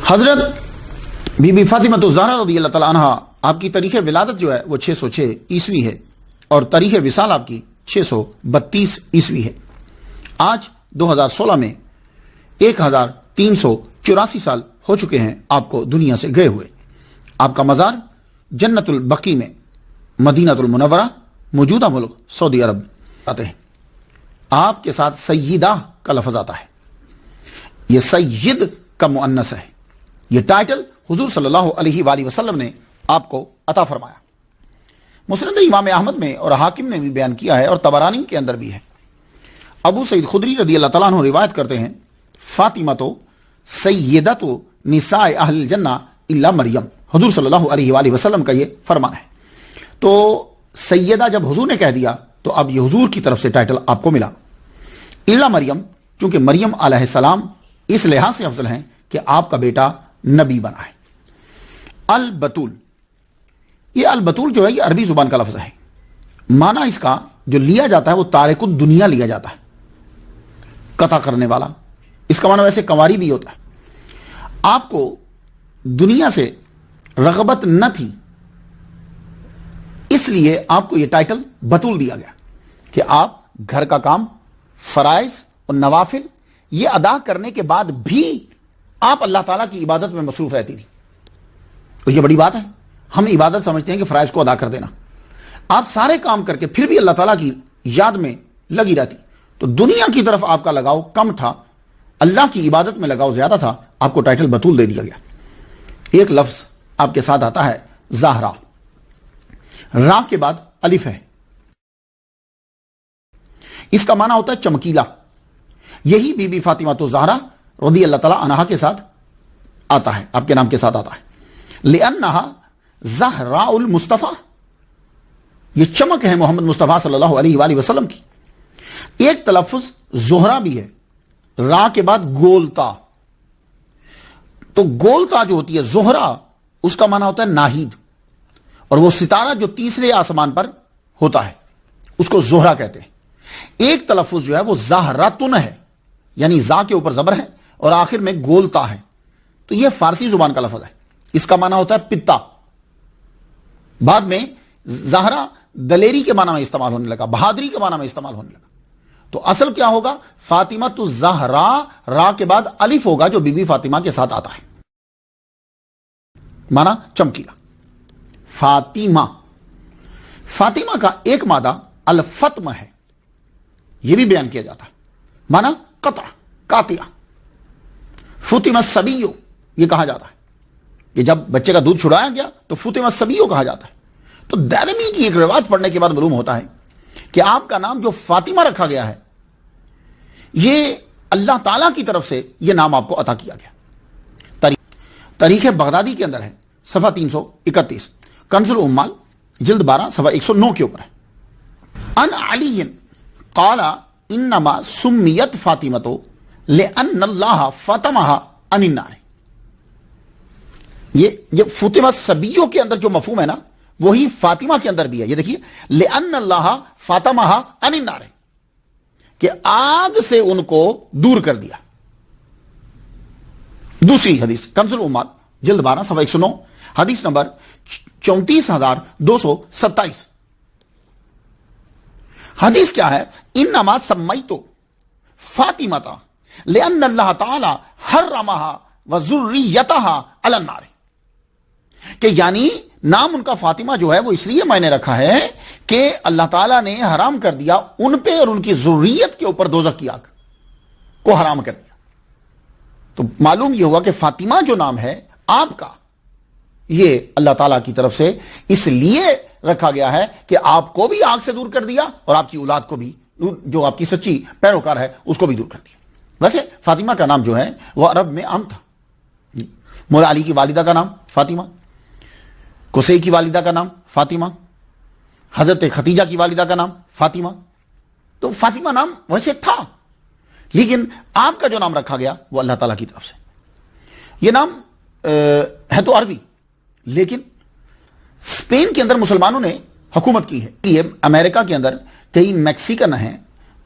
حضرت be be Fatima الزہرا رضی اللہ تعالیٰ عنہ آپ کی تاریخ ولادت جو ہے وہ 606 عیسوی ہے اور تاریخ وصال آپ کی 632 عیسوی ہے. آج 2016 میں 1384 سال ہو چکے ہیں آپ کو دنیا سے گئے ہوئے. آپ کا مزار جنت البقیع میں مدینہ المنورہ موجودہ ملک سعودی عرب آتے ہیں. آپ کے ساتھ سیدہ کا لفظ آتا ہے. یہ سید کا مؤنث ہے. یہ ٹائٹل حضور صلی اللہ علیہ وآلہ وسلم نے آپ کو عطا فرمایا. مسند امام احمد میں اور حاکم نے بھی بیان کیا ہے اور طبرانی کے اندر بھی ہے. ابو سعید خدری رضی اللہ تعالیٰ عنہ روایت کرتے ہیں فاطمہ تو سیدۃ نساء اہل الجنہ الا مریم. حضور صلی اللہ علیہ وآلہ وسلم کا یہ فرمان ہے. تو سیدہ جب حضور نے کہہ دیا تو اب یہ حضور کی طرف سے ٹائٹل آپ کو ملا. الا مریم چونکہ مریم علیہ السلام اس لحاظ سے افضل ہیں کہ آپ کا بیٹا نبی بنا ہے. البتول، یہ البتول جو ہے یہ عربی زبان کا لفظ ہے. معنی اس کا جو لیا جاتا ہے وہ تارک الدنیا لیا جاتا ہے، قطع کرنے والا. اس کا معنی ویسے کنواری بھی ہوتا ہے. آپ کو دنیا سے رغبت نہ تھی اس لیے آپ کو یہ ٹائٹل بتول دیا گیا کہ آپ گھر کا کام، فرائض اور نوافل یہ ادا کرنے کے بعد بھی آپ اللہ تعالیٰ کی عبادت میں مصروف رہتی تھی. تو یہ بڑی بات ہے. ہم عبادت سمجھتے ہیں کہ فرائض کو ادا کر دینا. آپ سارے کام کر کے پھر بھی اللہ تعالیٰ کی یاد میں لگی رہتی. تو دنیا کی طرف آپ کا لگاؤ کم تھا، اللہ کی عبادت میں لگاؤ زیادہ تھا. آپ کو ٹائٹل بتول دے دیا گیا. ایک لفظ آپ کے ساتھ آتا ہے زہرا. را کے بعد الف ہے. اس کا معنی ہوتا ہے چمکیلا. یہی بی بی فاطمہ الزہرا رضی اللہ تعالیٰ عنہا کے ساتھ آتا ہے، آپ کے نام کے ساتھ آتا ہے. لأنہا زہراء المصطفیٰ، یہ چمک ہے محمد مصطفیٰ صلی اللہ علیہ وآلہ وسلم کی. ایک تلفظ زہرا بھی ہے، را کے بعد گولتا. تو گولتا جو ہوتی ہے زہرا، اس کا معنی ہوتا ہے ناہید، اور وہ ستارہ جو تیسرے آسمان پر ہوتا ہے اس کو زہرا کہتے ہیں. ایک تلفظ جو ہے وہ زہراتن ہے، یعنی زا کے اوپر زبر ہے اور آخر میں گولتا ہے. تو یہ فارسی زبان کا لفظ ہے. اس کا معنی ہوتا ہے پتا. بعد میں زہرا دلیری کے معنی میں استعمال ہونے لگا، بہادری کے معنی میں استعمال ہونے لگا. تو اصل کیا ہوگا؟ فاطمہ الزہرا، را کے بعد الف ہوگا جو بی بی فاطمہ کے ساتھ آتا ہے. معنی چمکیلا. فاطمہ، فاطمہ کا ایک مادہ الفتم ہے، یہ بھی بیان کیا جاتا ہے. معنی قطع، قاطع. فطم الصبی یہ کہا جاتا ہے کہ جب بچے کا دودھ چھڑایا گیا تو فطم الصبی کہا جاتا ہے. تو دارمی کی ایک روایت پڑھنے کے بعد معلوم ہوتا ہے کہ آپ کا نام جو فاطمہ رکھا گیا ہے یہ اللہ تعالیٰ کی طرف سے یہ نام آپ کو عطا کیا گیا. تاریخ بغدادی کے اندر ہے، صفحہ 331. کنز الامال جلد 12 صفحہ 109 کے اوپر ہے. ان علی قال انما سمیت فاطمۃ لان اللہ فاطمها عن النار. یہ فاطمہ الصبیوں کے اندر جو مفہوم ہے نا وہی فاطمہ کے اندر بھی ہے. یہ دیکھیے لان اللہ فاطمها عن النار، کہ آگ سے ان کو دور کر دیا. دوسری حدیث کنز الامال جلد 12 صفحہ 109 حدیث نمبر 34227. حدیث کیا ہے؟ انما سمیت فاطمۃ لان اللہ تعالی حرمها وذریتها علی النار، کہ یعنی نام ان کا فاطمہ جو ہے وہ اس لیے میں نے رکھا ہے کہ اللہ تعالیٰ نے حرام کر دیا ان پہ اور ان کی ذریت کے اوپر دوزخ کی آگ کو حرام کر دیا. تو معلوم یہ ہوا کہ فاطمہ جو نام ہے آپ کا یہ اللہ تعالیٰ کی طرف سے اس لیے رکھا گیا ہے کہ آپ کو بھی آگ سے دور کر دیا اور آپ کی اولاد کو بھی، جو آپ کی سچی پیروکار ہے اس کو بھی دور کر دیا. ویسے فاطمہ کا نام جو ہے وہ عرب میں عام تھا. مولا علی کی والدہ کا نام فاطمہ، قصی کی والدہ کا نام فاطمہ، حضرت ختیجہ کی والدہ کا نام فاطمہ. تو فاطمہ نام ویسے تھا، لیکن آپ کا جو نام رکھا گیا وہ اللہ تعالیٰ کی طرف سے. یہ نام ہے تو عربی، لیکن اسپین کے اندر مسلمانوں نے حکومت کی ہے. یہ امریکہ کے اندر کئی میکسیکن ہیں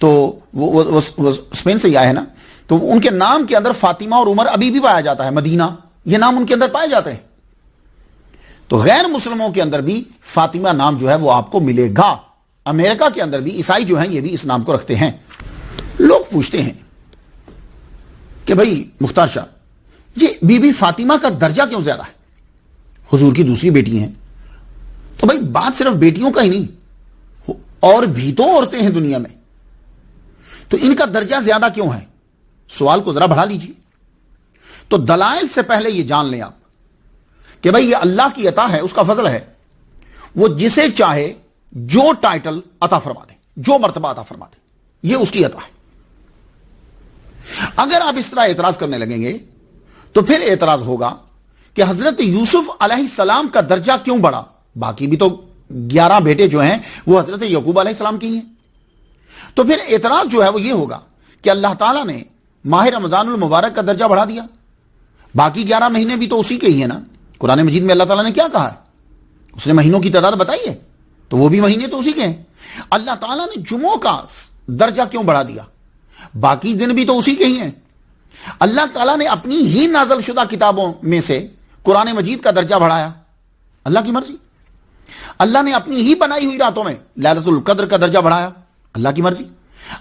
تو وہ اسپین سے ہی آئے ہیں نا، تو ان کے نام کے اندر فاطمہ اور عمر ابھی بھی پایا جاتا ہے. مدینہ یہ نام ان کے اندر پائے جاتے ہیں. تو غیر مسلموں کے اندر بھی فاطمہ نام جو ہے وہ آپ کو ملے گا. امریکہ کے اندر بھی عیسائی جو ہیں یہ بھی اس نام کو رکھتے ہیں. لوگ پوچھتے ہیں کہ بھئی مختار شاہ یہ بی بی فاطمہ کا درجہ کیوں زیادہ ہے؟ حضور کی دوسری بیٹی ہیں. تو بھئی بات صرف بیٹیوں کا ہی نہیں، اور بھی تو عورتیں ہیں دنیا میں، تو ان کا درجہ زیادہ کیوں ہے؟ سوال کو ذرا بڑھا لیجیے. تو دلائل سے پہلے یہ جان لیں آپ کہ بھئی یہ اللہ کی عطا ہے، اس کا فضل ہے. وہ جسے چاہے جو ٹائٹل عطا فرما دے، جو مرتبہ عطا فرما دے، یہ اس کی عطا ہے. اگر آپ اس طرح اعتراض کرنے لگیں گے تو پھر اعتراض ہوگا کہ حضرت یوسف علیہ السلام کا درجہ کیوں بڑھا؟ باقی بھی تو 11 بیٹے جو ہیں وہ حضرت یعقوب علیہ السلام کی ہیں. تو پھر اعتراض جو ہے وہ یہ ہوگا کہ اللہ تعالیٰ نے ماہ رمضان المبارک کا درجہ بڑھا دیا، باقی 11 مہینے بھی تو اسی کے ہی ہیں نا. قرآن مجید میں اللہ تعالیٰ نے کیا کہا ہے؟ اس نے مہینوں کی تعداد بتائی ہے، تو وہ بھی مہینے تو اسی کے ہیں. اللہ تعالیٰ نے جمعوں کا درجہ کیوں بڑھا دیا؟ باقی دن بھی تو اسی کے ہی ہیں. اللہ تعالیٰ نے اپنی ہی نازل شدہ کتابوں میں سے قرآن مجید کا درجہ بڑھایا، اللہ کی مرضی. اللہ نے اپنی ہی بنائی ہوئی راتوں میں لیلۃ القدر کا درجہ بڑھایا، اللہ کی مرضی.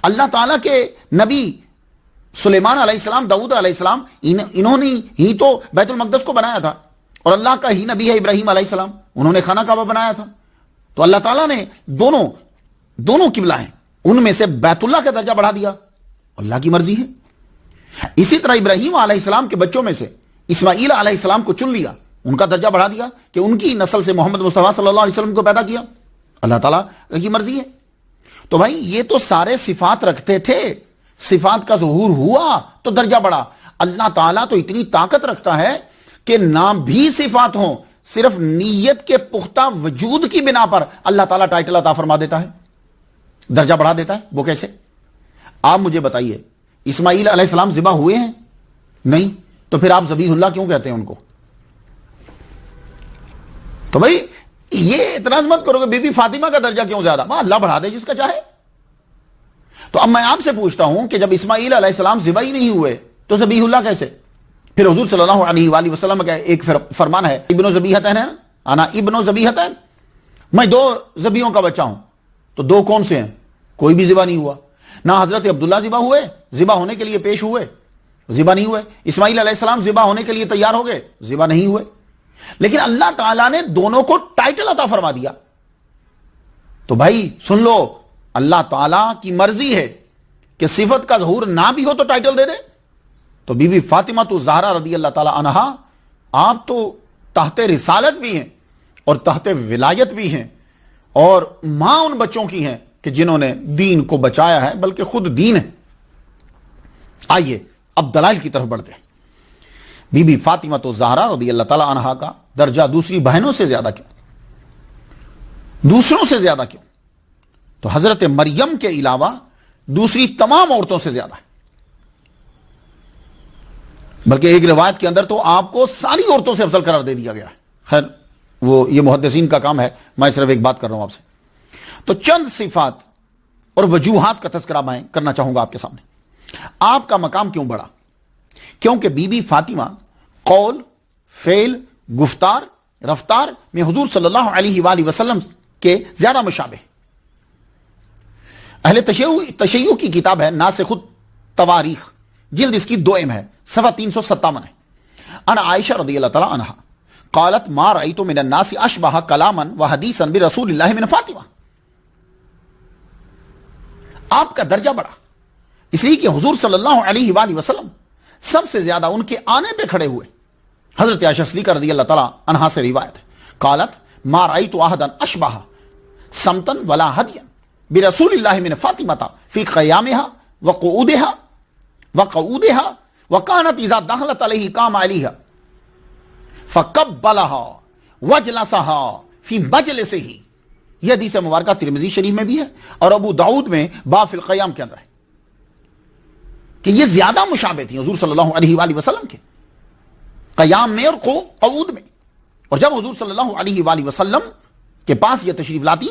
اللہ تعالیٰ کے نبی سلیمان علیہ السلام، داؤد علیہ السلام، انہوں نے ہی تو بیت المقدس کو بنایا تھا، اور اللہ کا ہی نبی ہے ابراہیم علیہ السلام، انہوں نے خانہ کعبہ بنایا تھا. تو اللہ تعالیٰ نے دونوں قبلہ ہیں ان میں سے بیت اللہ کا درجہ بڑھا دیا، اللہ کی مرضی ہے. اسی طرح ابراہیم علیہ السلام کے بچوں میں سے اسماعیل علیہ السلام کو چن لیا، ان کا درجہ بڑھا دیا کہ ان کی نسل سے محمد مصطفیٰ صلی اللہ علیہ وسلم کو پیدا کیا، اللہ تعالیٰ کی مرضی ہے. تو بھائی یہ تو سارے صفات رکھتے تھے، صفات کا ظہور ہوا تو درجہ بڑھا. اللہ تعالیٰ تو اتنی طاقت رکھتا ہے کہ نام بھی صفات ہوں، صرف نیت کے پختہ وجود کی بنا پر اللہ تعالیٰ ٹائٹل عطا فرما دیتا ہے، درجہ بڑھا دیتا ہے. وہ کیسے؟ آپ مجھے بتائیے، اسماعیل علیہ السلام ذبح ہوئے ہیں؟ نہیں. تو پھر آپ ذبیح اللہ کیوں کہتے ہیں ان کو؟ تو بھائی یہ اعتراض مت کرو کہ بی بی فاطمہ کا درجہ کیوں زیادہ، اللہ بڑھا دے جس کا چاہے. تو اب میں آپ سے پوچھتا ہوں کہ جب اسماعیل علیہ السلام ذبح ہی نہیں ہوئے تو ذبیح اللہ کیسے؟ پھر حضور صلی اللہ علیہ وآلہ وسلم کا ایک فرمان ہے، ابن ذبیحتین ہے نا، انا ابن ذبیحتین، میں 2 ذبیحوں کا بچہ ہوں. تو 2 کون سے ہیں؟ کوئی بھی ذبح نہیں ہوا. نہ حضرت عبداللہ ذبح ہوئے، ذبح ہونے کے لیے پیش ہوئے، ذبح نہیں ہوئے. اسماعیل علیہ السلام ذبح ہونے کے لیے تیار ہو گئے، ذبح نہیں ہوئے. لیکن اللہ تعالیٰ نے دونوں کو ٹائٹل عطا فرما دیا. تو بھائی سن لو، اللہ تعالیٰ کی مرضی ہے کہ صفت کا ظہور نہ بھی ہو تو ٹائٹل دے دے. تو بی بی فاطمہ تو زہرا رضی اللہ تعالیٰ عنہا، آپ تو تحت رسالت بھی ہیں اور تحت ولایت بھی ہیں، اور ماں ان بچوں کی ہیں کہ جنہوں نے دین کو بچایا ہے، بلکہ خود دین ہے. آئیے اب دلائل کی طرف بڑھتے ہیں. بی بی فاطمہ تو زہرا رضی اللہ تعالیٰ عنہا کا درجہ دوسری بہنوں سے زیادہ کیوں، دوسروں سے زیادہ کیوں؟ تو حضرت مریم کے علاوہ دوسری تمام عورتوں سے زیادہ ہے. بلکہ ایک روایت کے اندر تو آپ کو ساری عورتوں سے افضل قرار دے دیا گیا ہے. خیر وہ یہ محدثین کا کام ہے، میں صرف ایک بات کر رہا ہوں آپ سے. تو چند صفات اور وجوہات کا تذکرہ میں کرنا چاہوں گا آپ کے سامنے. آپ کا مقام کیوں بڑھا؟ کیونکہ بی بی فاطمہ قول، فعل، گفتار، رفتار میں حضور صلی اللہ علیہ وآلہ وسلم کے زیادہ مشابہ. اہل تشیع کی کتاب ہے ناسخ التواریخ، جلد اس کی 2 ہے، صفحہ 357 ہے. ان عائشہ رضی اللہ تعالی عنہا قالت ما رأيت من الناس اشبہ کلاما وحدیثا برسول اللہ من فاطمہ. آپ کا درجہ بڑھا اس لیے کہ حضور صلی اللہ علیہ وآلہ وسلم سب سے زیادہ ان کے آنے پہ کھڑے ہوئے. حضرت عائشہ صدیقہ رضی اللہ تعالی عنہا سے روایت ہے، قالت ما رأيت احدا اشبہ سمتا ولا ہدیا برسول اللہ من فاطمہ فی قیامها وقعودها وكانت اذا دخلت علیہ قام علیہ فقبلها وجلسها فی مجلسہ. یہ حدیث مبارکہ ترمذی شریف میں بھی ہے اور ابو داؤد میں باب فی القیام کے اندر ہے کہ یہ زیادہ مشابہ تھی حضور صلی اللہ علیہ وآلہ وسلم کے قیام میں اور قعود میں. اور جب حضور صلی اللہ علیہ وآلہ وسلم کے پاس یہ تشریف لاتی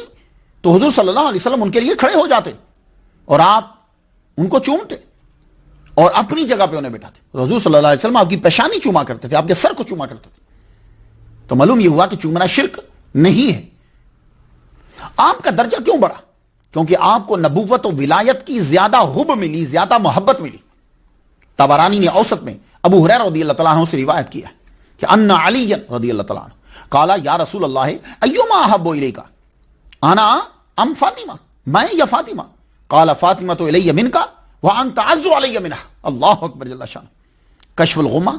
تو حضور صلی اللہ علیہ وسلم ان کے لیے کھڑے ہو جاتے اور آپ ان کو چومتے. اور اپنی جگہ پہ انہیں بٹھاتے. حضور صلی اللہ علیہ وسلم آپ کی پیشانی چوما کرتے تھے, آپ کے سر کو چوما کرتے تھے. تو معلوم یہ ہوا کہ چومنا شرک نہیں ہے. آپ کا درجہ کیوں بڑھا؟ کیونکہ آپ کو نبوت و ولایت کی زیادہ حب ملی, زیادہ محبت ملی. طبرانی نے اوسط میں ابو ہریرہ رضی اللہ تعالیٰ عنہ سے روایت کیا کہ ان علی رضی اللہ تعالیٰ عنہ قال یا رسول اللہ ایما احب الیک انا ام فاطمہ, میں یا فاطمہ؟ قال فاطمہ تو الی منک وانت اعز علی منہ. اللہ اکبر جل شان. کشف الغمہ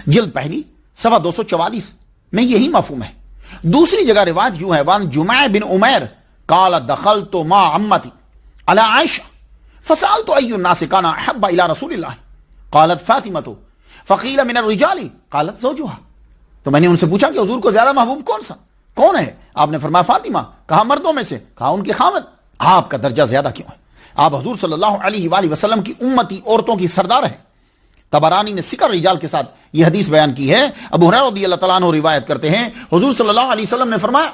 جلد پہلی صفحہ 244 میں یہی مفہوم ہے. دوسری جگہ روایت یوں ہے وان جمع بن عمیر قال دخلت مع عمتي على عائشة فسألت أي الناس كان أحب إلى رسول الله قالت فاطمة فقيل من الرجال قالت زوجها. تو میں نے ان سے پوچھا کہ حضور کو زیادہ محبوب کون ہے؟ آپ نے فرمایا فاطمہ. کہا مردوں میں سے؟ کہا ان کے خاوند. آپ کا درجہ زیادہ کیوں ہے؟ آپ حضور صلی اللہ علیہ وآلہ وسلم کی امتی عورتوں کی سردار ہیں. طبرانی نے سکر رجال کے ساتھ یہ حدیث بیان کی ہے. ابو ہریرہ رضی اللہ تعالیٰ عنہ روایت کرتے ہیں حضور صلی اللہ علیہ وسلم نے فرمایا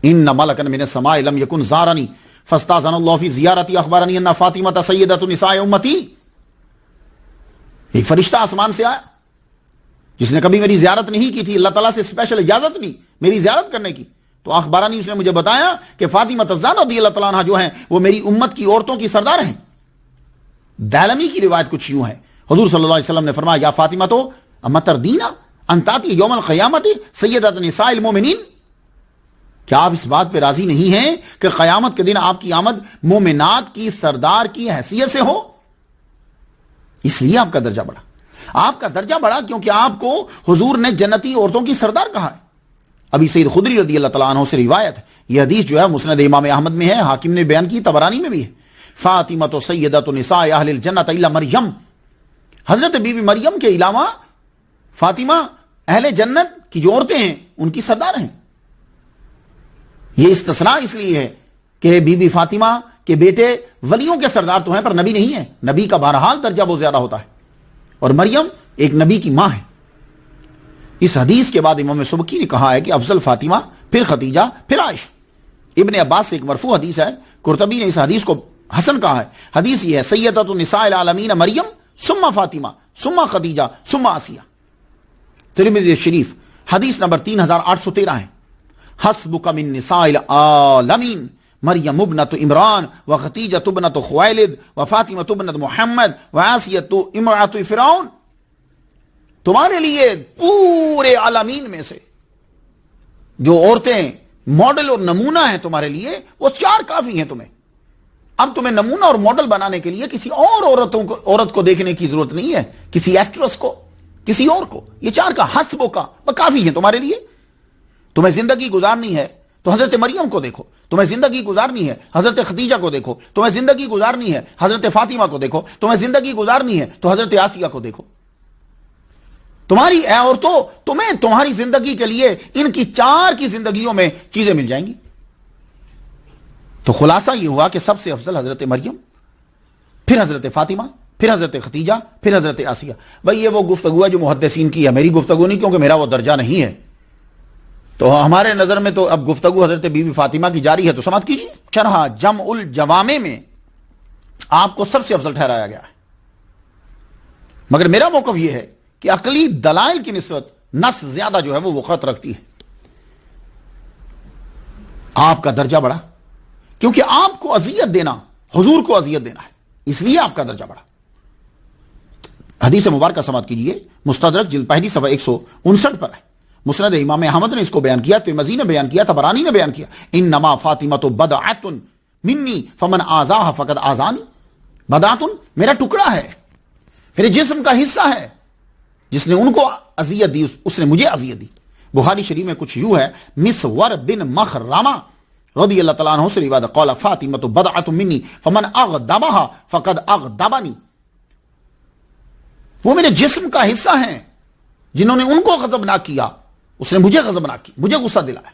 ان ملکا من السماء لم يكن زارني فاستاذن الله في زیارتی اخبرني ان فاطمة سیدۃ نساء امتی. ایک فرشتہ آسمان سے آیا جس نے کبھی میری زیارت نہیں کی تھی, اللہ تعالیٰ سے اسپیشل اجازت لی میری زیارت کرنے کی. تو اخبرانی اس نے مجھے بتایا کہ فاطمہ الزہرا رضی اللہ تعالیٰ عنہ جو ہیں وہ میری امت کی عورتوں کی سردار ہیں. دالمی کی روایت کچھ یوں ہے حضور صلی اللہ علیہ وسلم نے فرمایا یا فاطمہ تو اما تردین ان تاتی یوم القیامت سیدۃ نساء المؤمنین. کیا آپ اس بات پہ راضی نہیں ہیں کہ قیامت کے دن آپ کی آمد مومنات کی سردار کی حیثیت سے ہو؟ اس لیے آپ کا درجہ بڑھا. آپ کا درجہ بڑھا کیونکہ آپ کو حضور نے جنتی عورتوں کی سردار کہا ہے. ابھی سید خدری رضی اللہ تعالیٰ عنہ سے روایت ہے, یہ حدیث جو ہے مسند امام احمد میں ہے, حاکم نے بیان کی, طبرانی میں بھی ہے. فاطمہ تو سیدۃ نساء اہل الجنۃ الا مریم. حضرت بی بی مریم کے علاوہ فاطمہ اہل جنت کی جو عورتیں ہیں ان کی سردار ہیں. یہ استثناء اس لیے ہے کہ بی بی فاطمہ کے بیٹے ولیوں کے سردار تو ہیں پر نبی نہیں ہیں. نبی کا بہرحال درجہ بہت زیادہ ہوتا ہے اور مریم ایک نبی کی ماں ہے. اس حدیث کے بعد امام سبکی نے کہا ہے کہ افضل فاطمہ, پھر خدیجہ, پھر عائشہ. ابن عباس سے ایک مرفوع حدیث ہے, قرطبی نے اس حدیث کو حسن کہا ہے. حدیث یہ ہے سیدۃ النساء العالمین مریم ثم فاطمہ ثم خدیجہ ثم آسیہ. ترمذی شریف حدیث نمبر 3813 ہے. حسبک من نساء العالمین مریم ابنۃ عمران و خدیجہ ابنۃ خویلد و فاطمہ ابنۃ محمد و آسیہ امرأۃ فرعون. تمہارے لیے پورے عالمین میں سے جو عورتیں ماڈل اور نمونہ ہیں تمہارے لیے وہ 4 کافی ہیں تمہیں. اب تمہیں نمونہ اور ماڈل بنانے کے لیے کسی اور عورت کو دیکھنے کی ضرورت نہیں ہے, کسی ایکٹریس کو, کسی اور کو. یہ 4 کا حسب کا کافی ہیں تمہارے لیے. تمہیں زندگی گزارنی ہے تو حضرت مریم کو دیکھو, تمہیں زندگی گزارنی ہے حضرت خدیجہ کو دیکھو, تمہیں زندگی گزارنی ہے حضرت فاطمہ کو دیکھو, تمہیں زندگی گزارنی ہے تو حضرت آسیہ کو دیکھو. تمہاری اے عورتوں, تمہیں تمہاری زندگی کے لیے ان کی 4 کی زندگیوں میں چیزیں مل جائیں گی. تو خلاصہ یہ ہوا کہ سب سے افضل حضرت مریم, پھر حضرت فاطمہ, پھر حضرت خدیجہ, پھر حضرت آسیہ. بھائی یہ وہ گفتگو ہے جو محدثین کی ہے, میری گفتگو نہیں, کیونکہ میرا وہ درجہ نہیں ہے. تو ہمارے نظر میں تو اب گفتگو حضرت بی بی فاطمہ کی جاری ہے, تو سماعت کیجیے. شرح جمع الجوامع میں آپ کو سب سے افضل ٹھہرایا گیا ہے, مگر میرا موقف یہ ہے کہ عقلی دلائل کی نسبت نص زیادہ جو ہے وہ وقت رکھتی ہے. آپ کا درجہ بڑھا کیونکہ آپ کو اذیت دینا حضور کو اذیت دینا ہے, اس لیے آپ کا درجہ بڑھا. حدیث مبارکہ سماعت کیجیے, مستدرک جلد پہلی صفحہ 159 پر ہے. مسند امام احمد نے اس کو بیان کیا, ترمذی نے بیان کیا, طبرانی نے بیان کیا. انما فاطمہ بدعۃ منی فمن آذاها فقد آذانی. بدعۃ میرا ٹکڑا ہے, میرے جسم کا حصہ ہے, جس نے ان کو اذیت دی اس نے مجھے اذیت دی. بخاری شریف میں کچھ یوں ہے, مسور بن مخرمہ رضی اللہ تعالیٰ عنہ سے روایت قال فاطمہ بدعۃ منی فمن اغضبها فقد اغضبنی. وہ میرے جسم کا حصہ ہیں, جنہوں نے ان کو غضبناک کیا اس نے مجھے غضبناک کی, مجھے غصہ دلایا.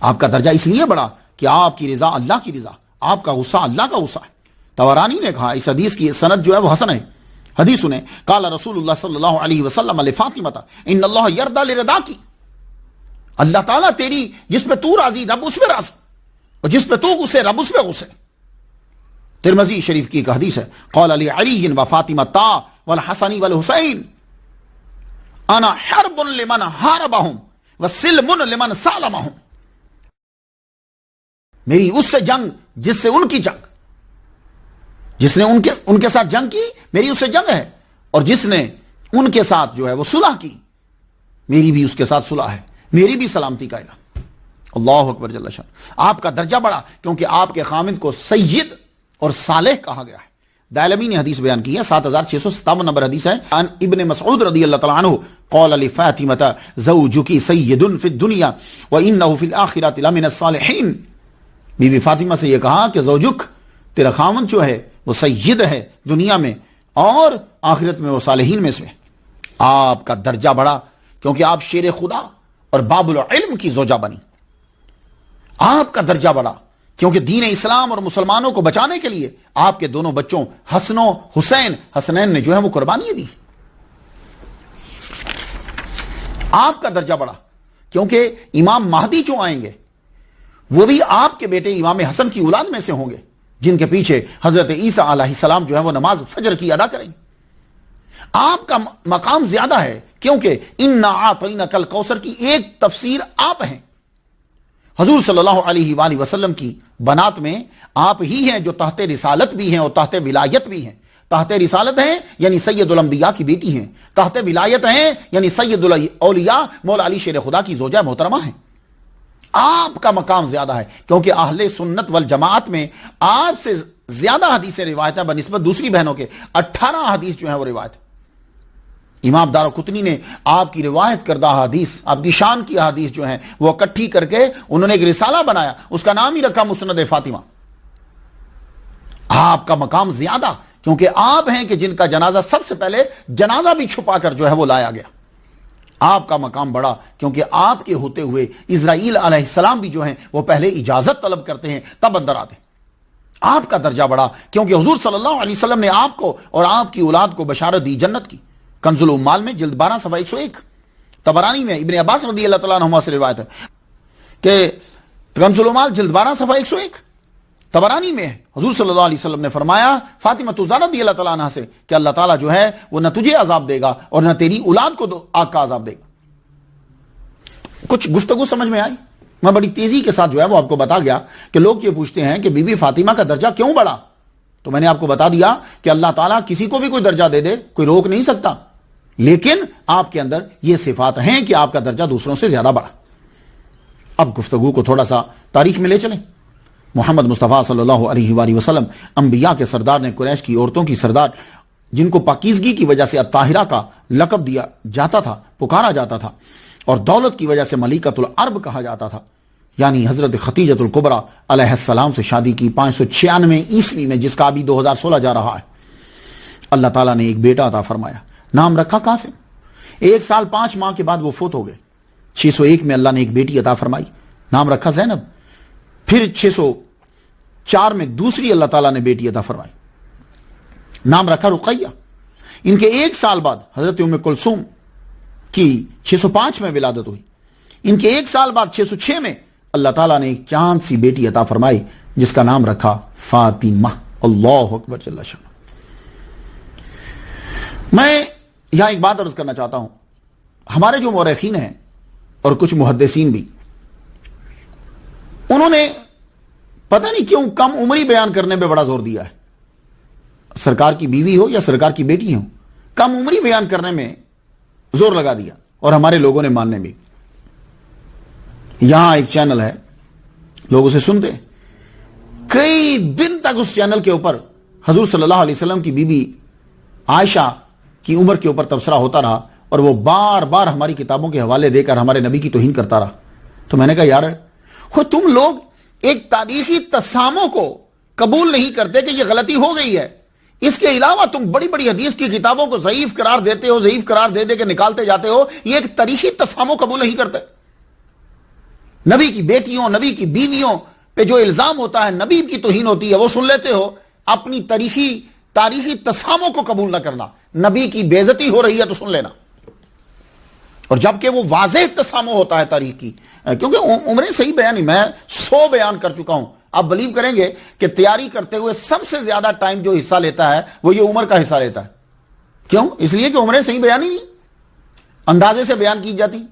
آپ کا درجہ اس لیے بڑھا کہ آپ کی رضا اللہ کی رضا, آپ کا غصہ اللہ کا غصہ ہے. طبرانی نے کہا اس حدیث کی سند جو ہے وہ حسن ہے. حدیث سنیں, قال رسول اللہ صلی اللہ علیہ وسلم لفاطمہ ان اللہ یرضی لرضاکی. اللہ تعالیٰ تیری جس پہ تو راضی رب اس پہ راضی, اور جس پہ تو غصے رب اس پہ غصے. ترمذی شریف کی ایک حدیث ہے، قال علی علی و فاطمہ تا والحسن والحسین انا حرب لمن حاربہم وسلم لمن سالمہم، میری اس سے جنگ جس سے ان کی جنگ، جس نے ان کے ساتھ جنگ کی میری اس سے جنگ ہے، اور جس نے ان کے ساتھ جو ہے وہ صلح کی میری بھی اس کے ساتھ صلح ہے، میری بھی سلامتی کا اعلان۔ اللہ اکبر جل شان۔ آپ کا درجہ بڑھا کیونکہ آپ کے خامند کو سید اور صالح کہا گیا ہے۔ دائلمی نے حدیث بیان کی ہے، 7657 نمبر حدیث ہے، عن ابن مسعود رضی اللہ تعالیٰ عنہ قال لفاطمہ زوجکی سید فی الدنیا وانہ فی الاخرۃ لمن الصالحین، بی بی فاطمہ سے یہ کہا کہ زوجک، تیرا خامند جو ہے وہ سید ہے دنیا میں اور آخرت میں وہ صالحین میں سے۔ آپ کا درجہ بڑھا کیونکہ آپ شیر خدا اور باب العلم کی زوجہ بنی۔ آپ کا درجہ بڑھا کیونکہ دین اسلام اور مسلمانوں کو بچانے کے لیے آپ کے دونوں بچوں حسن و حسنین نے جو ہے وہ قربانی دی۔ آپ کا درجہ بڑھا کیونکہ امام مہدی جو آئیں گے وہ بھی آپ کے بیٹے امام حسن کی اولاد میں سے ہوں گے، جن کے پیچھے حضرت عیسیٰ علیہ السلام جو ہے وہ نماز فجر کی ادا کریں گے۔ آپ کا مقام زیادہ ہے کیونکہ اِنَّا أَعْطَيْنَاكَ الْكَوْثَرَ کی ایک تفسیر آپ ہیں۔ حضور صلی اللہ علیہ وآلہ وسلم کی بنات میں آپ ہی ہیں جو تحت رسالت بھی ہیں اور تحت ولایت بھی ہیں۔ تحت رسالت ہیں یعنی سید الانبیاء کی بیٹی ہیں، تحت ولایت ہیں یعنی سید الاولیاء مولا علی شیر خدا کی زوجہ محترمہ ہیں۔ آپ کا مقام زیادہ ہے کیونکہ اہل سنت والجماعت میں آپ سے زیادہ حدیثیں روایت ہیں بنسبت دوسری بہنوں کے، 18 حدیث جو ہیں وہ روایت ہے۔ امام دارقطنی نے آپ کی روایت کردہ حدیث، آپ کی شان کی حدیث جو ہیں وہ اکٹھی کر کے انہوں نے ایک رسالہ بنایا، اس کا نام ہی رکھا مسند فاطمہ۔ آپ کا مقام زیادہ کیونکہ آپ ہیں کہ جن کا جنازہ سب سے پہلے جنازہ بھی چھپا کر جو ہے وہ لایا گیا۔ آپ کا مقام بڑا کیونکہ آپ کے ہوتے ہوئے اسرائیل علیہ السلام بھی جو ہیں وہ پہلے اجازت طلب کرتے ہیں تب اندر آتے ہیں۔ آپ کا درجہ بڑا کیونکہ حضور صلی اللہ علیہ وسلم نے آپ کو اور آپ کی اولاد کو بشارت دی جنت کی۔ کنز العمال میں جلد 12 صفحہ 101، طبرانی میں ابن عباس رضی اللہ تعالیٰ عنہما سے روایت ہے کہ کنز العمال جلد 12 صفحہ 101 طبرانی میں حضور صلی اللہ علیہ وسلم نے فرمایا فاطمہ الزہرا رضی اللہ تعالیٰ عنہ سے کہ اللہ تعالیٰ جو ہے وہ نہ تجھے عذاب دے گا اور نہ تیری اولاد کو آگ کا عذاب دے گا۔ کچھ گفتگو سمجھ میں آئی؟ میں بڑی تیزی کے ساتھ جو ہے وہ آپ کو بتا گیا کہ لوگ یہ پوچھتے ہیں کہ بی بی فاطمہ کا درجہ کیوں بڑھا، تو میں نے آپ کو بتا دیا کہ اللہ تعالیٰ کسی کو بھی کوئی درجہ دے دے، کوئی روک نہیں سکتا، لیکن آپ کے اندر یہ صفات ہیں کہ آپ کا درجہ دوسروں سے زیادہ بڑھا۔ اب گفتگو کو تھوڑا سا تاریخ میں لے چلیں۔ محمد مصطفیٰ صلی اللہ علیہ وآلہ وسلم انبیاء کے سردار نے، قریش کی عورتوں کی سردار، جن کو پاکیزگی کی وجہ سے الطاہرہ کا لقب دیا جاتا تھا، پکارا جاتا تھا، اور دولت کی وجہ سے ملکۃ العرب کہا جاتا تھا، یعنی حضرت خدیجۃ الکبریٰ علیہ السلام سے شادی کی 596 عیسوی میں، جس کا ابھی 2016 جا رہا ہے۔ اللہ تعالیٰ نے ایک بیٹا عطا فرمایا، نام رکھا قاسم۔ 1 سال 5 ماہ کے بعد وہ فوت ہو گئے۔ 601 میں اللہ نے ایک بیٹی عطا فرمائی، نام رکھا زینب۔ پھر 604 میں دوسری اللہ تعالیٰ نے بیٹی عطا فرمائی، نام رکھا رقیہ۔ ان کے 1 سال بعد حضرت ام کلثوم کی 605 میں ولادت ہوئی۔ ان کے 1 سال بعد 606 میں اللہ تعالیٰ نے ایک چاند سی بیٹی عطا فرمائی جس کا نام رکھا فاطمہ۔ اللہ اکبر جل شانہ۔ میں یہاں ایک بات عرض کرنا چاہتا ہوں، ہمارے جو مورخین ہیں اور کچھ محدثین بھی، انہوں نے پتہ نہیں کیوں کم عمری بیان کرنے پہ بڑا زور دیا ہے۔ سرکار کی بیوی ہو یا سرکار کی بیٹی ہو، کم عمری بیان کرنے میں زور لگا دیا، اور ہمارے لوگوں نے ماننے میں۔ یہاں ایک چینل ہے، لوگ اسے سنتے ہیں، کئی دن تک اس چینل کے اوپر حضور صلی اللہ علیہ وسلم کی بیوی عائشہ کی عمر کے اوپر تبصرہ ہوتا رہا، اور وہ بار بار ہماری کتابوں کے حوالے دے کر ہمارے نبی کی توہین کرتا رہا۔ تو میں نے کہا یار، تم لوگ ایک تاریخی تسامح کو قبول نہیں کرتے کہ یہ غلطی ہو گئی ہے، اس کے علاوہ تم بڑی بڑی حدیث کی کتابوں کو ضعیف قرار دیتے ہو، ضعیف قرار دے دے کے نکالتے جاتے ہو، یہ ایک تاریخی تسامح قبول نہیں کرتے۔ نبی کی بیٹیوں، نبی کی بیویوں پہ جو الزام ہوتا ہے، نبی کی توہین ہوتی ہے، وہ سن لیتے ہو، اپنی تاریخی تسامح کو قبول نہ کرنا۔ نبی کی بے عزتی ہو رہی ہے تو سن لینا، اور جبکہ وہ واضح تسامح ہوتا ہے تاریخ کی، کیونکہ عمریں صحیح بیان نہیں، میں 100 بیان کر چکا ہوں آپ بلیو کریں گے کہ تیاری کرتے ہوئے سب سے زیادہ ٹائم جو حصہ لیتا ہے وہ یہ عمر کا حصہ لیتا ہے. کیوں؟ اس لیے کہ عمریں صحیح بیان ہی نہیں، اندازے سے بیان کی جاتی.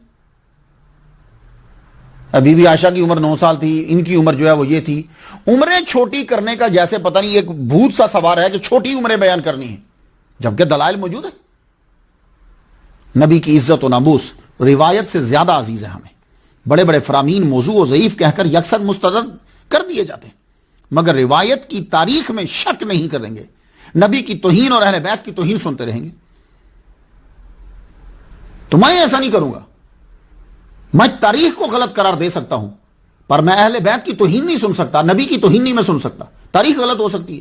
بی بی عائشہ کی عمر 9 سال تھی، ان کی عمر جو ہے وہ یہ تھی. عمریں چھوٹی کرنے کا جیسے پتہ نہیں ایک بھوت سا سوار ہے کہ چھوٹی عمریں بیان کرنی ہے، جبکہ دلائل موجود ہے. نبی کی عزت و ناموس روایت سے زیادہ عزیز ہے ہمیں. بڑے بڑے فرامین موضوع و ضعیف کہہ کر یکسر مسترد کر دیے جاتے ہیں، مگر روایت کی تاریخ میں شک نہیں کریں گے. نبی کی توہین اور اہل بیت کی توہین سنتے رہیں گے. تو میں ایسا نہیں کروں گا. میں تاریخ کو غلط قرار دے سکتا ہوں، پر میں اہل بیت کی توہین نہیں سن سکتا، نبی کی توہین نہیں میں سن سکتا. تاریخ غلط ہو سکتی ہے،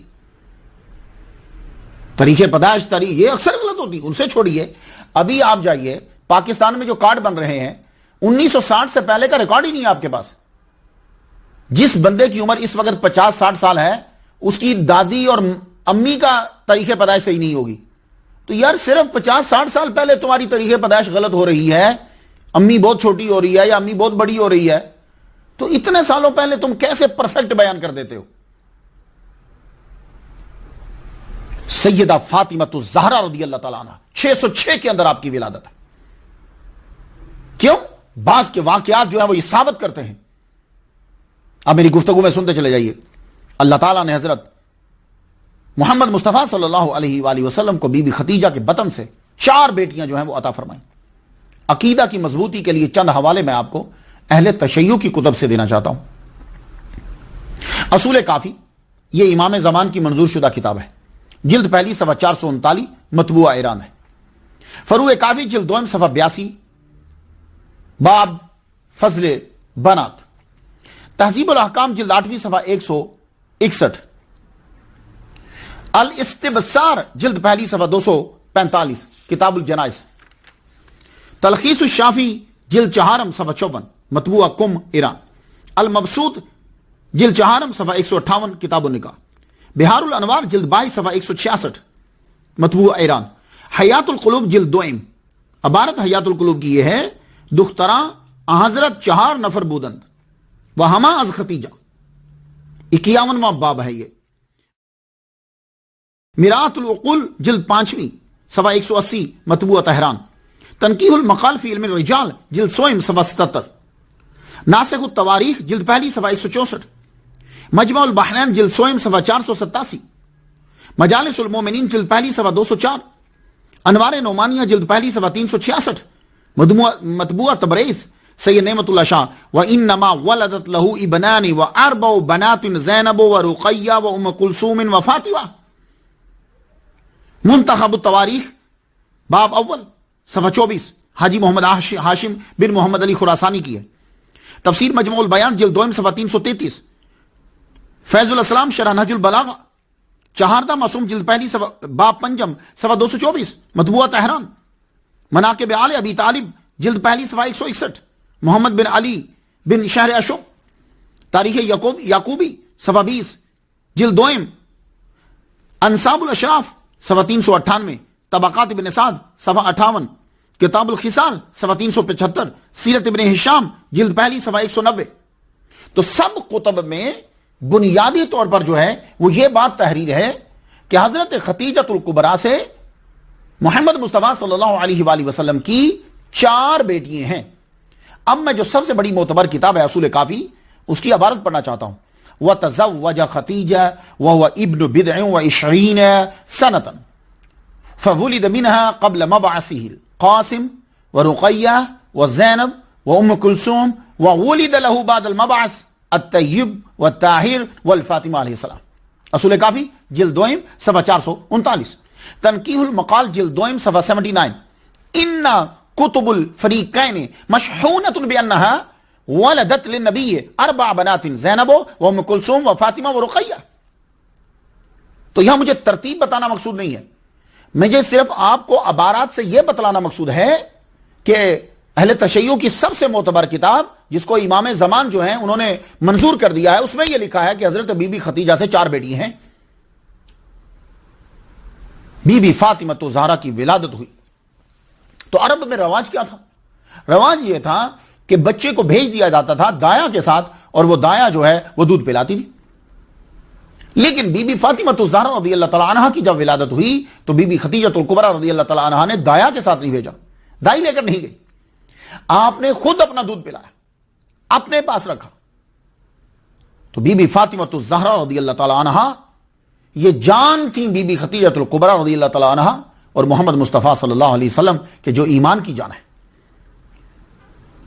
تاریخ پیدائش تاریخ یہ اکثر غلط ہوتی ہے، ان سے چھوڑیے. ابھی آپ جائیے پاکستان میں جو کارڈ بن رہے ہیں 1960 سے پہلے کا ریکارڈ ہی نہیں ہے آپ کے پاس. جس بندے کی عمر اس وقت 50-60 سال ہے، اس کی دادی اور امی کا تاریخ پیدائش صحیح نہیں ہوگی. تو یار صرف 50-60 سال پہلے تمہاری تاریخ پیدائش غلط ہو رہی ہے، امی بہت چھوٹی ہو رہی ہے یا امی بہت بڑی ہو رہی ہے، تو اتنے سالوں پہلے تم کیسے پرفیکٹ بیان کر دیتے ہو؟ سیدہ فاطمہ الزہرا رضی اللہ تعالیٰ عنہ 606 کے اندر آپ کی ولادت ہے. کیوں؟ بعض کے واقعات جو ہیں وہ یہ ثابت کرتے ہیں. اب میری گفتگو میں سنتے چلے جائیے. اللہ تعالیٰ نے حضرت محمد مصطفیٰ صلی اللہ علیہ وآلہ وسلم کو بی بی خدیجہ کے بطن سے 4 بیٹیاں جو ہیں وہ عطا فرمائیں. عقیدہ کی مضبوطی کے لیے چند حوالے میں آپ کو اہل تشیع کی کتب سے دینا چاہتا ہوں. اصول کافی یہ امام زمان کی منظور شدہ کتاب ہے. جلد پہلی صفحہ 439 مطبوعہ ایران ہے. فروع کافی جلد دوم صفحہ 82 باب فضل بنات. تہذیب الاحکام جلد 8ویں صفحہ 161. الاستبصار جلد پہلی صفحہ 245 کتاب الجنائز. تلخیص الشافی جلد 4 صفحہ 54 مطبوعہ کم ایران. المبسوط جلد 4 صفحہ 158 کتاب النکاح. بہار الانوار جلد 22 صفحہ 166 مطبوعہ ایران. حیات القلوب جلد 2. عبارت حیات القلوب کی یہ ہے: دختراں حضرت 4 نفر بودند و ہما از ختیجہ. 51واں باب ہے یہ. میرات العقول جلد 5 صفحہ 180 مطبوعہ تہران. تنقیح المقال فی علم الرجال جلد 100 صفحہ 77. ناسخ التواریخ جلد پہلی صفحہ 164. مجمع البحرین جلد 100 صفحہ 487. مجالس المومنین جلد پہلی صفحہ 204. انوار نعمانیہ جلد پہلی صفحہ 366 مطبوعہ تبریز سید نعمت اللہ شاہ. وَإِنَّمَا وَلَدَتْ لَهُ ابْنَانِ وَأَرْبَعُ بَنَاتٍ زَيْنَبُ وَرُقَيَّةُ وَأُمُّ كُلْثُومٍ وَفَاطِمَةُ. منتخب التواریخ باب اول صفحہ 24 حاجی محمد ہاشم بن محمد علی خراسانی کی ہے. تفسیر مجموع البیان جلد 2 صفحہ 333. فیض الاسلام شرح نہج البلاغہ. چہاردہ معصوم جلد پہلی صفحہ باب 5 صفحہ 224 مطبوعہ تہران. مناقب آل ابی طالب جلد پہلی صفحہ 161 محمد بن علی بن شہر اشو. تاریخ یعقوبی صفحہ 20 جلد 2. انصاب الاشراف صفحہ 398. طبقات ابن سعد صفحہ 58. کتاب الخصال صفحہ 375. سیرت ابن ہشام جلد پہلی صفحہ 190. تو سب کتب میں بنیادی طور پر جو ہے وہ یہ بات تحریر ہے کہ حضرت خدیجۃ الکبریٰ سے محمد مصطفیٰ صلی اللہ علیہ وآلہ وسلم کی 4 بیٹیاں ہیں. اب میں جو سب سے بڑی معتبر کتاب ہے اصول کافی، اس کی عبارت پڑھنا چاہتا ہوں. وَتَزَوَّجَ خَدِیجَةَ وَهُوَ ابْنُ بِضْعٍ وَعِشْرِينَ سَنَةً فَوُلِدَ مِنْهَا قَبْلَ مَبْعَثِهِ الْقَاسِمُ وَرُقَيَّةُ وَزَيْنَبُ وَأُمُّ كُلْثُومَ وَوُلِدَ لَهُ بَعْدَ الْمَبْعَثِ الطیب والطاہر والفاطمہ علیہ السلام. اصول کافی جلد 2 صفحہ 439. تنقیح المقال جلد 2 صفحہ 79. ان کتب الفریقین مشحونۃ بانها ولدت للنبی 4 بنات زینب وام کلثوم وفاطمہ ورقیہ. تو یہاں مجھے ترتیب بتانا مقصود نہیں ہے، مجھے صرف آپ کو عبارات سے یہ بتلانا مقصود ہے کہ اہل تشیع کی سب سے معتبر کتاب جس کو امام زمان جو ہیں انہوں نے منظور کر دیا ہے، اس میں یہ لکھا ہے کہ حضرت بی بی خدیجہ سے 4 بیٹی ہیں. بی بی فاطمہ تو زہرا کی ولادت ہوئی. تو عرب میں رواج کیا تھا؟ رواج یہ تھا کہ بچے کو بھیج دیا جاتا تھا دایا کے ساتھ، اور وہ دایا جو ہے وہ دودھ پلاتی تھی. لیکن بی بی فاطمہ الزہرا رضی اللہ تعالیٰ عنہ کی جب ولادت ہوئی تو بی بی خدیجہ الکبریٰ رضی اللہ تعالیٰ عنہ نے دایا کے ساتھ نہیں بھیجا، دائی لے کر نہیں گئی، آپ نے خود اپنا دودھ پلایا، اپنے پاس رکھا۔ تو بی بی فاطمہ الزہرا رضی اللہ تعالیٰ عنہ یہ جان تھیں بی بی خدیجہ الکبریٰ رضی اللہ تعالیٰ عنہ اور محمد مصطفیٰ صلی اللہ علیہ وسلم کے جو ایمان کی جان ہے۔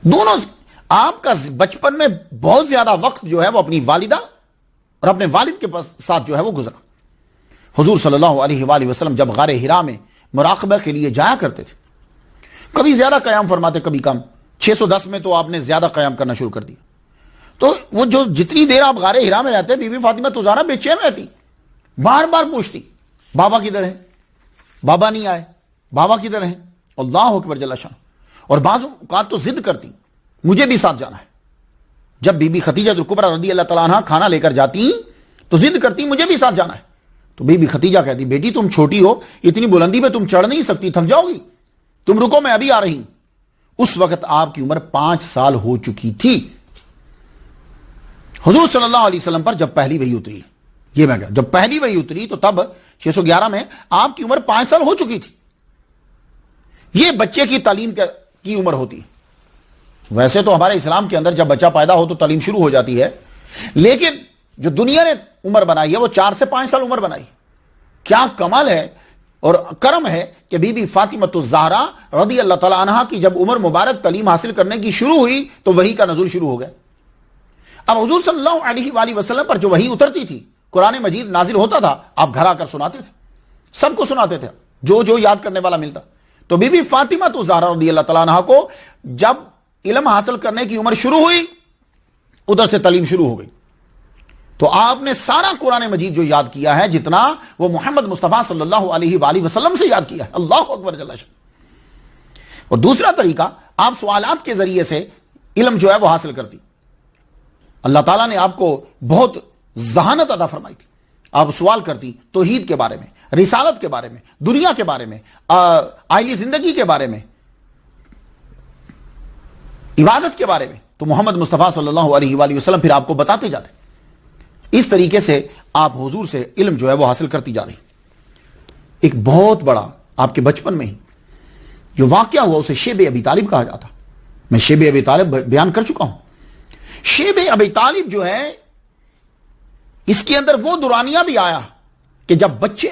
دونوں آپ کا بچپن میں بہت زیادہ وقت جو ہے وہ اپنی والدہ اور اپنے والد کے ساتھ جو ہے وہ گزرا۔ حضور صلی اللہ علیہ وآلہ وسلم جب غار حرا میں مراقبہ کے لیے جایا کرتے تھے، کبھی زیادہ قیام فرماتے کبھی کم، 610 میں تو آپ نے زیادہ قیام کرنا شروع کر دیا۔ تو وہ جو جتنی دیر آپ غار حرا میں رہتے، بی بی فاطمہ الزہرا بے چین رہتی، بار بار پوچھتی بابا کدھر ہیں، بابا نہیں آئے، بابا کدھر ہیں، اللہ اکبر جل شان۔ اور بعض اوقات تو ضد کرتی مجھے بھی ساتھ جانا ہے۔ جب بی بی خدیجہ الکبریٰ رضی اللہ تعالیٰ عنہ کھانا لے کر جاتی تو ضد کرتی مجھے بھی ساتھ جانا ہے۔ تو بی بی خدیجہ کہتی بیٹی تم چھوٹی ہو، اتنی بلندی پہ تم چڑھ نہیں سکتی، تھک جاؤ گی، تم رکو میں ابھی آ رہی ہوں۔ اس وقت آپ کی عمر 5 سال ہو چکی تھی۔ حضور صلی اللہ علیہ وسلم پر جب پہلی وحی اتری، یہ میں کہا جب پہلی وحی اتری تو تب 611 میں آپ کی عمر 5 سال ہو چکی تھی۔ یہ بچے کی تعلیم کی عمر ہوتی ہے۔ ویسے تو ہمارے اسلام کے اندر جب بچہ پیدا ہو تو تعلیم شروع ہو جاتی ہے، لیکن جو دنیا نے عمر بنائی ہے وہ 4 سے 5 سال عمر بنائی۔ کیا کمال ہے اور کرم ہے کہ بی بی فاطمہ الزہرا رضی اللہ تعالیٰ عنہ کی جب عمر مبارک تعلیم حاصل کرنے کی شروع ہوئی تو وحی کا نزول شروع ہو گیا۔ اب حضور صلی اللہ علیہ وآلہ وسلم پر جو وحی اترتی تھی، قرآن مجید نازل ہوتا تھا، آپ گھر آ کر سناتے تھے، سب کو سناتے تھے، جو یاد کرنے والا ملتا۔ تو بی بی فاطمہ الزہرا رضی اللہ تعالیٰ عنہ کو جب علم حاصل کرنے کی عمر شروع ہوئی، ادھر سے تعلیم شروع ہو گئی۔ تو آپ نے سارا قرآن مجید جو یاد کیا ہے، جتنا وہ محمد مصطفیٰ صلی اللہ علیہ وآلہ وسلم سے یاد کیا ہے، اللہ اکبر جل شان۔ اور دوسرا طریقہ، آپ سوالات کے ذریعے سے علم جو ہے وہ حاصل کرتی۔ اللہ تعالیٰ نے آپ کو بہت ذہانت عطا فرمائی تھی، آپ سوال کرتی توحید کے بارے میں، رسالت کے بارے میں، دنیا کے بارے میں، آئلی زندگی کے بارے میں، عبادت کے بارے میں، تو محمد مصطفیٰ صلی اللہ علیہ وآلہ وسلم پھر آپ کو بتاتے جاتے۔ اس طریقے سے آپ حضور سے علم جو ہے وہ حاصل کرتی جا رہی۔ ایک بہت بڑا آپ کے بچپن میں ہی جو واقعہ ہوا اسے شیب ابی طالب کہا جاتا۔ میں شیب ابی طالب بیان کر چکا ہوں۔ شیب ابی طالب جو ہے، اس کے اندر وہ دورانیہ بھی آیا کہ جب بچے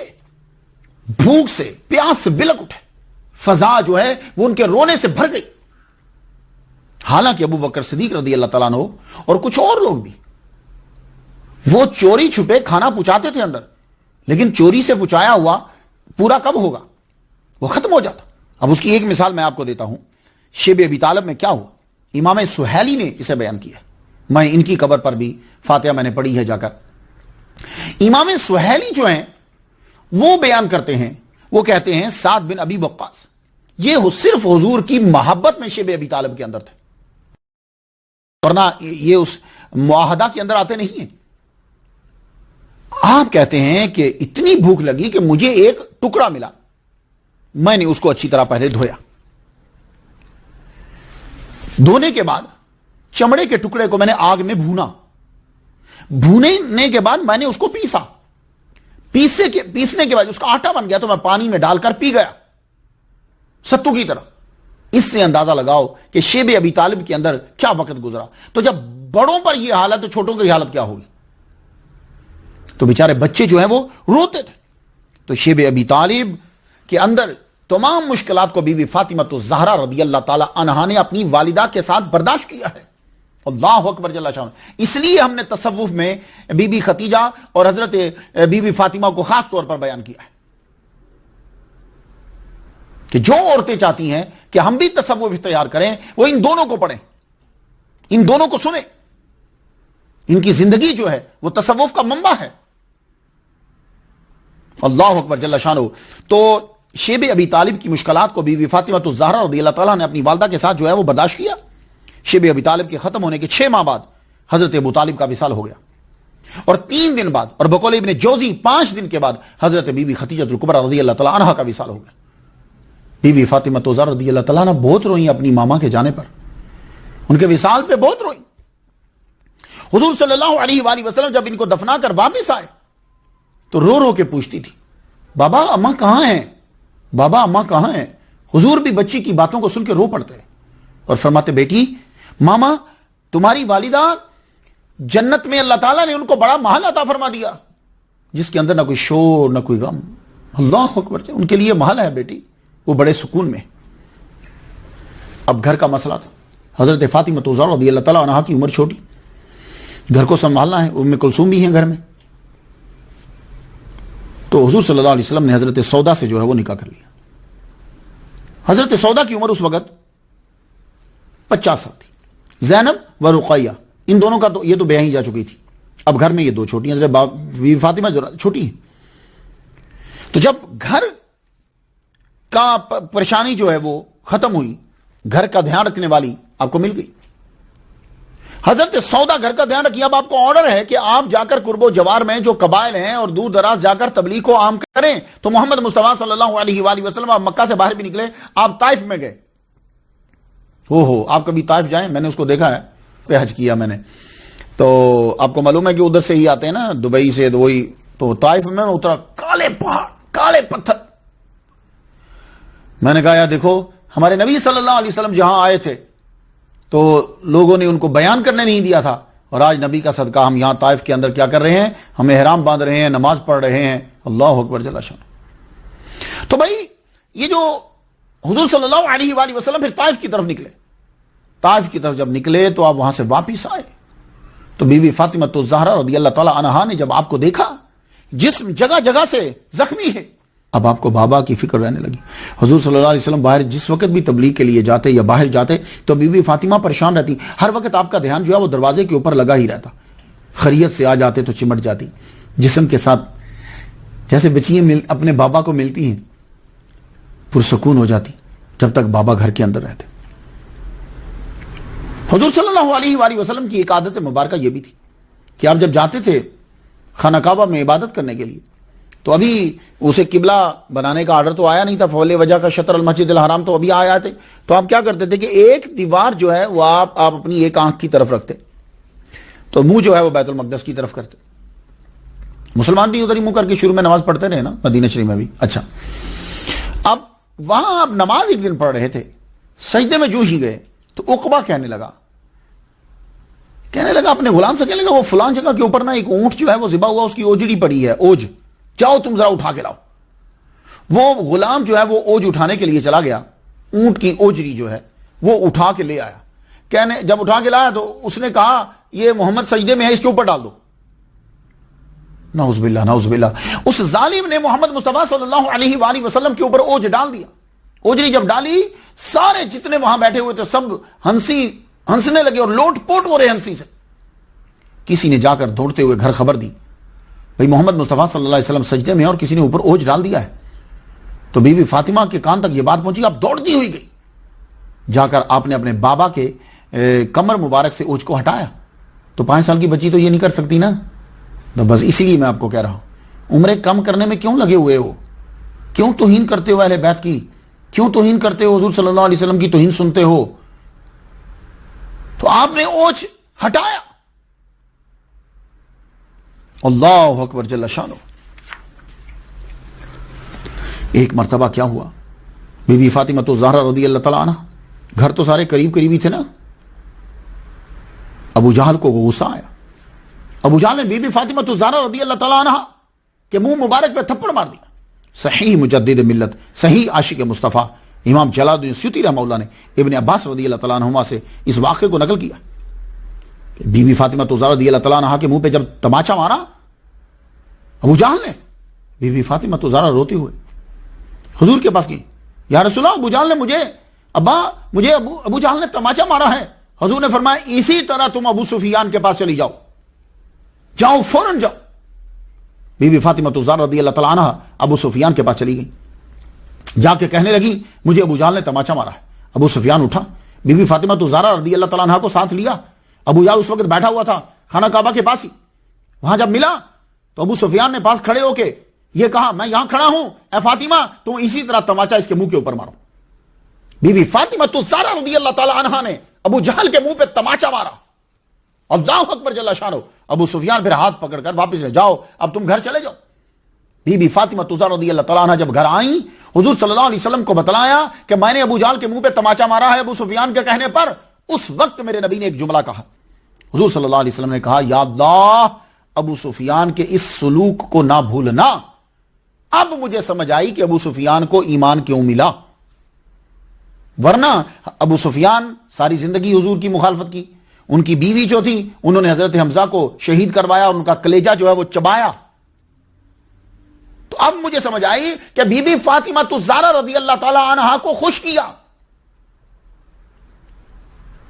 بھوک سے پیاس سے بلک اٹھے، فضا جو ہے وہ ان کے رونے سے بھر گئی۔ حالانکہ ابو بکر صدیق رضی اللہ تعالیٰ عنہ اور کچھ اور لوگ بھی وہ چوری چھپے کھانا پہنچاتے تھے اندر، لیکن چوری سے پہنچایا ہوا پورا کب ہوگا؟ وہ ختم ہو جاتا۔ اب اس کی ایک مثال میں آپ کو دیتا ہوں۔ شیب ابی طالب میں کیا ہوا، امام سہیلی نے اسے بیان کیا۔ میں ان کی قبر پر بھی فاتحہ میں نے پڑھی ہے جا کر۔ امام سہیلی جو ہیں وہ بیان کرتے ہیں، وہ کہتے ہیں سعد بن ابی وقاص یہ صرف حضور کی محبت میں شیب ابی طالب کے اندر تھے، ورنہ یہ اس معاہدہ کے اندر آتے نہیں ہیں۔ آپ کہتے ہیں کہ اتنی بھوک لگی کہ مجھے ایک ٹکڑا ملا، میں نے اس کو اچھی طرح پہلے دھویا، دھونے کے بعد چمڑے کے ٹکڑے کو میں نے آگ میں بھونا، بھونے کے بعد میں نے اس کو پیسا، پیسنے کے بعد اس کا آٹا بن گیا تو میں پانی میں ڈال کر پی گیا ستو کی طرح۔ اس سے اندازہ لگاؤ کہ شیب ابی طالب کے اندر کیا وقت گزرا۔ تو جب بڑوں پر یہ حالت تو چھوٹوں کی حالت کیا ہوگی؟ تو بیچارے بچے جو ہیں وہ روتے تھے۔ تو شیب ابی طالب کے اندر تمام مشکلات کو بی بی فاطمہ الزہرا رضی اللہ تعالی عنہا نے اپنی والدہ کے ساتھ برداشت کیا ہے۔ اللہ اکبر جل شان۔ اس لیے ہم نے تصوف میں بی بی خدیجہ اور حضرت بی بی فاطمہ کو خاص طور پر بیان کیا ہے کہ جو عورتیں چاہتی ہیں کہ ہم بھی تصوف اختیار کریں، وہ ان دونوں کو پڑھیں، ان دونوں کو سنیں۔ ان کی زندگی جو ہے وہ تصوف کا منبع ہے۔ اللہ اکبر جل شانہ۔ تو شیب ابی طالب کی مشکلات کو بی بی فاطمہ الزہرا رضی اللہ تعالیٰ نے اپنی والدہ کے ساتھ جو ہے وہ برداشت کیا۔ شیب ابی طالب کے ختم ہونے کے 6 ماہ بعد حضرت ابو طالب کا وصال ہو گیا، اور 3 دن بعد، اور بقول ابن جوزی 5 دن کے بعد حضرت بی بی خدیجہ الکبریٰ رضی اللہ تعالیٰ عنہا کا وصال ہو گیا۔ بی بی فاطمہ الزہرا رضی اللہ تعالیٰ عنہ بہت روئی اپنی ماما کے جانے پر، ان کے وصال پہ بہت روئی۔ حضور صلی اللہ علیہ وآلہ وسلم جب ان کو دفنا کر واپس آئے تو رو رو کے پوچھتی تھی بابا اماں کہاں ہیں، بابا اماں کہاں ہیں۔ حضور بھی بچی کی باتوں کو سن کے رو پڑتے اور فرماتے بیٹی ماما تمہاری والدہ جنت میں اللہ تعالیٰ نے ان کو بڑا محل عطا فرما دیا جس کے اندر نہ کوئی شور نہ کوئی غم، اللہ اکبر، ان کے لیے محل ہے بیٹی، وہ بڑے سکون میں۔ اب گھر کا مسئلہ تھا، حضرت فاطمہ الزہرا رضی اللہ تعالیٰ عنہا کی عمر چھوٹی، گھر کو سنبھالنا ہے، ام کلثوم بھی ہیں گھر میں، تو حضور صلی اللہ علیہ وسلم نے حضرت سودا سے جو ہے وہ نکاح کر لیا۔ حضرت سودا کی عمر اس وقت 50 سال تھی، زینب و رقیہ ان دونوں کا تو یہ تو بیاہ ہی جا چکی تھی، اب گھر میں یہ دو چھوٹی ہیں، حضرت بی فاطمہ چھوٹی ہیں۔ تو جب گھر کا پریشانی جو ہے وہ ختم ہوئی، گھر کا دھیان رکھنے والی آپ کو مل گئی، حضرت سودا گھر کا دھیان رکھیے۔ اب آپ کو آرڈر ہے کہ آپ جا کر قرب و جوار میں جو قبائل ہیں اور دور دراز جا کر تبلیغ کو عام کریں، تو محمد مصطفیٰ صلی اللہ علیہ وآلہ وسلم آپ مکہ سے باہر بھی نکلے، آپ طائف میں گئے۔ آپ کبھی طائف جائیں، میں نے اس کو دیکھا ہے، پہ حج کیا میں نے، تو آپ کو معلوم ہے کہ ادھر سے ہی آتے ہیں نا، دبئی سے، وہی تو طائف میں اترا، کالے پہاڑ کالے پتھر، میں نے کہا یا دیکھو ہمارے نبی صلی اللہ علیہ وسلم جہاں آئے تھے تو لوگوں نے ان کو بیان کرنے نہیں دیا تھا، اور آج نبی کا صدقہ ہم یہاں طائف کے اندر کیا کر رہے ہیں، ہم احرام باندھ رہے ہیں، نماز پڑھ رہے ہیں، اللہ اکبر جل شانہ۔ تو بھائی یہ جو حضور صلی اللہ علیہ وآلہ وسلم پھر طائف کی طرف نکلے، طائف کی طرف جب نکلے تو آپ وہاں سے واپس آئے تو بی بی فاطمہ الزہرا رضی اللہ تعالی عنہا نے جب آپ کو دیکھا جسم جگہ جگہ سے زخمی ہے، اب آپ کو بابا کی فکر رہنے لگی۔ حضور صلی اللہ علیہ وسلم باہر جس وقت بھی تبلیغ کے لیے جاتے یا باہر جاتے تو بی بی فاطمہ پریشان رہتی، ہر وقت آپ کا دھیان جو ہے وہ دروازے کے اوپر لگا ہی رہتا، خیریت سے آ جاتے تو چمٹ جاتی، جسم کے ساتھ جیسے بچیاں اپنے بابا کو ملتی ہیں پرسکون ہو جاتی، جب تک بابا گھر کے اندر رہتے۔ حضور صلی اللہ علیہ وآلہ وسلم کی ایک عادت مبارکہ یہ بھی تھی کہ آپ جب جاتے تھے خانہ کعبہ میں عبادت کرنے کے لیے، تو ابھی اسے قبلہ بنانے کا آرڈر تو آیا نہیں تھا، فول وجہ کا شطر المسجد الحرام تو ابھی آیا تھے، تو آپ کیا کرتے تھے کہ ایک دیوار جو ہے وہ آپ اپنی ایک آنکھ کی طرف رکھتے، تو منہ جو ہے وہ بیت المقدس کی طرف کرتے۔ مسلمان بھی ادھر ہی منہ کر کے شروع میں نماز پڑھتے رہے نا مدینہ شریف میں بھی۔ اچھا، اب وہاں آپ نماز ایک دن پڑھ رہے تھے، سجدے میں جو ہی گئے تو عقبہ کہنے لگا اپنے غلام سے، کہنے لگا وہ فلان جگہ کے اوپر نا ایک اونٹ جو ہے وہ ذبح ہوا، اس کی اوجڑی پڑی ہے، اوج، جاؤ تم ذرا اٹھا کے لاؤ۔ وہ غلام جو ہے وہ اوج اٹھانے کے لیے چلا گیا، اونٹ کی اوجڑی جو ہے وہ اٹھا کے لے آیا، جب اٹھا کے لایا تو اس نے کہا یہ محمد سجدے میں ہے، اس کے اوپر ڈال دو۔ نعوذ باللہ نعوذ باللہ، اس ظالم نے محمد مصطفیٰ صلی اللہ علیہ وآلہ وسلم کے اوپر اوج ڈال دیا۔ اوجڑی جب ڈالی، سارے جتنے وہاں بیٹھے ہوئے تھے سب ہنسنے لگے اور لوٹ پوٹ ہو رہے ہنسی سے۔ کسی نے جا کر دوڑتے ہوئے گھر خبر دی، بھئی محمد مصطفیٰ صلی اللہ علیہ وسلم سجدے میں اور کسی نے اوپر اوج ڈال دیا ہے۔ تو بی بی فاطمہ کے کان تک یہ بات پہنچی، اب دوڑتی ہوئی گئی، جا کر آپ نے اپنے بابا کے کمر مبارک سے اوج کو ہٹایا۔ تو 5 سال کی بچی تو یہ نہیں کر سکتی نا، تو بس اسی لیے میں آپ کو کہہ رہا ہوں، عمریں کم کرنے میں کیوں لگے ہوئے ہو، کیوں توہین کرتے ہو اہل بیت کی، کیوں توہین کرتے ہو حضور صلی اللہ علیہ وسلم کی توہین سنتے ہو۔ تو آپ نے اوج ہٹایا، اللہ اکبر جل شانہ۔ ایک مرتبہ کیا ہوا، بی بی فاطمہ الزہرا رضی اللہ تعالیٰ عنہ، گھر تو سارے قریب قریب ہی تھے نا، ابو جہل کو غصہ آیا، ابو جہل نے بی بی فاطمہ الزہرا رضی اللہ تعالیٰ عنہ کے منہ مبارک پہ تھپڑ مار دیا۔ صحیح مجدد ملت، صحیح عاشق مصطفیٰ امام جلال الدین سیوطی رحمہ اللہ نے ابن عباس رضی اللہ تعالیٰ عنہما سے اس واقعے کو نقل کیا کہ بی بی فاطمہ الزہرا رضی اللہ تعالیٰ عنہ کے منہ پہ جب تماچا مارا ابو جہل نے، بی بی فاطمہ الزہرا روتے ہوئے حضور کے پاس گئی، یا رسول اللہ ابو جہل نے مجھے ابو جہل نے تماچا مارا ہے۔ حضور نے فرمایا اسی طرح تم ابو سفیان کے پاس چلی جاؤ فوراً جاؤ۔ بی بی فاطمہ الزہرا رضی اللہ تعالیٰ عنہ ابو سفیان کے پاس چلی گئی، جا کے کہنے لگی مجھے ابو جہل نے تماچا مارا ہے۔ ابو سفیان اٹھا، بی بی فاطمہ الزہرا رضی اللہ تعالیٰ عنہ کو ساتھ لیا۔ ابو جہل اس وقت بیٹھا ہوا تھا خانہ کعبہ کے پاس ہی، وہاں جب ملا تو ابو سفیان نے پاس کھڑے ہو کے یہ کہا میں یہاں کھڑا ہوں، اے فاطمہ تم اسی طرح تماچا اس کے منہ کے اوپر مارو۔ بی بی فاطمہ الزہرا رضی اللہ تعالیٰ عنہ نے ابو جہل کے منہ پہ تماچا مارا، اللہ اکبر جل شانہ۔ ابو سفیان پھر ہاتھ پکڑ کر واپس لے جاؤ، اب تم گھر چلے جاؤ۔ بی بی فاطمہ الزہرا رضی اللہ تعالیٰ عنہ جب گھر آئیں، حضور صلی اللہ علیہ وسلم کو بتلایا کہ میں نے ابو جہل کے منہ پہ تماچا مارا ہے ابو سفیان کے کہنے پر. اس وقت میرے نبی نے ایک جملہ کہا. حضور صلی اللہ علیہ وسلم نے کہا یا اللہ ابو سفیان کے اس سلوک کو نہ بھولنا. اب مجھے سمجھ آئی کہ ابو سفیان کو ایمان کیوں ملا، ورنہ ابو سفیان ساری زندگی حضور کی مخالفت کی. ان کی بیوی جو تھی انہوں نے حضرت حمزہ کو شہید کروایا اور ان کا کلیجہ جو ہے وہ چبایا. تو اب مجھے سمجھ آئی کہ بی بی فاطمہ الزہرا رضی اللہ تعالی عنہا کو خوش کیا.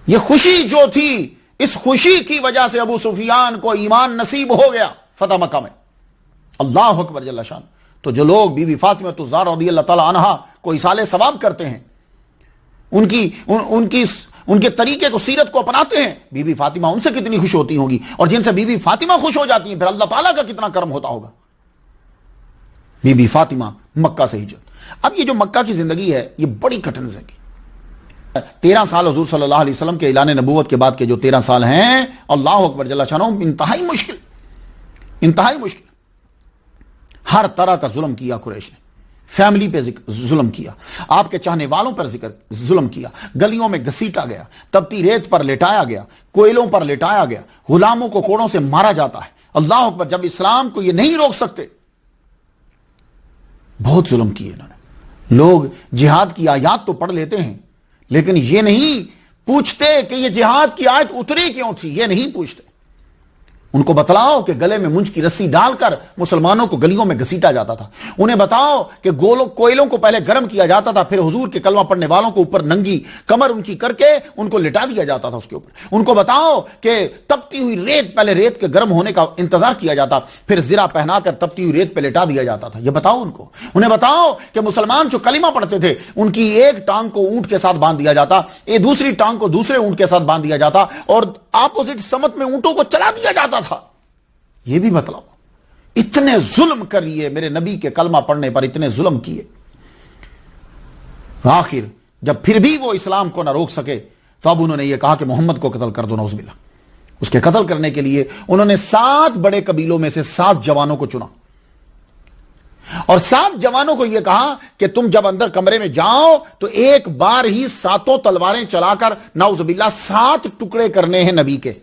یہ خوشی جو تھی، اس خوشی کی وجہ سے ابو سفیان کو ایمان نصیب ہو گیا فتح مکہ میں. اللہ اکبر جل شان. تو جو لوگ بی بی فاطمہ الزہرا رضی اللہ تعالی عنہا کو ایصال ثواب کرتے ہیں، ان کے طریقے کو، سیرت کو اپناتے ہیں، بی بی فاطمہ ان سے کتنی خوش ہوتی ہوں گی، اور جن سے بی بی فاطمہ خوش ہو جاتی ہیں پھر اللہ تعالیٰ کا کتنا کرم ہوتا ہوگا. بی بی فاطمہ مکہ سے ہجرت. اب یہ جو مکہ کی زندگی ہے یہ بڑی کٹھن زندگی. 13 سال حضور صلی اللہ علیہ وسلم کے اعلان نبوت کے بعد کے جو 13 سال ہیں، اللہ اکبر جل شانہ، انتہائی مشکل. ہر طرح کا ظلم کیا قریش نے. فیملی پہ ظلم کیا، آپ کے چاہنے والوں پر ظلم کیا، گلیوں میں گھسیٹا گیا، تپتی ریت پر لٹایا گیا، کوئلوں پر لٹایا گیا، غلاموں کو کوڑوں سے مارا جاتا ہے. اللہ اکبر. جب اسلام کو یہ نہیں روک سکتے، بہت ظلم کیے انہوں نے. لوگ جہاد کی آیات تو پڑھ لیتے ہیں لیکن یہ نہیں پوچھتے کہ یہ جہاد کی آیت اتری کیوں تھی. یہ نہیں پوچھتے. ان کو بتلاؤ کہ گلے میں منج کی رسی ڈال کر مسلمانوں کو گلیوں میں گھسیٹا جاتا تھا. انہیں بتاؤ کہ کوئلوں کو پہلے گرم کیا جاتا تھا، پھر حضور کے کلمہ پڑھنے والوں کو اوپر ننگی کمر ان کی کر کے ان کو لٹا دیا جاتا تھا اس کے اوپر. ان کو بتاؤ کہ تپتی ہوئی ریت، پہلے ریت کے گرم ہونے کا انتظار کیا جاتا، پھر زرہ پہنا کر تپتی ہوئی ریت پہ لٹا دیا جاتا تھا. یہ بتاؤ ان کو. انہیں بتاؤ کہ مسلمان جو کلمہ پڑھتے تھے ان کی ایک ٹانگ کو اونٹ کے ساتھ باندھ دیا جاتا، دوسری ٹانگ کو دوسرے اونٹ کے ساتھ باندھ دیا جاتا، اور اپوزٹ سمت میں اونٹوں کو چلا دیا جاتا تھا. یہ بھی بتلاؤ. اتنے ظلم کریے میرے نبی کے کلمہ پڑھنے پر، اتنے ظلم کیے. آخر جب پھر بھی وہ اسلام کو نہ روک سکے تو اب انہوں نے یہ کہا کہ محمد کو قتل کر دو. نعوذ باللہ. اس کے قتل کرنے کے لیے انہوں نے 7 بڑے قبیلوں میں سے 7 جوانوں کو چنا، اور 7 جوانوں کو یہ کہا کہ تم جب اندر کمرے میں جاؤ تو ایک بار ہی 7 تلواریں چلا کر نعوذ باللہ 7 ٹکڑے کرنے ہیں نبی کے،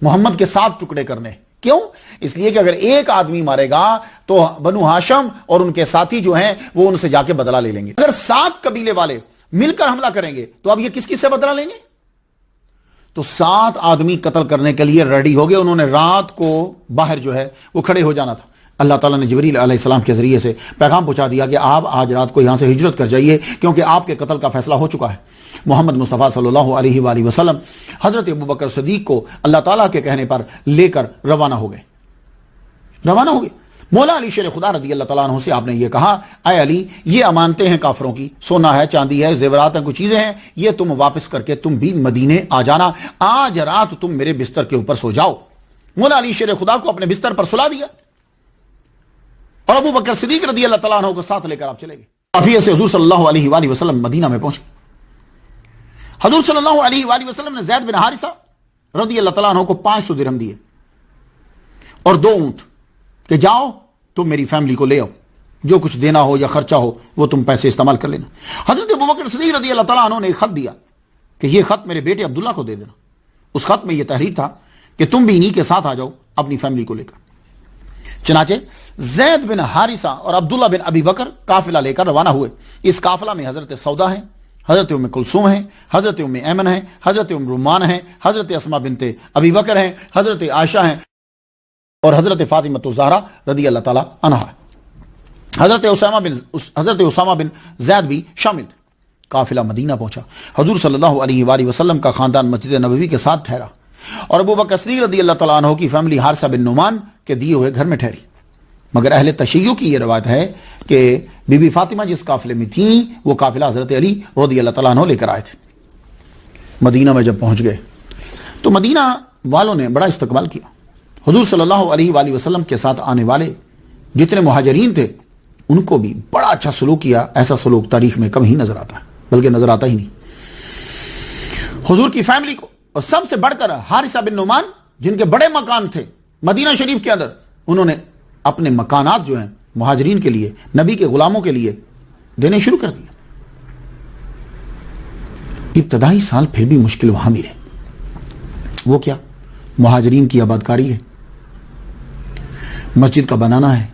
محمد کے 7 ٹکڑے کرنے ہیں. کیوں؟ اس لیے کہ اگر ایک آدمی مارے گا تو بنو ہاشم اور ان کے ساتھی جو ہیں وہ ان سے جا کے بدلہ لے لیں گے. اگر 7 قبیلے والے مل کر حملہ کریں گے تو اب یہ کس سے بدلہ لیں گے؟ تو 7 آدمی قتل کرنے کے لیے ریڈی ہو گئے. انہوں نے رات کو باہر جو ہے وہ کھڑے ہو جانا تھا. اللہ تعالیٰ نے جبریل علیہ السلام کے ذریعے سے پیغام پہنچا دیا کہ آپ آج رات کو یہاں سے ہجرت کر جائیے کیونکہ آپ کے قتل کا فیصلہ ہو چکا ہے. محمد مصطفیٰ صلی اللہ علیہ وآلہ وسلم حضرت ابوبکر صدیق کو اللہ تعالیٰ کے کہنے پر لے کر روانہ ہو گئے. مولا علی شیر خدا رضی اللہ تعالیٰ عنہ سے آپ نے یہ کہا، اے علی یہ امانتیں ہیں کافروں کی، سونا ہے، چاندی ہے، زیورات ہیں، کچھ چیزیں ہیں، یہ تم واپس کر کے تم بھی مدینے آ جانا. آج رات تم میرے بستر کے اوپر سو جاؤ. مولا علی شیر خدا کو اپنے بستر پر سلا دیا اور ابو بکر صدیق رضی اللہ تعالیٰ عنہ کو ساتھ لے کر آپ چلے گئے. قافیے سے حضور صلی اللہ علیہ وآلہ وسلم مدینہ میں پہنچے. حضور صلی اللہ علیہ وآلہ وسلم نے زید بن حارثہ رضی اللہ تعالیٰ عنہ کو 500 درہم دیے اور 2 اونٹ کہ جاؤ تم میری فیملی کو لے آؤ، جو کچھ دینا ہو یا خرچہ ہو وہ تم پیسے استعمال کر لینا. حضرت ابوبکر صدیق رضی اللہ تعالیٰ عنہ نے ایک خط دیا کہ یہ خط میرے بیٹے عبداللہ کو دے دینا. اس خط میں یہ تحریر تھا کہ تم بھی انہی کے ساتھ آ جاؤ اپنی فیملی کو لے کر. چنانچہ زید بن حارثہ اور عبداللہ بن ابی بکر قافلہ لے کر روانہ ہوئے. اس قافلہ میں حضرت سودا ہیں، حضرت ام کلثوم ہیں، حضرت ام ایمن ہیں، حضرت ام رومان ہیں، حضرت اسماء بنت ابی بکر ہیں، حضرت عائشہ ہیں اور حضرت فاطمہ الزہرا رضی اللہ تعالی عنہا. حضرت اسامہ بن زید بھی شامل تھے. قافلہ مدینہ پہنچا. حضور صلی اللہ علیہ وآلہ وسلم کا خاندان مسجد نبوی کے ساتھ ٹھہرا اور ابو بکر صدیق رضی اللہ تعالیٰ عنہ کی فیملی حارثہ بن نعمان کے دیے ہوئے گھر میں ٹھہری. مگر اہل تشیع کی یہ روایت ہے کہ بی بی فاطمہ جس قافلے میں تھیں وہ قافلہ حضرت علی رضی اللہ تعالیٰ عنہ لے کر آئے تھے. مدینہ میں جب پہنچ گئے تو مدینہ والوں نے بڑا استقبال کیا. حضور صلی اللہ علیہ وآلہ وسلم کے ساتھ آنے والے جتنے مہاجرین تھے ان کو بھی بڑا اچھا سلوک کیا. ایسا سلوک تاریخ میں کم ہی نظر آتا ہے، بلکہ نظر آتا ہی نہیں. حضور کی فیملی کو اور سب سے بڑھ کر حارثہ بن نعمان جن کے بڑے مکان تھے مدینہ شریف کے اندر، انہوں نے اپنے مکانات جو ہیں مہاجرین کے لیے، نبی کے غلاموں کے لیے دینے شروع کر دیا۔ ابتدائی سال پھر بھی مشکل وہاں بھی رہے۔ وہ کیا؟ مہاجرین کی آباد کاری ہے، مسجد کا بنانا ہے،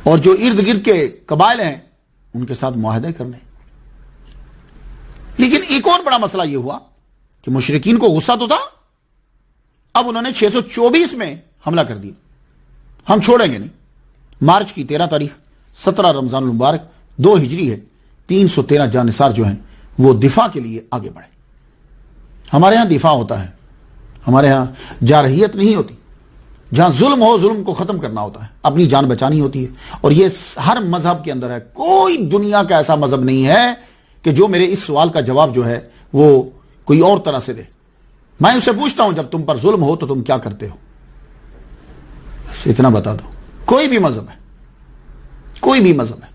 اور جو ارد گرد کے قبائل ہیں ان کے ساتھ معاہدے کرنے۔ لیکن ایک اور بڑا مسئلہ یہ ہوا کہ مشرکین کو غصہ تو تھا، اب انہوں نے 624 میں حملہ کر دیا۔ ہم چھوڑیں گے نہیں۔ مارچ کی 13 تاریخ 17 رمضان المبارک 2 ہجری ہے، 313 جانثار جو ہیں وہ دفاع کے لیے آگے بڑھے۔ ہمارے ہاں دفاع ہوتا ہے، ہمارے ہاں جارحیت نہیں ہوتی۔ جہاں ظلم ہو، ظلم کو ختم کرنا ہوتا ہے، اپنی جان بچانی ہوتی ہے، اور یہ ہر مذہب کے اندر ہے۔ کوئی دنیا کا ایسا مذہب نہیں ہے کہ جو میرے اس سوال کا جواب جو ہے وہ کوئی اور طرح سے دے۔ میں اسے پوچھتا ہوں جب تم پر ظلم ہو تو تم کیا کرتے ہو؟ بس اتنا بتا دو۔ کوئی بھی مذہب ہے، کوئی بھی مذہب ہے،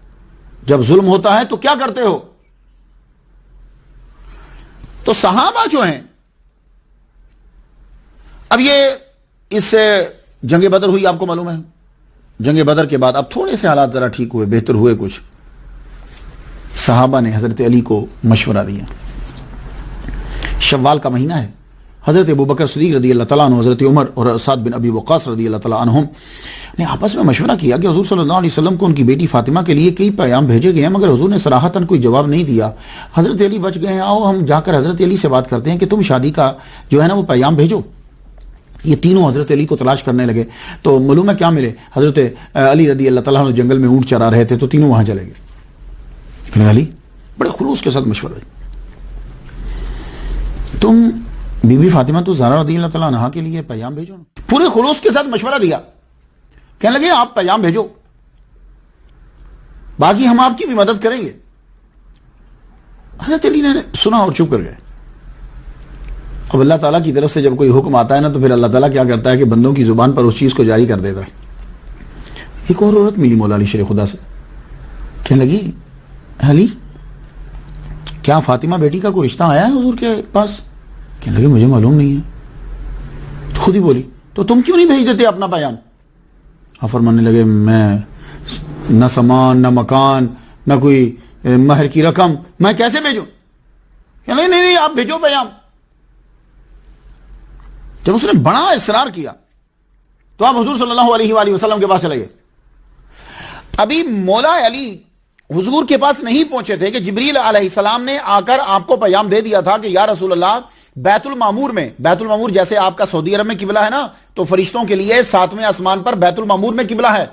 جب ظلم ہوتا ہے تو کیا کرتے ہو؟ تو صحابہ جو ہیں، اب یہ اس سے جنگ بدر ہوئی، آپ کو معلوم ہے۔ جنگ بدر کے بعد اب تھوڑے سے حالات ذرا ٹھیک ہوئے، بہتر ہوئے کچھ۔ صحابہ نے حضرت علی کو مشورہ دیا۔ شوال کا مہینہ ہے، حضرت ابوبکر صدیق رضی اللہ تعالیٰ عنہ، حضرت عمر اور سعد بن ابی وقاص رضی اللہ تعالیٰ عنہم نے آپس میں مشورہ کیا کہ حضور صلی اللہ علیہ وسلم کو ان کی بیٹی فاطمہ کے لیے کئی پیغام بھیجے گئے ہیں، مگر حضور نے صراحتاً کوئی جواب نہیں دیا۔ حضرت علی بچ گئے ہیں، آؤ ہم جا کر حضرت علی سے بات کرتے ہیں کہ تم شادی کا جو ہے نا وہ پیغام بھیجو۔ یہ تینوں حضرت علی کو تلاش کرنے لگے، تو معلوم ہے کیا ملے؟ حضرت علی رضی اللہ تعالیٰ عنہ جنگل میں اونٹ چرا رہے تھے، تو تینوں وہاں چلے گئے۔ لیکن علی بڑے خلوص کے ساتھ مشورہ دیا، تم بی بی فاطمہ تو زہرا رضی اللہ تعالیٰ عنہا کے لیے پیغام بھیجو۔ پورے خلوص کے ساتھ مشورہ دیا، کہنے لگے آپ پیغام بھیجو، باقی ہم آپ کی بھی مدد کریں گے۔ حضرت علی نے سنا اور چپ کر گئے۔ اب اللہ تعالیٰ کی طرف سے جب کوئی حکم آتا ہے نا، تو پھر اللہ تعالیٰ کیا کرتا ہے کہ بندوں کی زبان پر اس چیز کو جاری کر دیتا ہے۔ ایک اور عورت ملی مولا علی شیر خدا سے، کہنے لگی علی کیا فاطمہ بیٹی کا کوئی رشتہ آیا ہے حضور کے پاس؟ کہنے لگے مجھے معلوم نہیں ہے۔ تو خود ہی بولی تو تم کیوں نہیں بھیج دیتے اپنا پیغام؟ آپ فرمانے لگے میں نہ سامان، نہ مکان، نہ کوئی مہر کی رقم، میں کیسے بھیجوں؟ کہنے لگے نہیں آپ بھیجو پیغام۔ جب اس نے بڑا اصرار کیا تو آپ حضور صلی اللہ علیہ وآلہ وسلم کے پاس چلے گئے۔ ابھی مولا علی حضور کے پاس نہیں پہنچے تھے کہ جبریل علیہ السلام نے آ کر آپ کو پیغام دے دیا تھا کہ یا رسول اللہ، بیت المعمور میں، بیت المعمور جیسے آپ کا سعودی عرب میں قبلہ ہے نا، تو فرشتوں کے لیے 7ویں آسمان پر بیت المعمور میں قبلہ ہے۔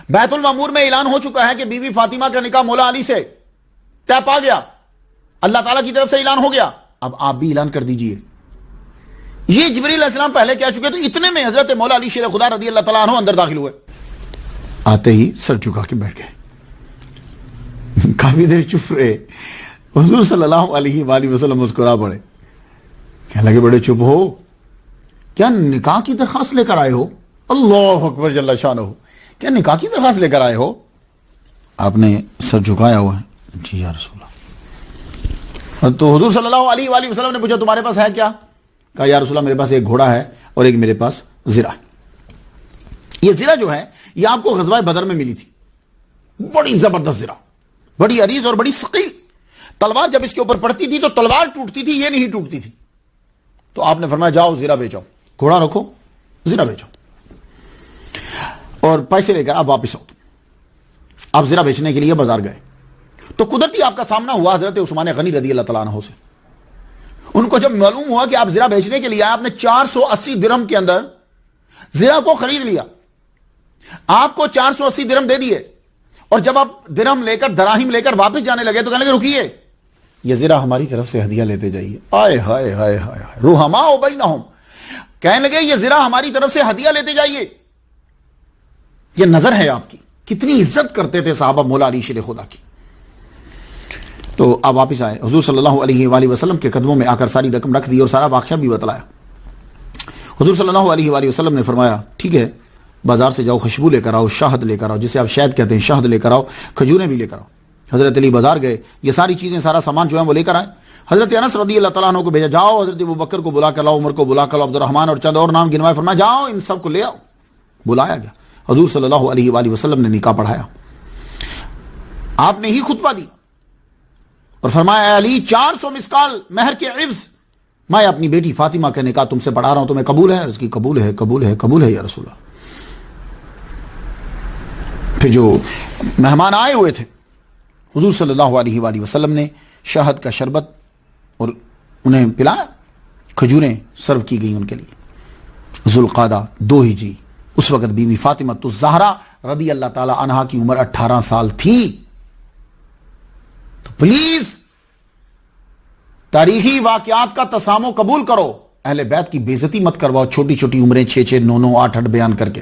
بیت المعمور میں اعلان ہو چکا ہے کہ بی بی فاطمہ کا نکاح مولا علی سے طے پا گیا، اللہ تعالیٰ کی طرف سے اعلان ہو گیا، اب آپ بھی اعلان کر دیجئے۔ یہ جبریل علیہ السلام پہلے کہہ چکے، تو اتنے میں حضرت مولا علی شیر خدا رضی اللہ تعالیٰ عنہ اندر داخل ہوئے۔ آتے ہی سر جھکا کے بیٹھ گئے، کافی دیر چپ رہے۔ حضور صلی اللہ علیہ وآلہ وسلم مسکرا پڑے، کہنے لگے بڑے چپ ہو، کیا نکاح کی درخواست لے کر آئے ہو؟ اللہ اکبر جل شانہ، کیا نکاح کی درخواست لے کر آئے ہو؟ آپ نے سر جھکایا ہوا ہے، جی یا رسول اللہ۔ تو حضور صلی اللہ علیہ وآلہ وسلم نے پوچھا تمہارے پاس ہے کیا؟ کہا یا رسول اللہ میرے پاس ایک گھوڑا ہے اور ایک میرے پاس زرہ ہے۔ یہ زرہ جو ہے یہ آپ کو غزوہ بدر میں ملی تھی، بڑی زبردست زرہ، بڑی عریض اور بڑی ثقیل، تلوار جب اس کے اوپر پڑتی تھی تو تلوار ٹوٹتی تھی، یہ نہیں ٹوٹتی تھی۔ تو آپ نے فرمایا جاؤ زرہ بیچو، گھوڑا رکھو زرہ بیچو اور پیسے لے کر آپ واپس آؤ۔ آپ زرہ بیچنے کے لیے بازار گئے تو قدرتی آپ کا سامنا ہوا حضرت عثمان غنی رضی اللہ تعالیٰ عنہ سے۔ ان کو جب معلوم ہوا کہ آپ زرہ بیچنے کے لیے آئے، آپ نے 480 درہم کے اندر زرہ کو خرید لیا، آپ کو 480 درہم دے دیے، اور جب آپ درہم لے کر، دراہم لے کر واپس جانے لگے تو کہنے لگے رکیے، یہ زرہ ہماری طرف سے ہدیہ لیتے جائیے۔ آئے ہائے ہائے ہائے، رحماء بینہم، کہنے لگے یہ زرہ ہماری طرف سے ہدیہ لیتے جائیے۔ یہ نظر ہے آپ کی، کتنی عزت کرتے تھے صحابہ مولا علی شیر خدا کی۔ تو آپ واپس آئے، حضور صلی اللہ علیہ وآلہ وسلم کے قدموں میں آ کر ساری رقم رکھ دی اور سارا واقعہ بھی بتلایا۔ حضور صلی اللہ علیہ وآلہ وسلم نے فرمایا ٹھیک ہے، بازار سے جاؤ، خوشبو لے کر آؤ، شہد لے کر آؤ، جسے آپ شہد کہتے ہیں، شہد لے کر آؤ، کھجوریں بھی لے کر آؤ۔ حضرت علی بازار گئے، یہ ساری چیزیں، سارا سامان جو ہے وہ لے کر آئے۔ حضرت انس رضی اللہ تعالیٰ عنہ کو بھیجا، جاؤ حضرت ابوبکر کو بلا کر لاؤ، عمر کو بلا کر لاؤ، عبد الرحمن اور چند اور نام گنوائے، فرمایا جاؤ ان سب کو لے آؤ۔ بلایا گیا، حضور صلی اللہ علیہ وآلہ وسلم نے نکاح پڑھایا. آپ نے ہی خطبہ دی اور فرمایا اے علی 400 مسکال مہر کے عوض میں اپنی بیٹی فاطمہ کا نکاح تم سے پڑھا رہا ہوں, تمہیں قبول ہے؟ اس کی قبول ہے, قبول ہے, قبول ہے یا رسول اللہ. پھر جو مہمان آئے ہوئے تھے حضور صلی اللہ علیہ وآلہ وسلم نے شہد کا شربت اور انہیں پلایا, کھجوریں سرو کی گئی ان کے لیے. ذوالقعدہ 2 ہجری, اس وقت بی بی فاطمہ الزہرا رضی اللہ تعالی عنہا کی عمر 18 سال تھی. تو پلیز تاریخی واقعات کا تسامو قبول کرو, اہل بیت کی بے عزتی مت کرواؤ چھوٹی چھوٹی عمریں 6 9 9 8 8 بیان کر کے.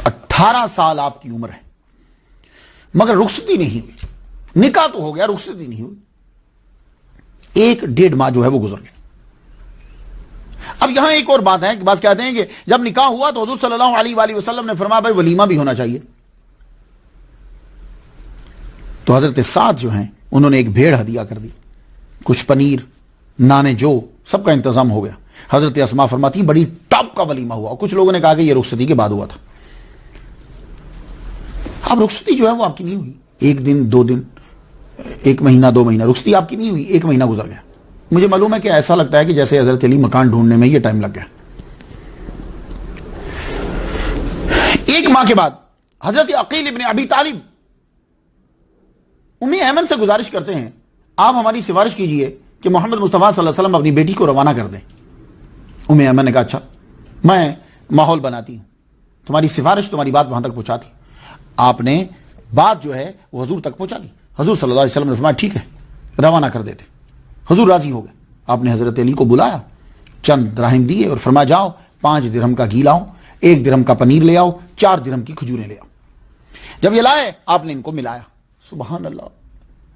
18 سال آپ کی عمر ہے مگر رخصتی نہیں ہوئی. نکاح تو ہو گیا, رخصتی نہیں ہوئی. 1.5 ماہ جو ہے وہ گزر گئے. اب یہاں ایک اور بات ہے کہ بعض کہتے ہیں کہ جب نکاح ہوا تو حضور صلی اللہ علیہ وآلہ وسلم نے فرمایا بھائی ولیمہ بھی ہونا چاہیے. تو حضرت سعد جو ہیں انہوں نے ایک بھیڑ ہدیہ کر دی, کچھ پنیر, نانے, جو سب کا انتظام ہو گیا. حضرت اسماء فرماتی بڑی ٹاپ کا ولیمہ ہوا. اور کچھ لوگوں نے کہا کہ یہ رخصتی کے بعد ہوا تھا. اب رخصتی جو ہے وہ آپ کی نہیں ہوئی. 1 دن 2 دن, 1 مہینہ 2 مہینہ, رخصتی آپ کی نہیں ہوئی. 1 مہینہ گزر گیا. مجھے معلوم ہے کہ ایسا لگتا ہے کہ جیسے حضرت علی مکان ڈھونڈنے میں یہ ٹائم لگ گیا. 1 ماہ کے بعد حضرت عقیل ابن ابی طالب ام ایمن سے گزارش کرتے ہیں آپ ہماری سفارش کیجئے کہ محمد مصطفیٰ صلی اللہ علیہ وسلم اپنی بیٹی کو روانہ کر دیں. ام ایمن نے کہا اچھا میں ماحول بناتی ہوں, تمہاری سفارش تمہاری بات وہاں تک پہنچاتی. آپ نے بات جو ہے وہ حضور تک پہنچا دی. حضور صلی اللہ علیہ وسلم نے فرمایا ٹھیک ہے روانہ کر دیتے. حضور راضی ہو گئے. آپ نے حضرت علی کو بلایا, چند دراہم دیے اور فرمایا جاؤ 5 درہم کا گھی لاؤ, 1 درہم کا پنیر لے آؤ, 4 درہم کی کھجوریں لے آؤ. جب یہ لائے آپ نے ان کو ملایا. سبحان اللہ,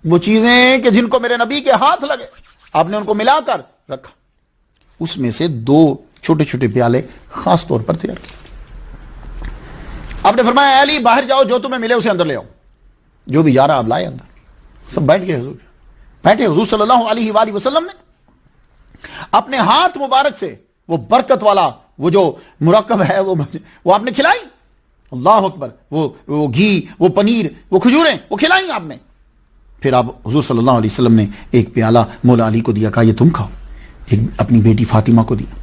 وہ چیزیں کہ جن کو میرے نبی کے ہاتھ لگے آپ نے ان کو ملا کر رکھا. اس میں سے 2 چھوٹے چھوٹے پیالے خاص طور پر تیار کیے. آپ نے فرمایا اے علی باہر جاؤ, جو تمہیں ملے اسے اندر لے آؤ. جو بھی جا رہا آپ لائے اندر. سب بیٹھ گئے. حضور بیٹھے. حضور صلی اللہ علیہ وآلہ وسلم نے اپنے ہاتھ مبارک سے وہ برکت والا وہ جو مرکب ہے وہ آپ نے کھلائی. اللہ اکبر. وہ گھی, وہ پنیر, وہ کھجوریں وہ کھلائیں آپ نے. پھر آپ حضور صلی اللہ علیہ وسلم نے ایک پیالہ مولا علی کو دیا, کہا یہ تم کھاؤ. ایک اپنی بیٹی فاطمہ کو دیا,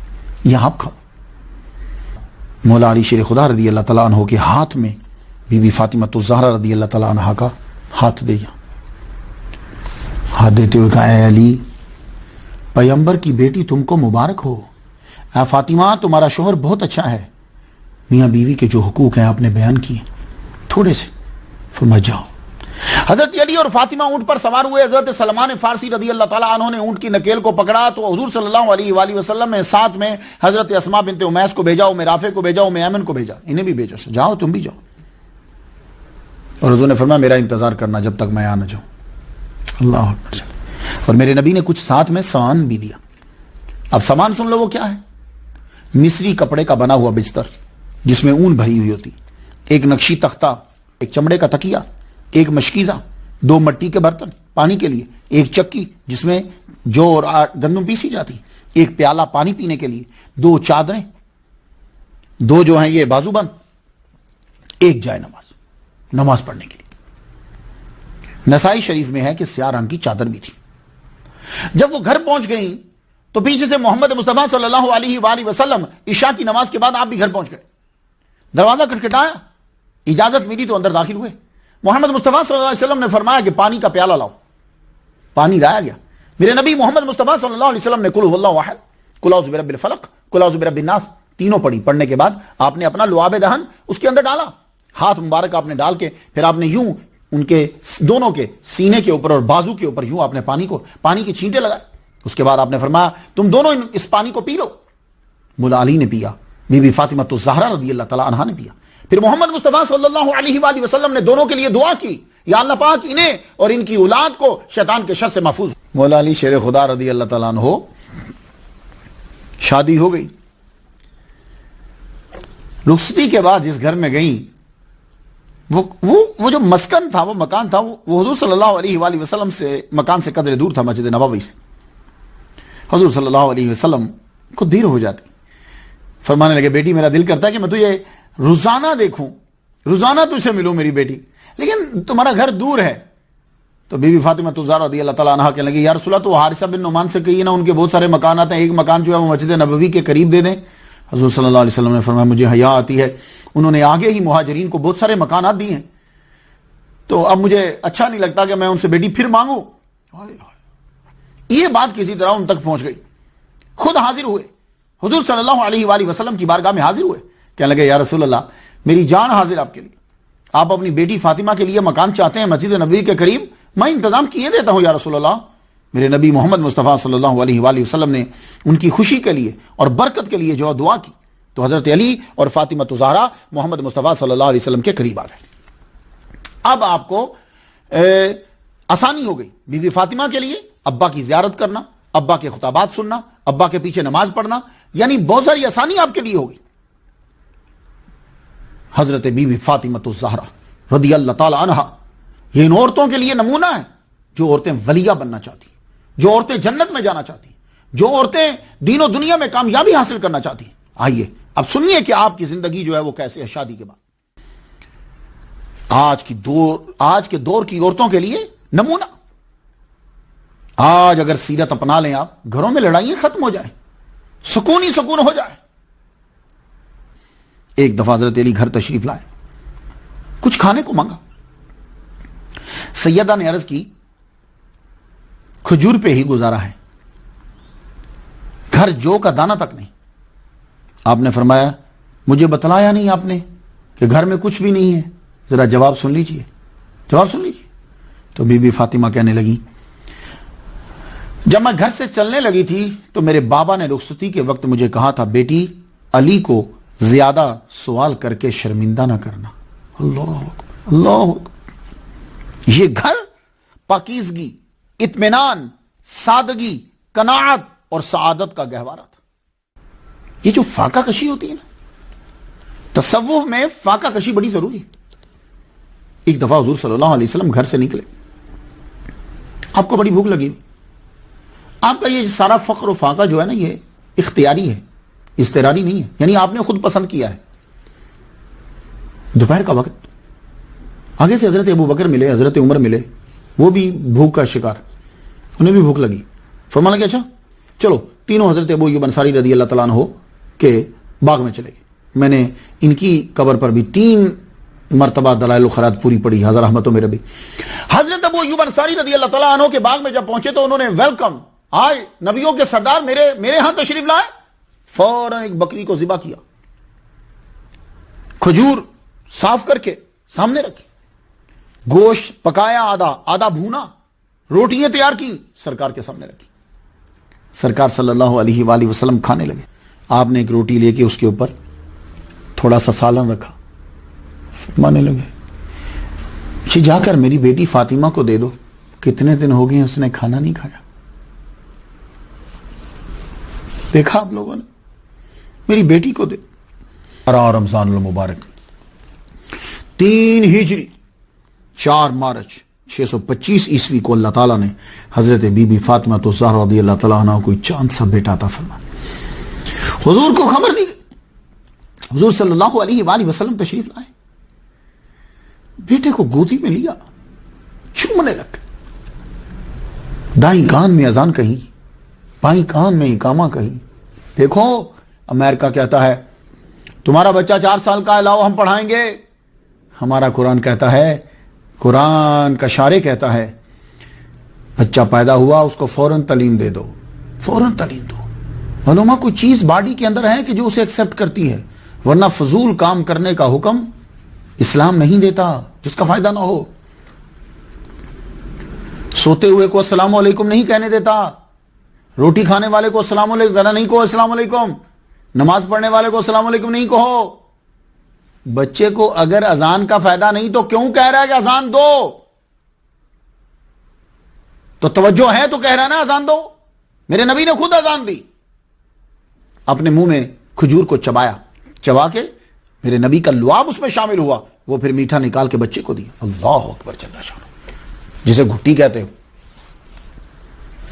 یہ آپ کھاؤ. مولا علی شیر خدا رضی اللہ تعالیٰ عنہ کے ہاتھ میں بی بی فاطمہ الزہرا رضی اللہ تعالیٰ عنہ کا ہاتھ دیا. ہاتھ دیتے ہوئے کہا اے علی پیغمبر کی بیٹی تم کو مبارک ہو. اے فاطمہ تمہارا شوہر بہت اچھا ہے. میاں بیوی کے جو حقوق ہیں آپ نے بیان کیے تھوڑے سے. فرمایا جاؤ. حضرت علی اور فاطمہ اونٹ پر سوار ہوئے. حضرت سلمان فارسی رضی اللہ تعالیٰ عنہ نے اونٹ کی نکیل کو پکڑا تو حضور صلی اللہ علیہ وآلہ وسلم نے ساتھ میں حضرت اسماء بنت امیس کو بھیجا, ام رافع کو بھیجا, ام ایمن کو بھیجا. انہیں بھی بھیجا, جاؤ تم بھی جاؤ. اور حضور نے فرمایا میرا انتظار کرنا جب تک میں آ نہ جاؤں. اللہ اکبر. اور میرے نبی نے کچھ ساتھ میں سامان بھی دیا. اب سامان سن لو وہ کیا ہے. مصری کپڑے کا بنا ہوا بستر جس میں اون بھری ہوئی ہوتی, ایک نقشی تختہ, ایک چمڑے کا تکیہ, ایک مشکیزہ, 2 مٹی کے برتن پانی کے لیے, ایک چکی جس میں جو اور گندم پیسی جاتی, ایک پیالہ پانی پینے کے لیے, 2 چادریں, 2 جو ہیں یہ بازو بند, ایک جائے نماز پڑھنے کے لیے. نسائی شریف میں ہے کہ سیاہ رنگ کی چادر بھی تھی. جب وہ گھر پہنچ گئیں تو پیچھے سے محمد مصطفیٰ صلی اللہ علیہ وآلہ وسلم عشاء کی نماز کے بعد آپ بھی گھر پہنچ گئے. دروازہ کھٹکھٹایا, اجازت ملی تو اندر داخل ہوئے. محمد مصطفیٰ صلی اللہ علیہ وسلم نے فرمایا کہ پانی کا پیالہ لاؤ. پانی لایا گیا. میرے نبی محمد مصطفیٰ صلی اللہ علیہ وسلم نے قل هو اللہ احد, قل اعوذ برب الفلق, قل اعوذ برب الناس تینوں پڑھی. پڑھنے کے بعد آپ نے اپنا لعاب دہن اس کے اندر ڈالا, ہاتھ مبارک آپ نے ڈال کے پھر آپ نے یوں ان کے دونوں کے سینے کے اوپر اور بازو کے اوپر یوں آپ نے پانی کی چھینٹے لگائے. اس کے بعد آپ نے فرمایا تم دونوں اس پانی کو پی لو. مولا علی نے پیا, بی بی فاطمہ الزہرا رضی اللہ تعالیٰ عنہا نے پیا. پھر محمد مصطفیٰ صلی اللہ علیہ وآلہ وسلم نے دونوں کے لیے دعا کی, یا اللہ پاک انہیں اور ان کی اولاد کو شیطان کے شر سے محفوظ. مولا علی شیر خدا رضی اللہ تعالیٰ عنہ شادی ہو گئی. رخصتی کے بعد جس گھر میں گئیں وہ جو مسکن تھا, وہ مکان تھا, وہ حضور صلی اللہ علیہ وآلہ وسلم سے مکان سے قدر دور تھا, مسجد نبوی سے. حضور صلی اللہ علیہ وسلم کو دیر ہو جاتی. فرمانے لگے بیٹی میرا دل کرتا ہے کہ میں تجھے روزانہ دیکھوں، روزانہ تجھ سے ملوں میری بیٹی، لیکن تمہارا گھر دور ہے۔ تو بی بی فاطمہ الزہرا رضی اللہ تعالیٰ عنہ کہنے لگی یا رسول اللہ تو حارثہ بن نعمان سے کہیے نا، ان کے بہت سارے مکانات ہیں، ایک مکان جو ہے وہ مسجد نبوی کے قریب دے دیں۔ حضور صلی اللہ علیہ وسلم نے فرمایا مجھے حیا آتی ہے، انہوں نے آگے ہی مہاجرین کو بہت سارے مکانات دیے ہیں، تو اب مجھے اچھا نہیں لگتا کہ میں ان سے بیٹی پھر مانگوں۔ یہ بات کسی طرح ان تک پہنچ گئی، خود حاضر ہوئے، حضور صلی اللہ علیہ وآلہ وسلم کی بارگاہ میں حاضر ہوئے، کہنے لگے یا رسول اللہ میری جان حاضر آپ کے لیے، آپ اپنی بیٹی فاطمہ کے لیے مکان چاہتے ہیں مسجد نبوی کے قریب، میں انتظام کیے دیتا ہوں یا رسول اللہ۔ میرے نبی محمد مصطفیٰ صلی اللہ علیہ وآلہ وسلم نے ان کی خوشی کے لیے اور برکت کے لیے جو دعا کی، تو حضرت علی اور فاطمہ الزہرا محمد مصطفیٰ صلی اللہ علیہ وسلم کے قریب آ گئے۔ اب آپ کو آسانی ہو گئی بی بی فاطمہ کے لیے ابا کی زیارت کرنا، ابا کے خطابات سننا، ابا کے پیچھے نماز پڑھنا، یعنی بہت ساری آسانی آپ کے لیے ہو گئی۔ حضرت بی بی فاطمہ الزہرا رضی اللہ تعالی عنہ یہ ان عورتوں کے لیے نمونہ ہے جو عورتیں ولیہ بننا چاہتی ہیں، جو عورتیں جنت میں جانا چاہتی ہیں، جو عورتیں دین و دنیا میں کامیابی حاصل کرنا چاہتی ہیں۔ آئیے اب سنیے کہ آپ کی زندگی جو ہے وہ کیسے ہے شادی کے بعد۔ آج کے دور کی عورتوں کے لیے نمونہ۔ آج اگر سیرت اپنا لیں آپ، گھروں میں لڑائیاں ختم ہو جائیں، سکون ہی سکون ہو جائے۔ ایک دفعہ حضرت علی گھر تشریف لائے، کچھ کھانے کو مانگا، سیدہ نے عرض کی کھجور پہ ہی گزارا ہے، گھر جو کا دانہ تک نہیں۔ آپ نے فرمایا مجھے بتلایا نہیں آپ نے کہ گھر میں کچھ بھی نہیں ہے، ذرا جواب سن لیجئے، جواب سن لیجئے۔ تو بی بی فاطمہ کہنے لگی جب میں گھر سے چلنے لگی تھی تو میرے بابا نے رخصتی کے وقت مجھے کہا تھا بیٹی علی کو زیادہ سوال کر کے شرمندہ نہ کرنا۔ اللہ اکبر، اللہ اکبر۔ یہ گھر پاکیزگی، اطمینان، سادگی، قناعت اور سعادت کا گہوارہ تھا۔ یہ جو فاقہ کشی ہوتی ہے نا، تصوف میں فاقہ کشی بڑی ضروری ہے۔ ایک دفعہ حضور صلی اللہ علیہ وسلم گھر سے نکلے، آپ کو بڑی بھوک لگی، آپ کا یہ سارا فقر و فاقہ جو ہے نا یہ اختیاری ہے، اضطراری نہیں ہے، یعنی آپ نے خود پسند کیا ہے۔ دوپہر کا وقت، آگے سے حضرت ابو بکر ملے، حضرت عمر ملے، وہ بھی بھوک کا شکار، انہیں بھی بھوک لگی۔ فرمانے لگے اچھا چلو تینوں حضرت ابو ایوب انصاری رضی اللہ تعالیٰ عنہ کے باغ میں چلے گئے۔ میں نے ان کی قبر پر بھی 3 مرتبہ دلائل الخیرات پوری پڑھی، حضرت رحمتوں میں ربی۔ حضرت ابو ایوب انصاری رضی اللہ تعالیٰ عنہ کے باغ میں جب پہنچے تو انہوں نے ویلکم، آئے نبیوں کے سردار میرے ہاں تشریف لائے، فوراً ایک بکری کو ذبح کیا، کھجور صاف کر کے سامنے رکھی، گوشت پکایا آدھا بھونا، روٹیاں تیار کی سرکار کے سامنے رکھی۔ سرکار صلی اللہ علیہ وآلہ وسلم کھانے لگے، آپ نے ایک روٹی لے کے اس کے اوپر تھوڑا سا سالن رکھا، فرمانے لگے کہ جا کر میری بیٹی فاطمہ کو دے دو، کتنے دن ہو گئے اس نے کھانا نہیں کھایا۔ دیکھا آپ لوگوں نے، میری بیٹی کو دے۔ رمضان المبارک 3 ہجری 4 مارچ 625 عیسوی کو اللہ تعالیٰ نے حضرت بی بی فاطمہ الزہرا رضی اللہ تعالیٰ عنہ کو چاند سا بیٹا عطا فرمایا۔ حضور کو خبر دی گئی، حضور صلی اللہ علیہ وآلہ وسلم تشریف لائے، بیٹے کو گودی میں لیا، چومنے لگے، دائیں کان میں اذان کہی، بائیں کان میں اقامہ کہی۔ دیکھو امریکہ کہتا ہے تمہارا بچہ 4 سال کا ہے، لاؤ ہم پڑھائیں گے، ہمارا قرآن کہتا ہے، قرآن کا شارع کہتا ہے بچہ پیدا ہوا اس کو فوراً تعلیم دے دو، فوراً تعلیم دو۔ معلومہ کوئی چیز باڈی کے اندر ہے کہ جو اسے ایکسپٹ کرتی ہے، ورنہ فضول کام کرنے کا حکم اسلام نہیں دیتا جس کا فائدہ نہ ہو۔ سوتے ہوئے کو السلام علیکم نہیں کہنے دیتا، روٹی کھانے والے کو السلام علیکم کہنا نہیں، کہو السلام علیکم، نماز پڑھنے والے کو السلام علیکم نہیں کہو۔ بچے کو اگر اذان کا فائدہ نہیں تو کیوں کہہ رہا ہے کہ اذان دو؟ تو توجہ ہے تو کہہ رہا ہے نا اذان دو۔ میرے نبی نے خود اذان دی، اپنے منہ میں کھجور کو چبایا، چبا کے میرے نبی کا لعاب اس میں شامل ہوا، وہ پھر میٹھا نکال کے بچے کو دیا۔ اللہ اکبر جل شانہ، جسے گھٹی کہتے ہو،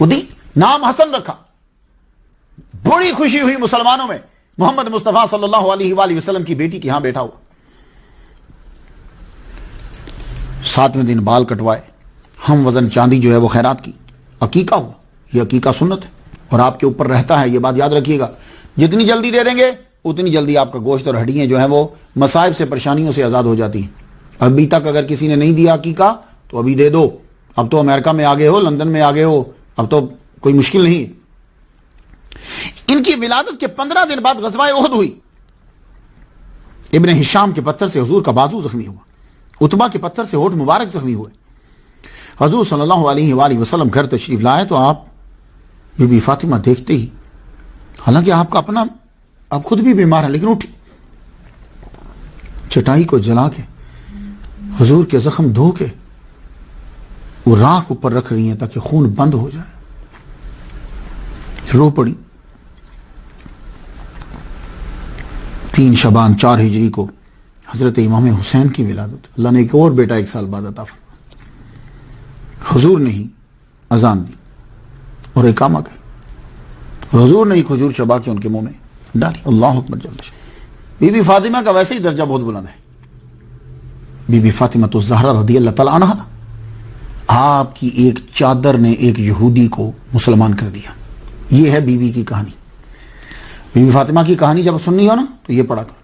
وہ دی، نام حسن رکھا۔ بڑی خوشی ہوئی مسلمانوں میں، محمد مصطفیٰ صلی اللہ علیہ وآلہ وسلم کی بیٹی کے ہاں بیٹھا ہوا. 7ویں دن بال کٹوائے, ہم وزن چاندی جو ہے وہ خیرات کی, عقیقہ ہوا. یہ عقیقہ سنت ہے اور آپ کے اوپر رہتا ہے, یہ بات یاد رکھیے گا. جتنی جلدی دے دیں گے اتنی جلدی آپ کا گوشت اور ہڈیاں جو ہیں وہ مصائب سے, پریشانیوں سے آزاد ہو جاتی ہیں. ابھی تک اگر کسی نے نہیں دیا عقیقہ تو ابھی دے دو. اب تو امریکہ میں آگے ہو, لندن میں آگے ہو, اب تو کوئی مشکل نہیں. ان کی ولادت کے 15 دن بعد غزوہ احد ہوئی. ابن ہشام کے پتھر سے حضور کا بازو زخمی ہوا, عتبہ کے پتھر سے ہونٹ مبارک زخمی ہوئے. حضور صلی اللہ علیہ وآلہ وسلم گھر تشریف لائے تو آپ بی بی فاطمہ دیکھتے ہی, حالانکہ آپ کا اپنا, آپ خود بھی بیمار ہیں, لیکن اٹھی چٹائی کو جلا کے حضور کے زخم دھو کے وہ راکھ اوپر رکھ رہی ہیں تاکہ خون بند ہو جائے. رو پڑی. 3 شعبان 4 ہجری کو حضرت امام حسین کی ولادت. اللہ نے ایک اور بیٹا 1 سال بعد عطا فرمایا. حضور نے ہی اذان دی اور اقامہ گئے. حضور نے ہی کھجور چبا کے ان کے منہ میں ڈالی. اللہ اکبر جل شانہ. بی بی فاطمہ کا ویسے ہی درجہ بہت بلند ہے. بی بی فاطمہ تو زہرا رضی اللہ تعالیٰ عنہا, آپ کی ایک چادر نے ایک یہودی کو مسلمان کر دیا. یہ ہے بی بی کی کہانی. بی بی فاطمہ کی کہانی جب سننی ہو نا تو یہ پڑھا کرو.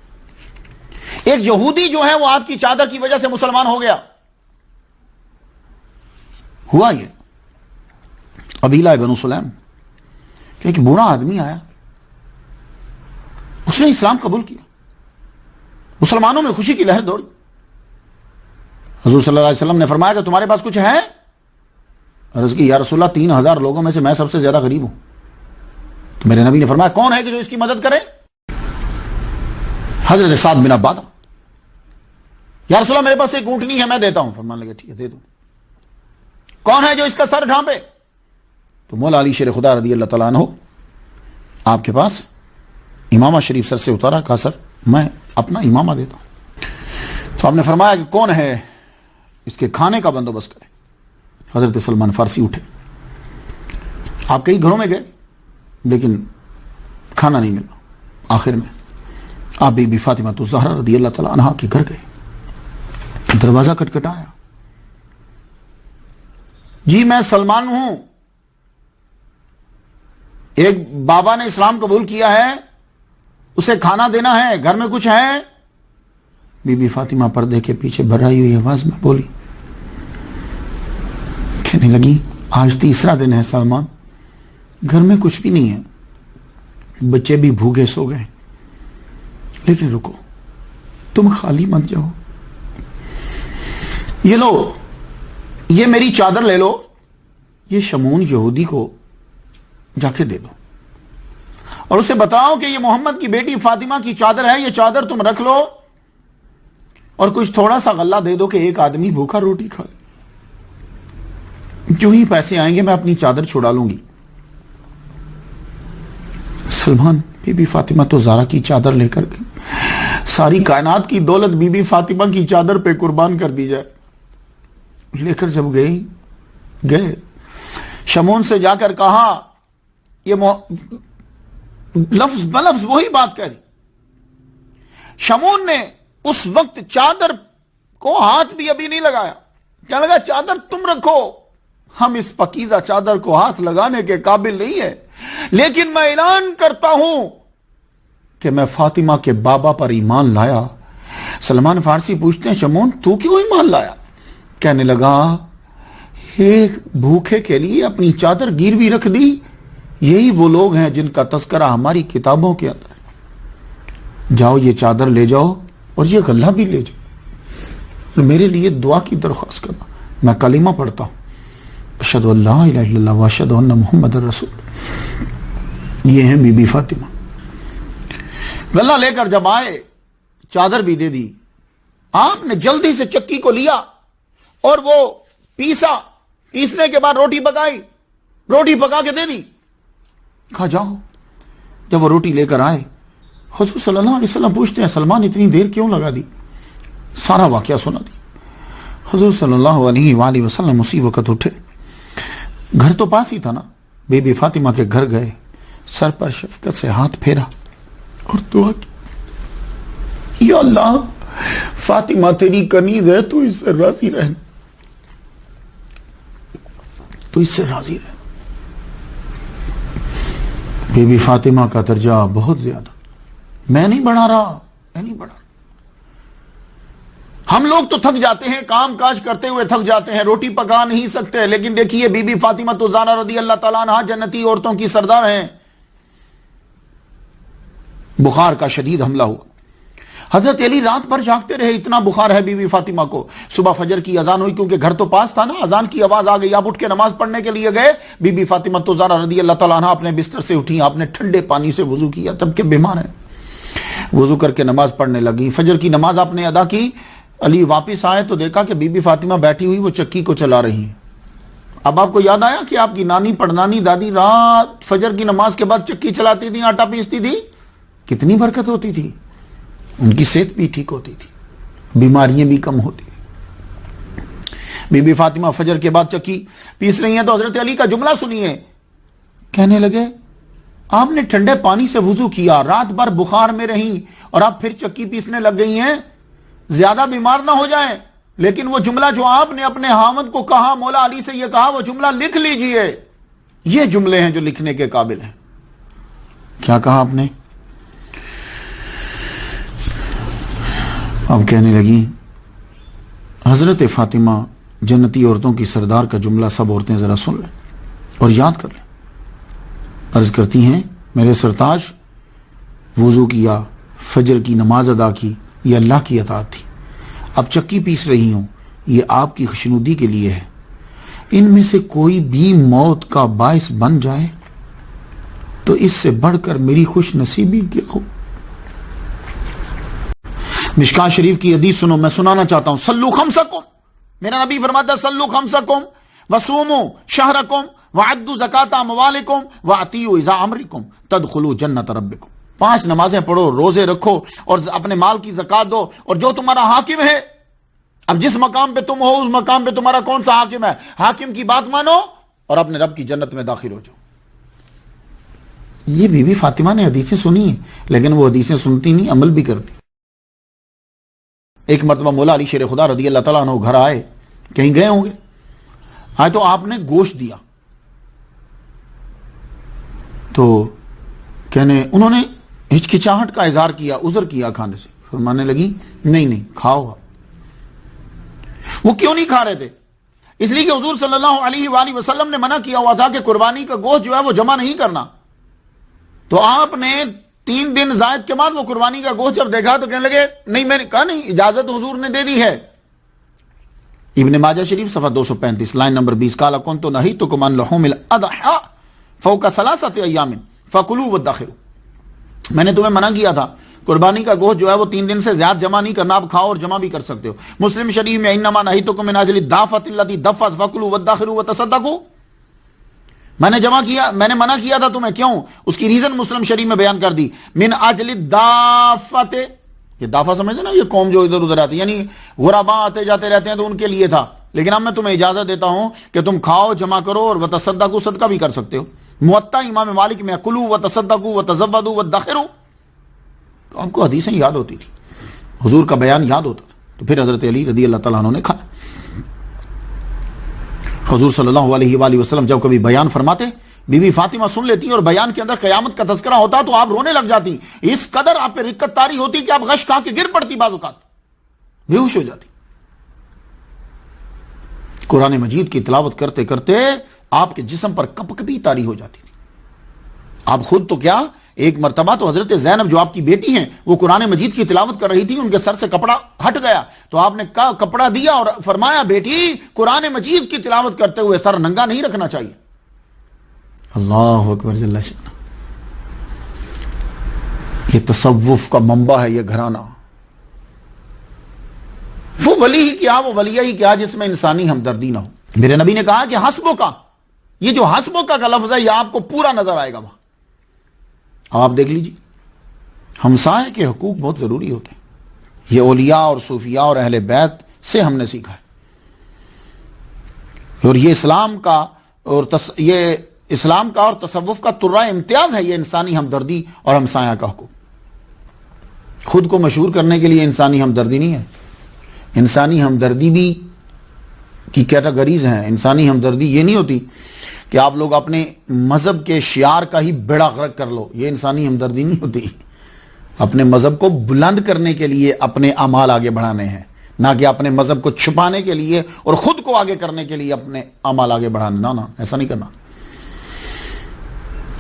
ایک یہودی جو ہے وہ آپ کی چادر کی وجہ سے مسلمان ہو گیا. ہوا یہ قبیلہ بنو سلیم, کہ ایک بوڑھا آدمی آیا, اس نے اسلام قبول کیا, مسلمانوں میں خوشی کی لہر دوڑی. حضور صلی اللہ علیہ وسلم نے فرمایا کہ تمہارے پاس کچھ ہے؟ عرض کی یا رسول اللہ 3000 لوگوں میں سے میں سب سے زیادہ غریب ہوں. تو میرے نبی نے فرمایا کون ہے کہ جو اس کی مدد کرے؟ حضرت سعد بن عبادہ. یا رسول اللہ میرے پاس ایک اونٹنی ہے, میں دیتا ہوں. فرمان لگے ٹھیک ہے دے دو. کون ہے جو اس کا سر ڈھانپے؟ تو مولا علی شیر خدا رضی اللہ تعالیٰ عنہ آپ کے پاس امامہ شریف سر سے اتارا, کہا سر میں اپنا امامہ دیتا ہوں. تو آپ نے فرمایا کہ کون ہے اس کے کھانے کا بندوبست کرے؟ حضرت سلمان فارسی اٹھے. آپ کئی گھروں میں گئے لیکن کھانا نہیں ملا. آخر میں آپ بی بی فاطمہ تو زہرا رضی اللہ تعالیٰ عنہا کے گھر گئے. دروازہ کٹکھٹایا. جی میں سلمان ہوں, ایک بابا نے اسلام قبول کیا ہے, اسے کھانا دینا ہے, گھر میں کچھ ہے؟ بی بی فاطمہ پردے کے پیچھے بھرائی ہوئی آواز میں بولی, کہنے لگی آج تیسرا دن ہے سلمان, گھر میں کچھ بھی نہیں ہے, بچے بھی بھوکے سو گئے, لیکن رکو تم خالی مت جاؤ, یہ لو یہ میری چادر لے لو, یہ شمون یہودی کو جا کے دے دو اور اسے بتاؤ کہ یہ محمد کی بیٹی فاطمہ کی چادر ہے, یہ چادر تم رکھ لو اور کچھ تھوڑا سا غلہ دے دو کہ ایک آدمی بھوکا روٹی کھا لے. جو ہی پیسے آئیں گے میں اپنی چادر چھڑا لوں گی. سلمان بی بی فاطمہ تو زہرا کی چادر لے کر گئی. ساری کائنات کی دولت بی بی فاطمہ کی چادر پہ قربان کر دی جائے. لے کر جب گئے شمون سے جا کر کہا, یہ لفظ بلفظ وہی بات کہہ دی. شمون نے اس وقت چادر کو ہاتھ بھی ابھی نہیں لگایا, کہنے لگا چادر تم رکھو, ہم اس پکیزہ چادر کو ہاتھ لگانے کے قابل نہیں ہے, لیکن میں اعلان کرتا ہوں کہ میں فاطمہ کے بابا پر ایمان لایا. سلمان فارسی پوچھتے ہیں شمون تو کیوں ایمان لایا؟ کہنے لگا ایک بھوکے کے لیے اپنی چادر گیروی رکھ دی, یہی وہ لوگ ہیں جن کا تذکرہ ہماری کتابوں کے اندر. جاؤ یہ چادر لے جاؤ اور یہ غلہ بھی لے جاؤ, اور میرے لیے دعا کی درخواست کرنا, میں کلمہ پڑھتا ہوں اشہدو ان لا الہ الا اللہ واشہدو ان محمد الرسول. یہ ہیں بی بی فاطمہ. غلہ لے کر جب آئے چادر بھی دے دی. آپ نے جلدی سے چکی کو لیا اور وہ پیسنے کے بعد روٹی پکائی, روٹی پکا کے دے دی. کہا جاؤ. جب وہ روٹی لے کر آئے حضور صلی اللہ علیہ وسلم پوچھتے ہیں سلمان اتنی دیر کیوں لگا دی؟ سارا واقعہ سنا دی. حضور صلی اللہ علیہ وآلہ وسلم اسی وقت اٹھے, گھر تو پاس ہی تھا نا, بی بی فاطمہ کے گھر گئے, سر پر شفقت سے ہاتھ پھیرا, اور دعا کی یا اللہ فاطمہ تیری کنیز ہے، تو اس سے راضی رہنا، تو اس سے راضی رہنا۔ بی بی فاطمہ کا درجہ بہت زیادہ، میں نہیں بڑھا رہا، میں نہیں بڑھا رہا۔ ہم لوگ تو تھک جاتے ہیں، کام کاج کرتے ہوئے تھک جاتے ہیں، روٹی پکا نہیں سکتے، لیکن دیکھیے بی بی فاطمہ تو زہرا رضی اللہ تعالیٰ عنہا جنتی عورتوں کی سردار ہیں۔ بخار کا شدید حملہ ہوا، حضرت علی رات بھر جاگتے رہے، اتنا بخار ہے بی بی فاطمہ کو۔ صبح فجر کی اذان ہوئی، کیونکہ گھر تو پاس تھا نا، اذان کی آواز آ گئی، آپ اٹھ کے نماز پڑھنے کے لیے گئے۔ بی بی فاطمہ تو زہرا رضی اللہ تعالیٰ عنہا اپنے بستر سے اٹھی، آپ نے ٹھنڈے پانی سے وضو کیا، تب کہ بیمار ہیں، وضو کر کے نماز پڑھنے لگی۔ فجر کی نماز آپ نے ادا کی، علی واپس آئے تو دیکھا کہ بی بی فاطمہ بیٹھی ہوئی وہ چکی کو چلا رہی ہیں۔ اب آپ کو یاد آیا کہ آپ کی نانی پڑنانی دادی رات فجر کی نماز کے بعد چکی چلاتی تھی، آٹا پیستی تھی، کتنی برکت ہوتی تھی، ان کی صحت بھی ٹھیک ہوتی تھی، بیماریاں بھی کم ہوتی تھی۔ بی بی فاطمہ فجر کے بعد چکی پیس رہی ہیں تو حضرت علی کا جملہ سنیے، کہنے لگے آپ نے ٹھنڈے پانی سے وضو کیا، رات بھر بخار میں رہیں اور آپ پھر چکی پیسنے لگ گئی ہیں، زیادہ بیمار نہ ہو جائیں، لیکن وہ جملہ جو آپ نے اپنے خاوند کو کہا، مولا علی سے یہ کہا، وہ جملہ لکھ لیجئے۔ یہ جملے ہیں جو لکھنے کے قابل ہیں۔ کیا کہا آپ نے؟ اب کہنے لگی حضرت فاطمہ جنتی عورتوں کی سردار کا جملہ سب عورتیں ذرا سن لیں اور یاد کر لیں۔ عرض کرتی ہیں میرے سرتاج، وضو کیا، فجر کی نماز ادا کی، یہ اللہ کی اطاعت تھی، اب چکی پیس رہی ہوں، یہ آپ کی خوشنودی کے لیے ہے، ان میں سے کوئی بھی موت کا باعث بن جائے تو اس سے بڑھ کر میری خوش نصیبی کیا ہو۔ مشکاہ شریف کی حدیث سنو، میں سنانا چاہتا ہوں۔ صلو خمسکم، میرا نبی فرماتا ہے صلو خمسکم وصوموا شہرکم وعدوا زکاة اموالکم واطیعوا اذا امرکم تدخلوا جنت ربکم۔ 5 نمازیں پڑھو، روزے رکھو اور اپنے مال کی زکات دو، اور جو تمہارا حاکم ہے، اب جس مقام پہ تم ہو اس مقام پہ تمہارا کون سا حاکم ہے، حاکم کی بات مانو اور اپنے رب کی جنت میں داخل ہو جاؤ۔ یہ بی بی فاطمہ نے حدیثیں سنی ہیں، لیکن وہ حدیثیں سنتی نہیں، عمل بھی کرتی۔ ایک مرتبہ مولا علی شیر خدا رضی اللہ تعالیٰ عنہ گھر آئے، کہیں گئے ہوں گے، آئے تو آپ نے گوشت دیا، تو انہوں نے ہچکچاہٹ کا اظہار کیا، عذر کیا کھانے سے، فرمانے لگی نہیں کھاؤ۔ وہ کیوں نہیں کھا رہے تھے؟ اس لیے کہ حضور صلی اللہ علیہ وآلہ وسلم نے منع کیا ہوا تھا کہ قربانی کا گوشت جو ہے وہ جمع نہیں کرنا، تو آپ نے 3 دن زائد کے بعد وہ قربانی کا گوشت جب دیکھا تو کہنے لگے نہیں، میں نے کہا نہیں، اجازت حضور نے دے دی ہے۔ ابن ماجہ شریف صفحہ 235 لائن نمبر 20، قال كنت نهيتكم عن لحوم الاضحى فوق 3 ايام فكلوا وادخروا، میں نے تمہیں منع کیا تھا قربانی کا گوشت جو ہے وہ 3 دن سے زیادہ جمع نہیں کرنا، آپ کھاؤ اور جمع بھی کر سکتے ہو۔ مسلم شریف میں انما نهيتكم من اجل الدافة التي دفت فكلوا وادخروا وتصدقوا، میں نے منع کیا تھا تمہیں، کیوں؟ اس کی ریزن مسلم شریف میں بیان کر دی، من اجل الدافت، یہ دافع سمجھتے نا، یہ قوم جو ادھر ادھر آتی، یعنی غرباء آتے جاتے رہتے ہیں تو ان کے لیے تھا، لیکن اب میں تمہیں اجازت دیتا ہوں کہ تم کھاؤ، جمع کرو اور وتصدقوا، صدقہ بھی کر سکتے ہو۔ موطا امام مالک میں کلوا وتصدقوا وتزودوا وادخروا، تو آپ کو حدیثیں یاد ہوتی تھی، حضور کا بیان یاد ہوتا تھا، تو پھر حضرت علی رضی اللہ تعالیٰ عنہ نے کھایا۔ حضور صلی اللہ علیہ وآلہ وسلم جب کبھی بیان فرماتے، بی بی فاطمہ سن لیتی اور بیان کے اندر قیامت کا تذکرہ ہوتا تو آپ رونے لگ جاتی، اس قدر آپ پہ رقت طاری ہوتی کہ آپ غش کھا کے گر پڑتی، بعض اوقات بے ہوش ہو جاتی۔ قرآن مجید کی تلاوت کرتے کرتے آپ کے جسم پر کپکپی طاری ہو جاتی تھی۔ آپ خود تو کیا، ایک مرتبہ تو حضرت زینب جو آپ کی بیٹی ہیں وہ قرآن مجید کی تلاوت کر رہی تھی، ان کے سر سے کپڑا ہٹ گیا تو آپ نے کپڑا دیا اور فرمایا بیٹی قرآن مجید کی تلاوت کرتے ہوئے سر ننگا نہیں رکھنا چاہیے۔ اللہ اکبر جل شانہ، یہ تصوف کا منبع ہے، یہ گھرانہ۔ وہ ولی ہی کیا، وہ ولیہ ہی کیا جس میں انسانی ہمدردی نہ ہو۔ میرے نبی نے کہا کہ حسبوں کا، یہ جو حسبوں کا لفظ ہے یہ آپ کو پورا نظر آئے گا وہاں۔ اب آپ دیکھ لیجیے، ہمسائے کے حقوق بہت ضروری ہوتے ہیں، یہ اولیاء اور صوفیاء اور اہل بیت سے ہم نے سیکھا ہے، اور یہ اسلام کا اور تصوف کا ترہ امتیاز ہے، یہ انسانی ہمدردی اور ہمسایہ کا حقوق۔ خود کو مشہور کرنے کے لیے انسانی ہمدردی نہیں ہے. انسانی ہمدردی بھی کی کیٹیگریز ہیں. انسانی ہمدردی یہ نہیں ہوتی کہ آپ لوگ اپنے مذہب کے شعار کا ہی بیڑا غرق کر لو. یہ انسانی ہمدردی نہیں ہوتی. اپنے مذہب کو بلند کرنے کے لیے اپنے اعمال آگے بڑھانے ہیں, نہ کہ اپنے مذہب کو چھپانے کے لیے اور خود کو آگے کرنے کے لیے اپنے اعمال آگے بڑھانا. نہ ایسا نہیں کرنا.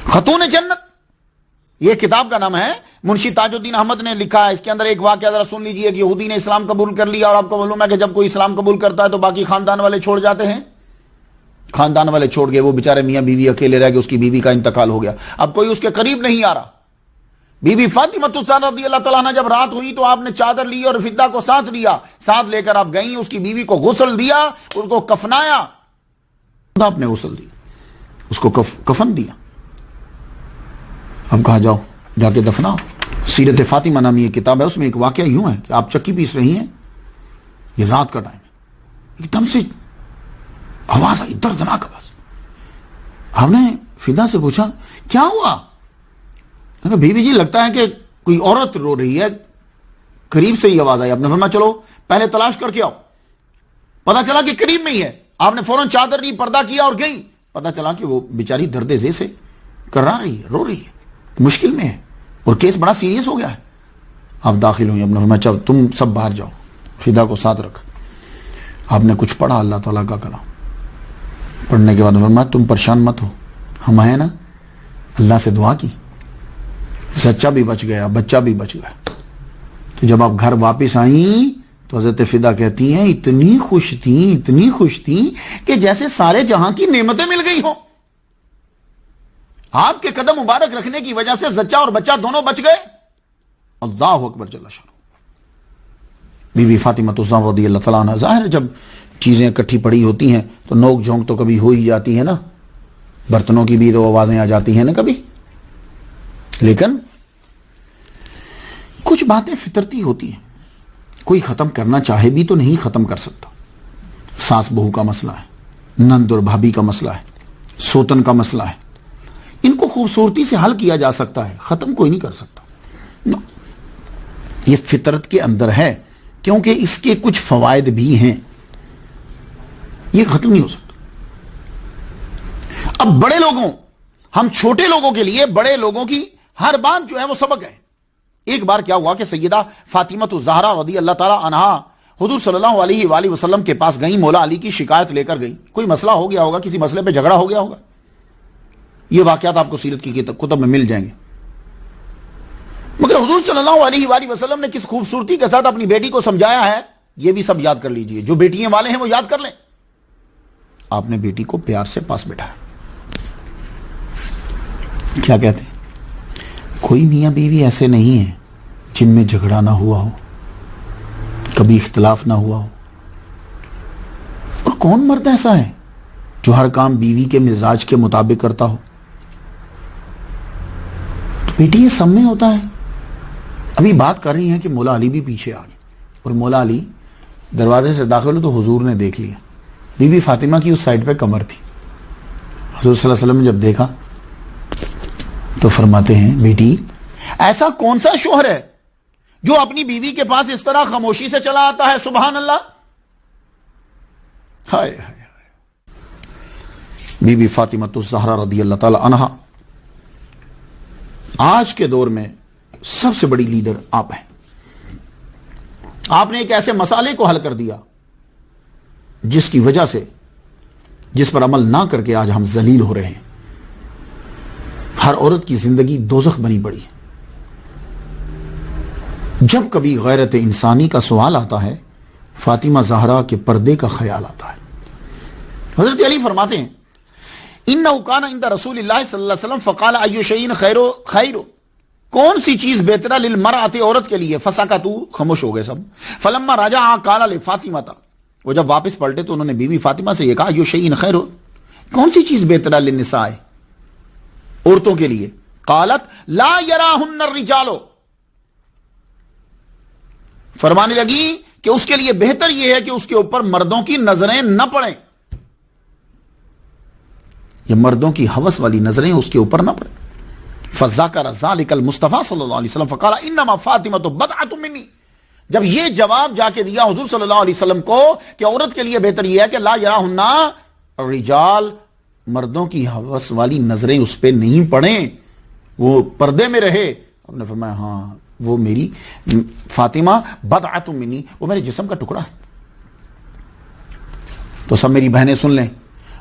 خاتون جنت یہ کتاب کا نام ہے, منشی تاج الدین احمد نے لکھا ہے. اس کے اندر ایک واقعہ ذرا سن لیجئے کہ یہودی نے اسلام قبول کر لیا, اور آپ کو معلوم ہے کہ جب کوئی اسلام قبول کرتا ہے تو باقی خاندان والے چھوڑ جاتے ہیں. خاندان والے چھوڑ گئے, وہ بیچارے میاں بیوی اکیلے رہ گئے. اس کی بیوی کا انتقال ہو گیا, اب کوئی اس کے قریب نہیں آ رہا. بی بی فاطمہ الزہرا رضی اللہ تعالیٰ عنہ جب رات ہوئی تو آپ نے چادر لی اور فدہ کو ساتھ لیا, ساتھ لے کر آپ گئیں, اس کی بیوی کو غسل دیا, اس کو کفنایا. آپ نے غسل دیا, اس کو کفن دیا. اب کہا جاؤ جا کے دفناؤ. سیرت فاطمہ نامی یہ کتاب ہے, اس میں ایک واقعہ یوں ہے کہ آپ چکی پیس رہی ہیں, یہ رات کا ٹائم ہے, ایک دم سے آواز آئی, دردناک آواز. آپ نے فدا سے پوچھا کیا ہوا؟ بیوی جی لگتا ہے کہ کوئی عورت رو رہی ہے, قریب سے ہی آواز آئی. آپ نے فرمایا چلو پہلے تلاش کر کے آؤ. پتا چلا کہ قریب میں ہی ہے. آپ نے فوراً چادر لی, پردہ کیا اور گئی. پتا چلا کہ وہ بیچاری درد زے سے کرا رہی ہے, رو رہی ہے, مشکل میں ہے, اور کیس بڑا سیریس ہو گیا ہے. آپ داخل ہوئی. آپ نے فرمایا چلو تم سب باہر جاؤ, فدا کو ساتھ رکھ. آپ نے کچھ پڑھا اللہ تعالیٰ کا کلام. پڑھنے کے بعد فرمایا تم پریشان مت ہو, ہم ہیں نا. اللہ سے دعا کی, سچا بھی بچ گیا, بچہ بھی بچ گیا. تو جب آپ گھر واپس آئیں تو حضرت فدا کہتی ہیں اتنی خوش تھیں کہ جیسے سارے جہاں کی نعمتیں مل گئی ہوں. آپ کے قدم مبارک رکھنے کی وجہ سے زچہ اور بچہ دونوں بچ گئے. اللہ اکبر جل شانہ. بی بی فاطمہ الزہرا رضی اللہ تعالیٰ عنہ, ظاہر جب چیزیں اکٹھی پڑی ہوتی ہیں تو نوک جھونک تو کبھی ہو ہی جاتی ہے نا, برتنوں کی بھی تو آوازیں آ جاتی ہیں نا کبھی. لیکن کچھ باتیں فطرتی ہوتی ہیں, کوئی ختم کرنا چاہے بھی تو نہیں ختم کر سکتا. ساس بہو کا مسئلہ ہے, نند اور بھابھی کا مسئلہ ہے, سوتن کا مسئلہ ہے. ان کو خوبصورتی سے حل کیا جا سکتا ہے, ختم کوئی نہیں کر سکتا. یہ فطرت کے اندر ہے, کیونکہ اس کے کچھ فوائد بھی ہیں, یہ ختم نہیں ہو سکتا. اب بڑے لوگوں, ہم چھوٹے لوگوں کے لیے بڑے لوگوں کی ہر بات جو ہے وہ سبق ہے. ایک بار کیا ہوا کہ سیدہ فاطمہ الزہرا رضی اللہ تعالی عنہا حضور صلی اللہ علیہ وآلہ وسلم کے پاس گئیں, مولا علی کی شکایت لے کر گئیں. کوئی مسئلہ ہو گیا ہوگا, کسی مسئلے پہ جھگڑا ہو گیا ہوگا. یہ واقعات آپ کو سیرت کی کتب میں مل جائیں گے. مگر حضور صلی اللہ علیہ وآلہ وسلم نے کس خوبصورتی کے ساتھ اپنی بیٹی کو سمجھایا ہے, یہ بھی سب یاد کر لیجئے. جو بیٹیاں والے ہیں وہ یاد کر لیں. آپ نے بیٹی کو پیار سے پاس بٹھایا. کیا کہتے ہیں, کوئی میاں بیوی ایسے نہیں ہیں جن میں جھگڑا نہ ہوا ہو, کبھی اختلاف نہ ہوا ہو. اور کون مرد ایسا ہے جو ہر کام بیوی کے مزاج کے مطابق کرتا ہو. تو بیٹی یہ سب میں ہوتا ہے. ابھی بات کر رہی ہیں کہ مولا علی بھی پیچھے آ گئے, اور مولا علی دروازے سے داخل ہو تو حضور نے دیکھ لیا. بی بی فاطمہ کی اس سائڈ پہ کمر تھی. حضور صلی اللہ علیہ وسلم نے جب دیکھا تو فرماتے ہیں بیٹی ایسا کون سا شوہر ہے جو اپنی بیوی کے پاس اس طرح خاموشی سے چلا آتا ہے. سبحان اللہ. ہائے ہائے. بی بی فاطمہ الزہرا رضی اللہ تعالی عنہا آج کے دور میں سب سے بڑی لیڈر آپ ہیں. آپ نے ایک ایسے مسئلے کو حل کر دیا جس کی وجہ سے, جس پر عمل نہ کر کے آج ہم ذلیل ہو رہے ہیں. ہر عورت کی زندگی دوزخ بنی پڑی ہے. جب کبھی غیرت انسانی کا سوال آتا ہے, فاطمہ زہرا کے پردے کا خیال آتا ہے. حضرت علی فرماتے ہیں اِنَّهُ كَانَ عِنْدَ رسول اللہ صلی اللہ علیہ وسلم فقال اَيُّ شَيْءٍ خَيْرٌ, کون سی چیز بہتر ہے للمرأۃ, عورت کے لیے. فسکتوا, خاموش ہو گئے سب. فلما رجع قال لفاطمہ, وہ جب واپس پلٹے تو انہوں نے بیوی فاطمہ سے یہ کہا اَيُّ شَيْءٍ خَيْرٌ, کون سی چیز بہتر ہے للنساء, عورتوں کے لیے. قالت لا يراهن الرجال, فرمانے لگی کہ اس کے لیے بہتر یہ ہے کہ اس کے اوپر مردوں کی نظریں نہ پڑیں. یہ مردوں کی ہوس والی نظریں اس کے اوپر نہ پڑیں. فذکر ذلک المصطفیٰ صلی اللہ علیہ وسلم فقال انما فاطمہ بضعۃ منی. جب یہ جواب جا کے دیا حضور صلی اللہ علیہ وسلم کو کہ عورت کے لیے بہتر یہ ہے کہ لا یراہن الرجال، مردوں کی ہوس والی نظریں اس پہ نہیں پڑیں، وہ پردے میں رہے. آپ نے فرمایا ہاں وہ میری فاطمہ بضعۃ منی، وہ میرے جسم کا ٹکڑا ہے. تو سب میری بہنیں سن لیں،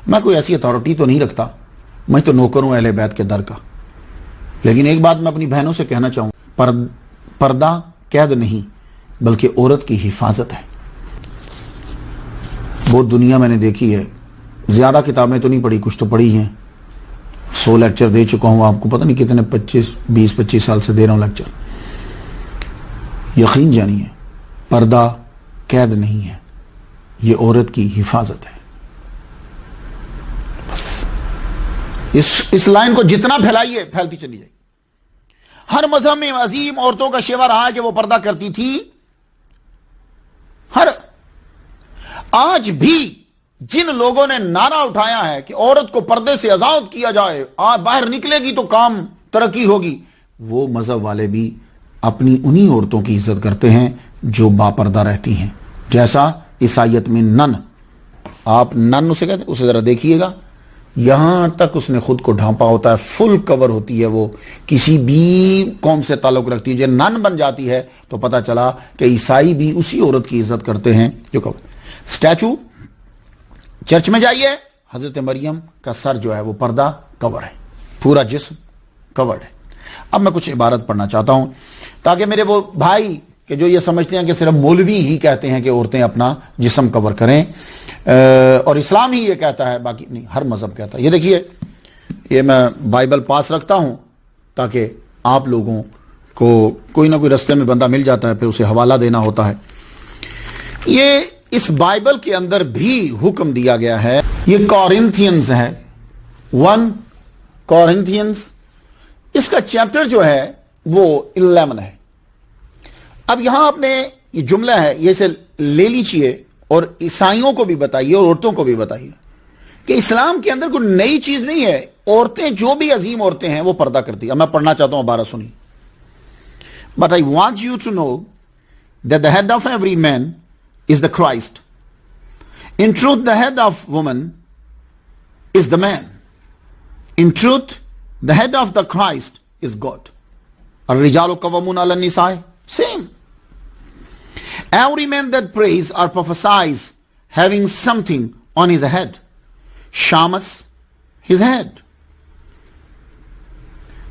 میں کوئی ایسی اتھارٹی تو نہیں رکھتا، میں تو نوکر ہوں اہل بیت کے در کا، لیکن ایک بات میں اپنی بہنوں سے کہنا چاہوں، پردہ قید نہیں بلکہ عورت کی حفاظت ہے. بہت دنیا میں نے دیکھی ہے، زیادہ کتابیں تو نہیں پڑھی، کچھ تو پڑھی ہیں، 100 لیکچر دے چکا ہوں، آپ کو پتہ نہیں کتنے 20-25 سال سے دے رہا ہوں لیکچر. یقین جانیے پردہ قید نہیں ہے، یہ عورت کی حفاظت ہے. بس اس لائن کو جتنا پھیلائیے پھیلتی چلی جائے. ہر مذہب میں عظیم عورتوں کا شیوا رہا ہے کہ وہ پردہ کرتی تھی. آج بھی جن لوگوں نے نعرہ اٹھایا ہے کہ عورت کو پردے سے آزاد کیا جائے، باہر نکلے گی تو کام ترقی ہوگی، وہ مذہب والے بھی اپنی انہی عورتوں کی عزت کرتے ہیں جو با پردہ رہتی ہیں. جیسا عیسائیت میں نن، آپ نن اسے کہتے ہیں، اسے ذرا دیکھیے گا، یہاں تک اس نے خود کو ڈھانپا ہوتا ہے، فل کور ہوتی ہے، وہ کسی بھی قوم سے تعلق رکھتی ہے. جب نن بن جاتی ہے تو پتہ چلا کہ عیسائی بھی اسی عورت کی عزت کرتے ہیں جو کور. اسٹیچو چرچ میں جائیے، حضرت مریم کا سر جو ہے وہ پردہ کور ہے، پورا جسم کورڈ ہے. اب میں کچھ عبارت پڑھنا چاہتا ہوں تاکہ میرے وہ بھائی کہ جو یہ سمجھتے ہیں کہ صرف مولوی ہی کہتے ہیں کہ عورتیں اپنا جسم کور کریں اور اسلام ہی یہ کہتا ہے، باقی نہیں، ہر مذہب کہتا ہے. یہ دیکھیے، یہ میں بائبل پاس رکھتا ہوں تاکہ آپ لوگوں کو کوئی نہ کوئی رستے میں بندہ مل جاتا ہے پھر اسے حوالہ دینا ہوتا ہے. یہ اس بائبل کے اندر بھی حکم دیا گیا ہے. یہ کورنتھینز ہے، 1 کورنتھینز، اس کا چیپٹر جو ہے وہ 11 ہے. اب یہاں آپ نے یہ جملہ ہے، یہ سے لے لیجئے اور عیسائیوں کو بھی بتائیے اور عورتوں کو بھی بتائیے کہ اسلام کے اندر کوئی نئی چیز نہیں ہے. عورتیں جو بھی عظیم عورتیں ہیں وہ پردہ کرتی ہیں. اب میں پڑھنا چاہتا ہوں، 12 سنی. But I want you to know that the head of every man is the Christ. In truth, the head of woman is the man. In truth, the head of the Christ is God. الرجال قوامون علی النساء. Same. Every man that prays or prophesies having something on his head, shamas his head.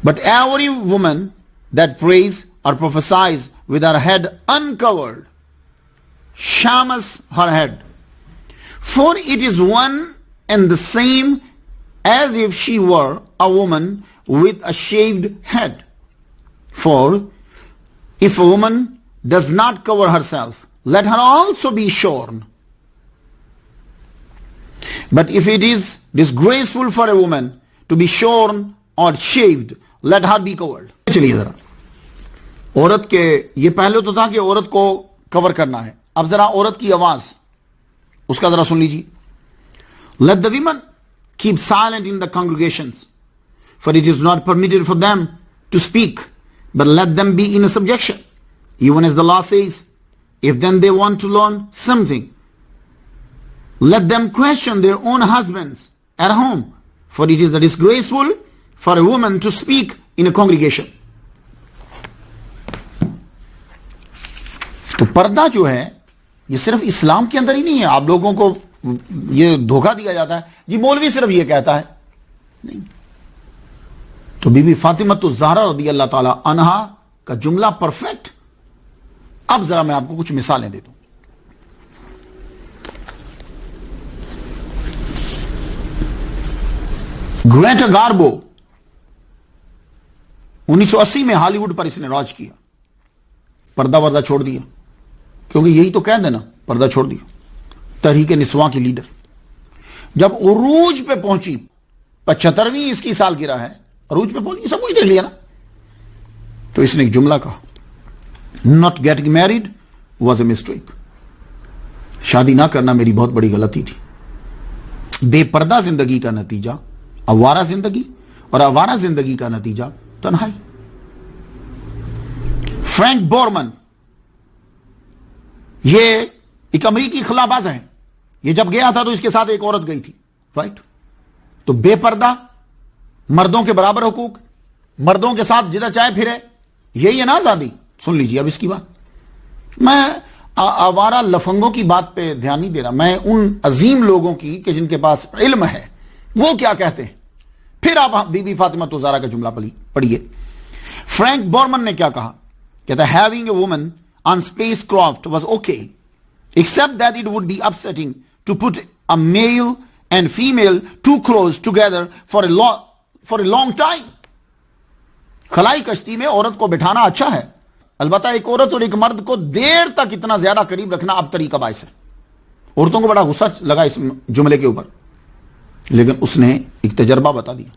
But every woman that prays or prophesies with her head uncovered, shamas her head. For it is one and the same as if she were a woman with a shaved head. For if a woman does not cover herself, let her also be shorn. But if it is disgraceful for a woman to be shorn or shaved, let her be covered. چلیے ذرا عورت کے یہ پہلے تو تھا کہ عورت کو کور کرنا ہے. اب ذرا عورت کی آواز اس کا ذرا سن لیجیے. Let the women keep silent in the congregations, for it is not permitted for them to speak, but let them be in a subjection, even as the law says. If then they want to learn something, let them question their own husbands at home, for it is disgraceful for a woman to speak in a congregation. تو پردہ جو ہے یہ صرف اسلام کے اندر ہی نہیں ہے. آپ لوگوں کو یہ دھوکہ دیا جاتا ہے جی مولوی صرف یہ کہتا ہے، نہیں. تو بی بی فاطمہ الزہرا رضی اللہ تعالی عنہا کا جملہ پرفیکٹ. اب ذرا میں آپ کو کچھ مثالیں دے دوں. گریٹا گاربو 1980 میں ہالی ووڈ پر اس نے راج کیا، پردہ وردہ چھوڑ دیا، کیونکہ یہی تو کہہ دینا، پردہ چھوڑ دیا. تحریک نسواں کی لیڈر جب عروج پہ پہنچی، 75ویں اس کی سالگرہ ہے، عروج پہ پہنچی، سب کچھ دیکھ لیا نا، تو اس نے ایک جملہ کہا، not getting married was a mistake. شادی نہ کرنا میری بہت بڑی غلطی تھی. بے پردہ زندگی کا نتیجہ آوارہ زندگی، اور آوارہ زندگی کا نتیجہ تنہائی. فرینک بورمن یہ ایک امریکی خلا باز ہے. یہ جب گیا تھا تو اس کے ساتھ ایک عورت گئی تھی, رائٹ. تو بے پردہ, مردوں کے برابر حقوق, مردوں کے ساتھ جدھر چاہے پھرے, یہی ہے نا آزادی. سن لیجیے اب اس کی بات. میں آوارہ لفنگوں کی بات پہ دھیان نہیں دے رہا, میں ان عظیم لوگوں کی کہ جن کے پاس علم ہے وہ کیا کہتے ہیں. پھر آپ بی بی فاطمہ الزہرا کا جملہ پڑھیے. فرینک بورمن نے کیا کہا, کہتا ہے having a woman on spacecraft was okay except that it would be upsetting to put a male and female too close together for a long time. خلائی کشتی میں عورت کو بٹھانا اچھا ہے, البتہ ایک عورت اور ایک مرد کو دیر تک اتنا زیادہ قریب رکھنا اب طریقہ باعث ہے. عورتوں کو بڑا غصہ لگا اس جملے کے اوپر, لیکن اس نے ایک تجربہ بتا دیا.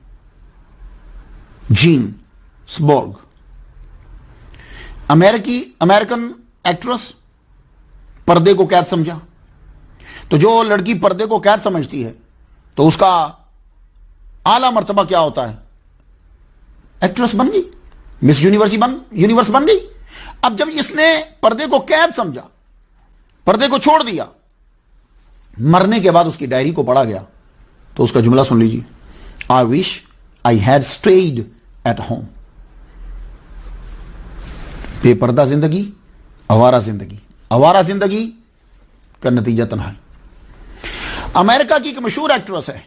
جین سبورگ, امریکن ایکٹریس, پردے کو قید سمجھا. تو جو لڑکی پردے کو قید سمجھتی ہے تو اس کا اعلی مرتبہ کیا ہوتا ہے, ایکٹریس بن گئی, مس یونیورس بن گئی. اب جب اس نے پردے کو قید سمجھا, پردے کو چھوڑ دیا, مرنے کے بعد اس کی ڈائری کو پڑھا گیا تو اس کا جملہ سن لیجیے. I wish I had stayed at home. بے پردہ زندگی, آوارہ زندگی, آوارہ زندگی کا نتیجہ تنہائی. امریکہ کی ایک مشہور ایکٹریس ہے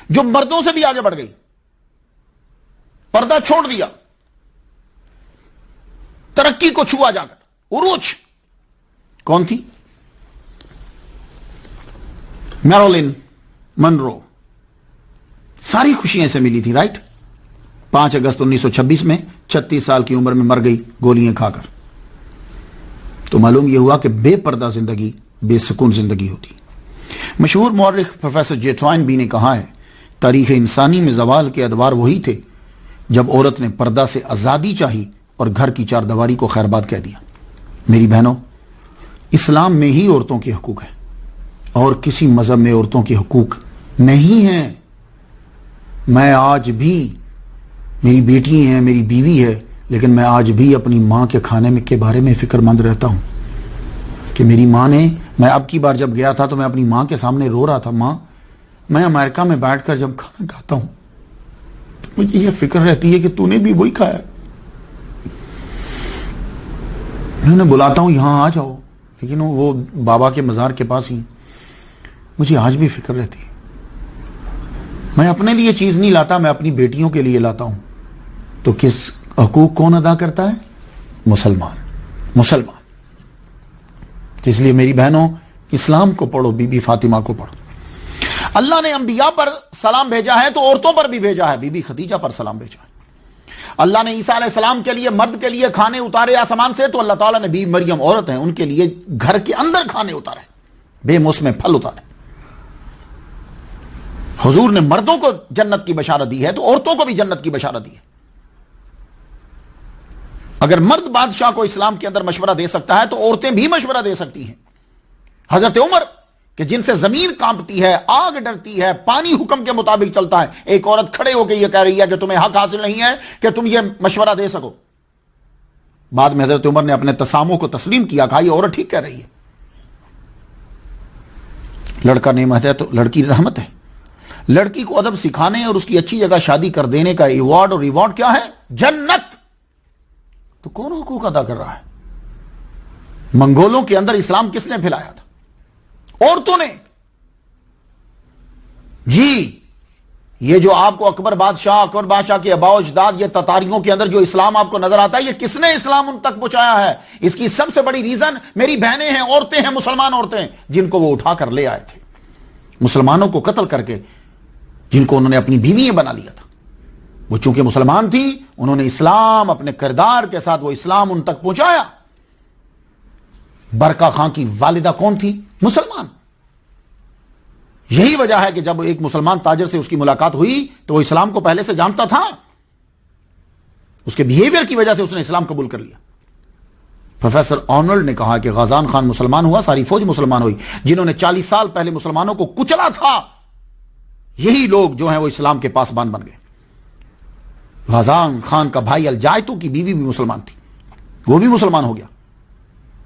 جو مردوں سے بھی آگے بڑھ گئی, پردہ چھوڑ دیا, ترقی کو چھوا جا کر, عروج. کون تھی؟ میرولن منرو. ساری خوشیاں سے ملی تھی, رائٹ. 5 اگست 1926 میں 36 سال کی عمر میں مر گئی گولیاں کھا کر. تو معلوم یہ ہوا کہ بے پردہ زندگی بے سکون زندگی ہوتی. مشہور مورخ پروفیسر جے ٹوائن بی نے کہا ہے, تاریخ انسانی میں زوال کے ادوار وہی تھے جب عورت نے پردہ سے آزادی چاہی اور گھر کی چار دیواری کو خیر بات کہہ دیا. میری بہنوں, اسلام میں ہی عورتوں کے حقوق ہیں اور کسی مذہب میں عورتوں کے حقوق نہیں ہیں. میں آج بھی, میری بیٹی ہیں, میری بیوی ہے, لیکن میں آج بھی اپنی ماں کے کھانے کے بارے میں فکر مند رہتا ہوں کہ میری ماں نے, میں اب کی بار جب گیا تھا تو میں اپنی ماں کے سامنے رو رہا تھا, ماں میں امریکہ میں بیٹھ کر جب کھانا کھاتا ہوں تو مجھے یہ فکر رہتی ہے کہ تو نے بھی وہی کھایا. میں انہیں بلاتا ہوں یہاں آ جاؤ, لیکن وہ بابا کے مزار کے پاس ہی. مجھے آج بھی فکر رہتی ہے. میں اپنے لیے چیز نہیں لاتا, میں اپنی بیٹیوں کے لیے لاتا ہوں. تو کس حقوق کون ادا کرتا ہے؟ مسلمان. تو اس لیے میری بہنوں, اسلام کو پڑھو, بی بی فاطمہ کو پڑھو. اللہ نے انبیاء پر سلام بھیجا ہے تو عورتوں پر بھی بھیجا ہے. بی بی خدیجہ پر سلام بھیجا ہے. اللہ نے عیسیٰ علیہ السلام کے لیے, مرد کے لیے کھانے اتارے آسمان سے, تو اللہ تعالیٰ نے بی مریم عورت ہیں ان کے لیے گھر کے اندر کھانے اتارے, بے موسم پھل اتارے. حضور نے مردوں کو جنت کی بشارت دی ہے تو عورتوں کو بھی جنت کی بشارت دی ہے. اگر مرد بادشاہ کو اسلام کے اندر مشورہ دے سکتا ہے تو عورتیں بھی مشورہ دے سکتی ہیں. حضرت عمر کہ جن سے زمین کانپتی ہے, آگ ڈرتی ہے, پانی حکم کے مطابق چلتا ہے, ایک عورت کھڑے ہو کے یہ کہہ رہی ہے کہ تمہیں حق حاصل نہیں ہے کہ تم یہ مشورہ دے سکو. بعد میں حضرت عمر نے اپنے تساموں کو تسلیم کیا, کہا یہ عورت ٹھیک کہہ رہی ہے. لڑکا نعمت ہے تو لڑکی رحمت ہے. لڑکی کو ادب سکھانے اور اس کی اچھی جگہ شادی کر دینے کا ایوارڈ اور ریوارڈ کیا ہے؟ جنت. تو کون حقوق ادا کر رہا ہے؟ منگولوں کے اندر اسلام کس نے پھیلایا تھا؟ عورتوں نے. جی یہ جو آپ کو اکبر بادشاہ کے آباء و اجداد, یہ تتاریوں کے اندر جو اسلام آپ کو نظر آتا ہے, یہ کس نے اسلام ان تک پہنچایا ہے؟ اس کی سب سے بڑی ریزن میری بہنیں ہیں, عورتیں ہیں, مسلمان عورتیں, جن کو وہ اٹھا کر لے آئے تھے. مسلمانوں کو قتل کر کے جن کو انہوں نے اپنی بیویاں بنا لیا تھا, وہ چونکہ مسلمان تھی, انہوں نے اسلام اپنے کردار کے ساتھ وہ اسلام ان تک پہنچایا. برکہ خان کی والدہ کون تھی؟ مسلمان. یہی وجہ ہے کہ جب ایک مسلمان تاجر سے اس کی ملاقات ہوئی تو وہ اسلام کو پہلے سے جانتا تھا, اس کے بیہیویئر کی وجہ سے اس نے اسلام قبول کر لیا. پروفیسر آرنولڈ نے کہا کہ غازان خان مسلمان ہوا, ساری فوج مسلمان ہوئی. جنہوں نے 40 سال پہلے مسلمانوں کو کچلا تھا, یہی لوگ جو ہیں وہ اسلام کے پاسبان بن گئے. غازان خان کا بھائی الجائتو کی بیوی بھی مسلمان تھی، وہ بھی مسلمان ہو گیا۔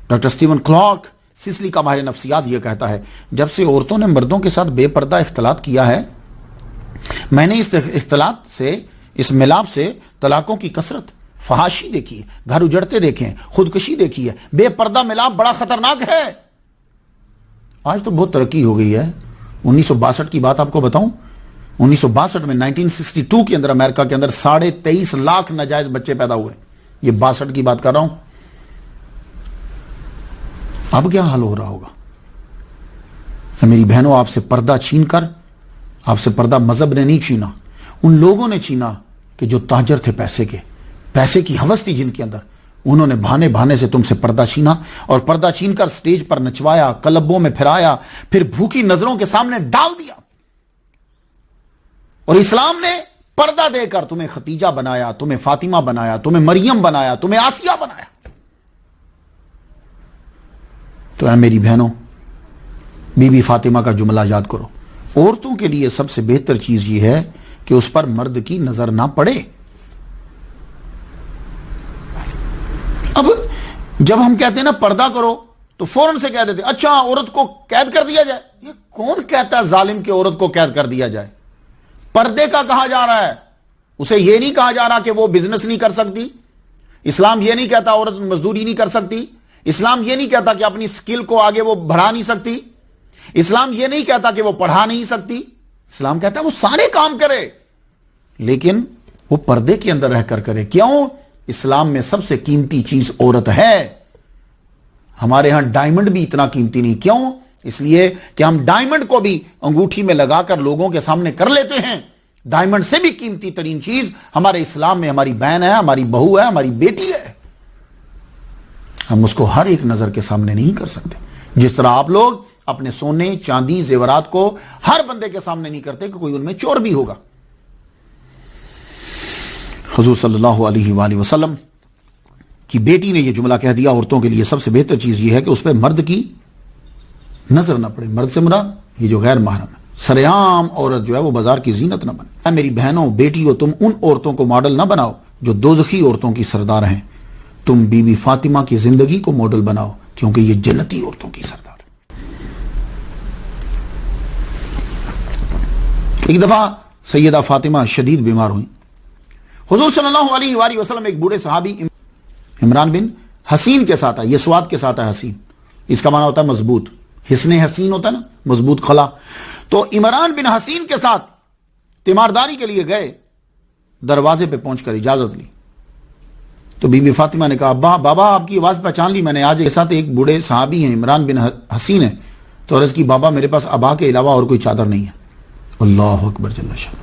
ڈاکٹر سٹیون کلارک سسلی کا ماہر نفسیات یہ کہتا ہے جب سے عورتوں نے مردوں کے ساتھ بے پردہ اختلاط کیا ہے، میں نے اس اختلاط سے، اس ملاپ سے طلاقوں کی کثرت، فحاشی دیکھی ہے، گھر اجڑتے دیکھے ہیں، خودکشی دیکھی ہے۔ بے پردہ ملاپ بڑا خطرناک ہے۔ آج تو بہت ترقی ہو گئی ہے۔ 1962 کی بات آپ کو بتاؤں، 1962 میں 1962 کے اندر امریکہ کے اندر 23.5 لاکھ ناجائز بچے پیدا ہوئے۔ یہ 62 کی بات کر رہا ہوں۔ اب کیا حال ہو رہا ہوگا؟ میری بہنوں، آپ سے پردہ چھین کر، آپ سے پردہ مذہب نے نہیں چھینا، ان لوگوں نے چھینا کہ جو تاجر تھے پیسے کے، پیسے کی ہوس تھی جن کے اندر، انہوں نے بہانے بہانے سے تم سے پردہ چھینا اور پردہ چھین کر سٹیج پر نچوایا، کلبوں میں پھرایا، پھر بھوکی نظروں کے سامنے ڈال دیا۔ اور اسلام نے پردہ دے کر تمہیں ختیجہ بنایا، تمہیں فاطمہ بنایا، تمہیں مریم بنایا، تمہیں آسیہ بنایا۔ تو اے میری بہنوں، بی بی فاطمہ کا جملہ یاد کرو، عورتوں کے لیے سب سے بہتر چیز یہ ہے کہ اس پر مرد کی نظر نہ پڑے۔ اب جب ہم کہتے ہیں نا پردہ کرو تو فوراً سے کہہ دیتے اچھا عورت کو قید کر دیا جائے۔ یہ کون کہتا ہے ظالم کہ عورت کو قید کر دیا جائے؟ پردے کا کہا جا رہا ہے، اسے یہ نہیں کہا جا رہا کہ وہ بزنس نہیں کر سکتی۔ اسلام یہ نہیں کہتا عورت مزدوری نہیں کر سکتی۔ اسلام یہ نہیں کہتا کہ اپنی سکل کو آگے وہ بڑھا نہیں سکتی۔ اسلام یہ نہیں کہتا کہ وہ پڑھا نہیں سکتی۔ اسلام کہتا ہے وہ سارے کام کرے، لیکن وہ پردے کے اندر رہ کر کرے۔ کیوں؟ اسلام میں سب سے قیمتی چیز عورت ہے۔ ہمارے ہاں ڈائمنڈ بھی اتنا قیمتی نہیں۔ کیوں؟ اس لیے کہ ہم ڈائمنڈ کو بھی انگوٹھی میں لگا کر لوگوں کے سامنے کر لیتے ہیں۔ ڈائمنڈ سے بھی قیمتی ترین چیز ہمارے اسلام میں ہماری بہن ہے، ہماری بہو ہے، ہماری بیٹی ہے۔ ہم اس کو ہر ایک نظر کے سامنے نہیں کر سکتے، جس طرح آپ لوگ اپنے سونے چاندی زیورات کو ہر بندے کے سامنے نہیں کرتے کہ کوئی ان میں چور بھی ہوگا۔ حضور صلی اللہ علیہ وآلہ وسلم کی بیٹی نے یہ جملہ کہہ دیا، عورتوں کے لیے سب سے بہتر چیز یہ ہے کہ اس پہ مرد کی نظر نہ پڑے۔ مرد سے مراد یہ جو غیر محرم ہے۔ سرعام عورت جو ہے وہ بازار کی زینت نہ بنے۔ اے میری بہنوں، بیٹیوں، تم ان عورتوں کو ماڈل نہ بناؤ جو دوزخی عورتوں کی سردار ہیں۔ تم بی بی فاطمہ کی زندگی کو ماڈل بناؤ، کیونکہ یہ جنتی عورتوں کی سردار ہے۔ ایک دفعہ سیدہ فاطمہ شدید بیمار ہوئی۔ حضور صلی اللہ علیہ وآلہ وسلم ایک بوڑھے صحابی عمران بن حسین کے ساتھ آئے۔ یہ سواد کے ساتھ ہے حسین، اس کا معنی ہوتا ہے مضبوط۔ حسن حسین ہوتا ہے نا، مضبوط خلا۔ تو عمران بن حسین کے ساتھ تیمارداری کے لیے گئے، دروازے پہ پہنچ کر اجازت لی تو بی بی فاطمہ نے کہا ابا بابا آپ کی آواز پہچان لی میں نے، آج کے ساتھ ایک بوڑھے صحابی ہیں عمران بن حسین ہیں۔ تو عرض کی بابا میرے پاس ابا کے علاوہ اور کوئی چادر نہیں ہے۔ اللہ اکبر جل شانہ،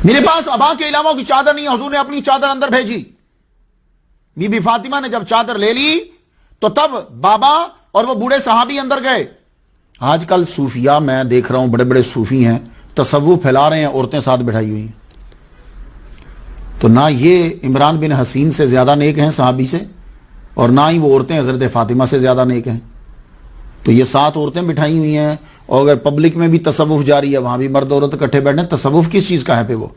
میرے پاس ابا کے علاوہ کوئی چادر نہیں ہے۔ حضور نے اپنی چادر اندر بھیجی۔ بی بی فاطمہ نے جب چادر لے لی تو تب بابا اور وہ بوڑھے صحابی اندر گئے۔ آج کل صوفیاء میں دیکھ رہا ہوں، بڑے بڑے صوفی ہیں، تصوف پھیلا رہے ہیں، عورتیں ساتھ بٹھائی ہوئی ہیں۔ تو نہ یہ عمران بن حسین سے زیادہ نیک ہیں صحابی سے، اور نہ ہی وہ عورتیں حضرت فاطمہ سے زیادہ نیک ہیں۔ تو یہ 7 عورتیں بٹھائی ہوئی ہیں، اور اگر پبلک میں بھی تصوف جاری ہے، وہاں بھی مرد عورت اکٹھے بیٹھے ہیں۔ تصوف کس چیز کا ہے پہ وہ؟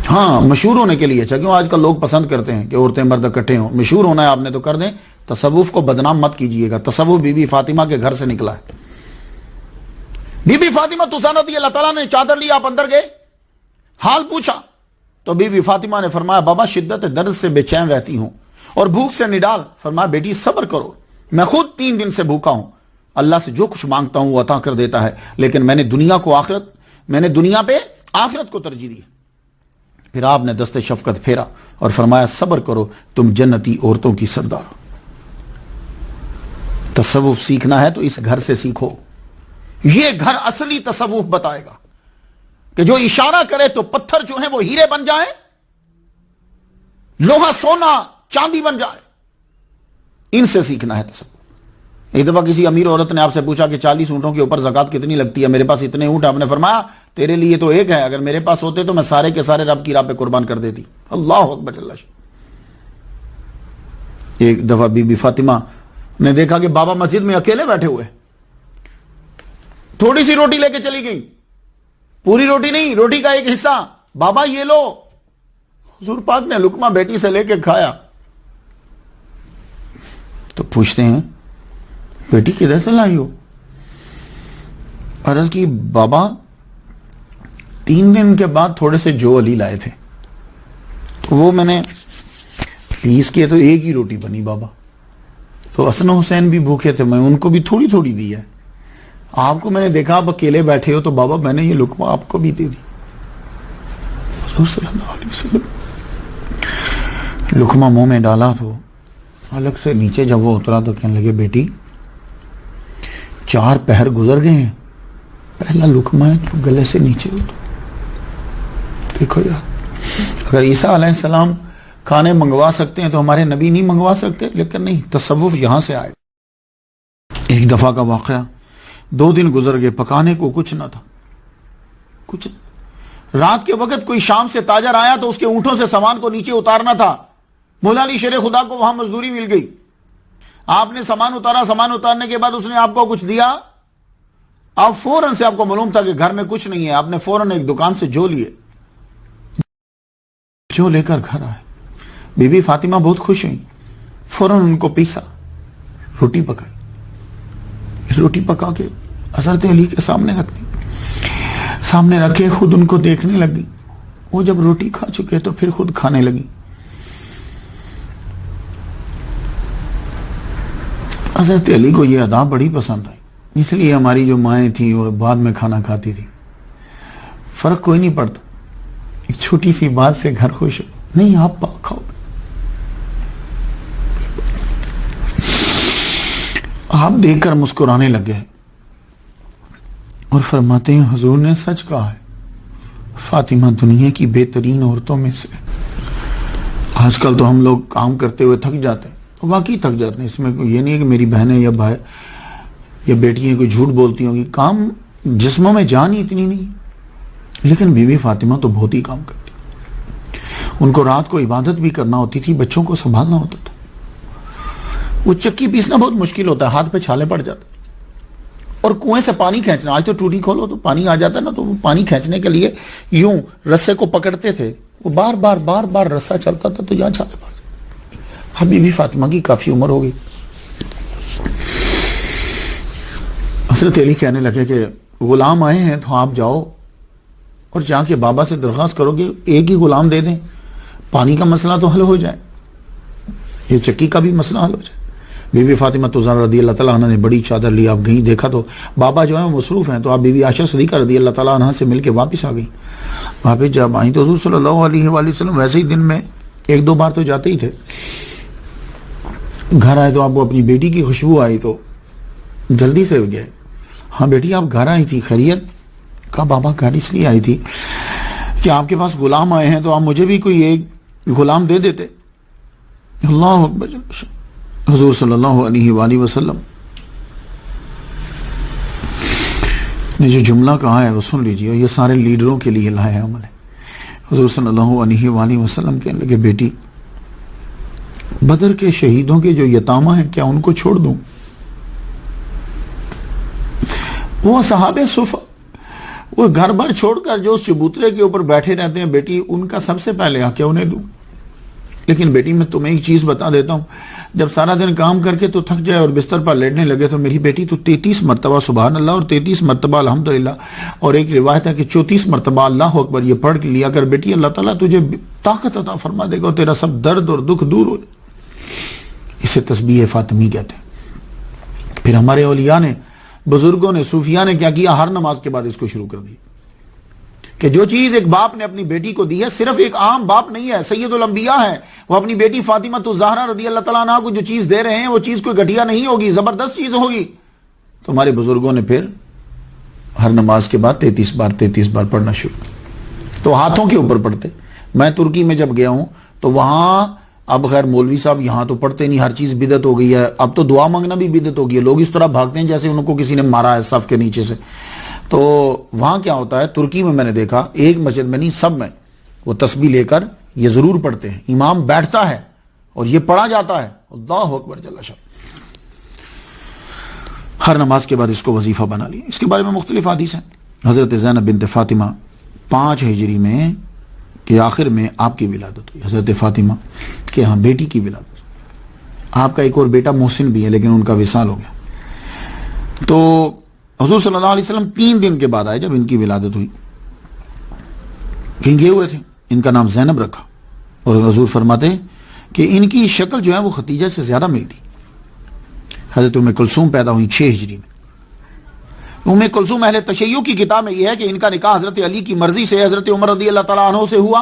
ہاں مشہور ہونے کے لیے، کیوں آج کل لوگ پسند کرتے ہیں کہ عورتیں مرد اکٹھے ہوں۔ مشہور ہونا ہے آپ نے تو کر دیں، تصوف کو بدنام مت کیجئے گا۔ تصوف بی بی فاطمہ کے گھر سے نکلا ہے۔ بی بی فاطمہ تسانہ دی، اللہ تعالیٰ نے چادر لی، آپ اندر گئے، حال پوچھا تو بی بی فاطمہ نے فرمایا بابا شدت درد سے بے چین رہتی ہوں اور بھوک سے نڈال۔ فرمایا بیٹی صبر کرو، میں خود 3 دن سے بھوکا ہوں، اللہ سے جو کچھ مانگتا ہوں وہ عطا کر دیتا ہے، لیکن میں نے دنیا پہ آخرت کو ترجیح دی۔ پھر آپ نے دست شفقت پھیرا اور فرمایا صبر کرو، تم جنتی عورتوں کی سردار ہو۔ تصوف سیکھنا ہے تو اس گھر سے سیکھو۔ یہ گھر اصلی تصوف بتائے گا کہ جو اشارہ کرے تو پتھر جو ہیں وہ ہیرے بن جائیں، لوہا سونا چاندی بن جائے۔ ان سے سیکھنا ہے تصوف۔ ایک دفعہ کسی امیر عورت نے آپ سے پوچھا کہ 40 اونٹوں کے اوپر زکوٰۃ کتنی لگتی ہے؟ میرے پاس اتنے اونٹ۔ آپ نے فرمایا تیرے لیے تو ایک ہے، اگر میرے پاس ہوتے تو میں سارے کے سارے رب کی راہ پہ قربان کر دیتی۔ اللہ اکبر اللہ۔ ایک دفعہ بی بی فاطمہ نے دیکھا کہ بابا مسجد میں اکیلے بیٹھے ہوئے، تھوڑی سی روٹی لے کے چلی گئی، پوری روٹی نہیں، روٹی کا ایک حصہ، بابا یہ لو۔ حضور پاک نے لقمہ بیٹی سے لے کے کھایا تو پوچھتے ہیں بیٹی کدھر سے لائی ہو؟ عرض کی بابا 3 دن کے بعد تھوڑے سے جو علی لائے تھے تو وہ میں نے پیس کیے تو ایک ہی روٹی بنی بابا، تو حسن و حسین بھی بھوکے تھے، میں ان کو بھی تھوڑی تھوڑی دی ہے، آپ کو میں نے دیکھا آپ اکیلے بیٹھے ہو تو بابا میں نے یہ لقمہ آپ کو بھی دے دی۔ حضور صلی اللہ علیہ وسلم لقمہ منہ میں ڈالا تو الگ سے نیچے جب وہ اترا تو کہنے لگے بیٹی 4 پہر گزر گئے ہیں، پہلا لقمہ ہے جو گلے سے نیچے اترا۔ دیکھو یار، اگر عیسیٰ علیہ السلام کھانے منگوا سکتے ہیں تو ہمارے نبی نہیں منگوا سکتے؟ لیکن نہیں، تصوف یہاں سے آئے۔ ایک دفعہ کا واقعہ، 2 دن گزر گئے، پکانے کو کچھ نہ تھا، کچھ۔ رات کے وقت کوئی شام سے تاجر آیا تو اس کے اونٹوں سے سامان کو نیچے اتارنا تھا، مولا علی شیر خدا کو وہاں مزدوری مل گئی، آپ نے سامان اتارا، سامان اتارنے کے بعد اس نے آپ کو کچھ دیا، آپ فوراً سے، آپ کو معلوم تھا کہ گھر میں کچھ نہیں ہے، آپ نے فوراً ایک دکان سے جو لیے، جو لے کر گھر آئے۔ بی بی فاطمہ بہت خوش ہوئی، فوراً ان کو پیسا، روٹی پکائی، روٹی پکا کے حضرت علی کے سامنے رکھ دی، سامنے رکھے خود ان کو دیکھنے لگی، وہ جب روٹی کھا چکے تو پھر خود کھانے لگی۔ حضرت علی کو یہ ادا بڑی پسند آئی، اس لیے ہماری جو مائیں تھیں وہ بعد میں کھانا کھاتی تھی، فرق کوئی نہیں پڑتا، ایک چھوٹی سی بات سے گھر خوش ہو، نہیں آپ کھاؤ۔ آپ دیکھ کر مسکرانے لگے اور فرماتے ہیں حضور نے سچ کہا ہے، فاطمہ دنیا کی بہترین عورتوں میں سے۔ آج کل تو ہم لوگ کام کرتے ہوئے تھک جاتے ہیں، تو واقعی تھک جاتے ہیں، اس میں یہ نہیں ہے کہ میری بہنیں یا بھائی یا بیٹیاں کوئی جھوٹ بولتی ہوں گی، کام جسموں میں جان ہی اتنی نہیں، لیکن بی بی فاطمہ تو بہت ہی کام کرتی، ان کو رات کو عبادت بھی کرنا ہوتی تھی، بچوں کو سنبھالنا ہوتا تھا، وہ چکی پیسنا بہت مشکل ہوتا ہے، ہاتھ پہ چھالے پڑ جاتے، اور کنویں سے پانی کھینچنا، آج تو ٹوٹی کھولو تو پانی آ جاتا ہے نا، تو وہ پانی کھینچنے کے لیے یوں رسے کو پکڑتے تھے، وہ بار بار رسا چلتا تھا تو یہاں چھالے پڑ جاتے۔ اب بی بی فاطمہ کی کافی عمر ہو گئی، حضرت علی کہنے لگے کہ غلام آئے ہیں تو آپ جاؤ اور جا کے بابا سے درخواست کرو کہ ایک ہی غلام دے دیں، پانی کا مسئلہ تو حل ہو جائے، یہ چکی کا بھی مسئلہ حل ہو جائے۔ بی بی فاطمہ زہرا رضی اللہ تعالیٰ عنہ نے بڑی چادر لی، آپ گئیں، دیکھا تو بابا جو ہیں وہ مصروف ہیں، تو آپ بی بی عائشہ صدیقہ رضی اللہ تعالیٰ عنہ سے مل کے واپس آ گئی۔ واپس جب آئیں تو حضور صلی اللہ علیہ وآلہ وسلم ویسے ہی دن میں 1-2 بار تو جاتے ہی تھے، گھر آئے تو آپ کو اپنی بیٹی کی خوشبو آئی تو جلدی سے گئے، ہاں بیٹی آپ گھر آئی تھی، خیریت؟ کہا بابا گھر اس لیے آئی تھی کہ آپ کے پاس غلام آئے ہیں تو آپ مجھے بھی کوئی ایک غلام دے دیتے۔ اللہ اکبر، حضور صلی اللہ علیہ وآلہ وسلم نے جو جملہ کہا ہے وہ سن لیجیے، یہ سارے لیڈروں کے لیے لایا عمل ہے۔ حضور صلی اللہ علیہ وآلہ وسلم کہنے لگے بیٹی بدر کے شہیدوں کے جو یتامہ ہیں کیا ان کو چھوڑ دوں؟ وہ صحابہ صفہ وہ گھر بھر چھوڑ کر جو اس چبوترے کے اوپر بیٹھے رہتے ہیں، بیٹی ان کا سب سے پہلے آ کے انہیں دوں۔ لیکن بیٹی میں تمہیں ایک چیز بتا دیتا ہوں، جب سارا دن کام کر کے تو تھک جائے اور بستر پر لیٹنے لگے تو میری بیٹی تو 33 مرتبہ سبحان اللہ اور 33 مرتبہ الحمدللہ اور ایک روایت ہے کہ 34 مرتبہ اللہ اکبر یہ پڑھ لیا کر بیٹی، اللہ تعالیٰ تجھے طاقت عطا فرما دے گا اور تیرا سب درد اور دکھ دور ہو جائے۔ اسے تسبیح فاطمی کہتے ہیں۔ پھر ہمارے اولیاء نے، بزرگوں نے، صوفیاء نے کیا کیا؟ ہر نماز کے بعد اس کو شروع کر دی کہ جو چیز ایک باپ نے اپنی بیٹی کو دی ہے، صرف ایک عام باپ نہیں ہے، سید الانبیاء ہے، وہ اپنی بیٹی فاطمہ زہرا رضی اللہ تعالیٰ عنہ کو جو چیز دے رہے ہیں وہ چیز کوئی گھٹیا نہیں ہوگی، زبردست چیز ہوگی۔ تو ہمارے بزرگوں نے پھر ہر نماز کے بعد 33 بار پڑھنا شروع کیا، تو ہاتھوں کے اوپر پڑھتے۔ میں ترکی میں جب گیا ہوں تو وہاں اب خیر مولوی صاحب یہاں تو پڑھتے نہیں، ہر چیز بدعت ہو گئی ہے، اب تو دعا مانگنا بھی بدعت ہو گئی ہے، لوگ اس طرح بھاگتے ہیں جیسے ان کو کسی نے مارا ہے صف کے نیچے سے۔ تو وہاں کیا ہوتا ہے، ترکی میں نے دیکھا، ایک مسجد میں نہیں سب میں وہ تسبیح لے کر یہ ضرور پڑھتے ہیں، امام بیٹھتا ہے اور یہ پڑھا جاتا ہے، اللہ اکبر جل شان۔ ہر نماز کے بعد اس کو وظیفہ بنا لیا۔ اس کے بارے میں مختلف حدیث ہیں، حضرت زینب بنت فاطمہ 5 ہجری میں کہ آخر میں آپ کی ولادت ہوئی، حضرت فاطمہ کے ہاں بیٹی کی ولادت۔ آپ کا ایک اور بیٹا محسن بھی ہے لیکن ان کا وصال ہو گیا۔ تو حضور صلی اللہ علیہ وسلم 3 دن کے بعد آئے جب ان کی ولادت ہوئی، کہیں گئے ہوئے تھے، ان کا نام زینب رکھا، اور حضور فرماتے ہیں کہ ان کی شکل جو ہے وہ خدیجہ سے زیادہ ملتی۔ حضرت ام کلثوم پیدا ہوئی 6 ہجری میں۔ ام کلثوم اہل تشیع کی کتاب میں یہ ہے کہ ان کا نکاح حضرت علی کی مرضی سے حضرت عمر رضی اللہ تعالیٰ عنہ سے ہوا۔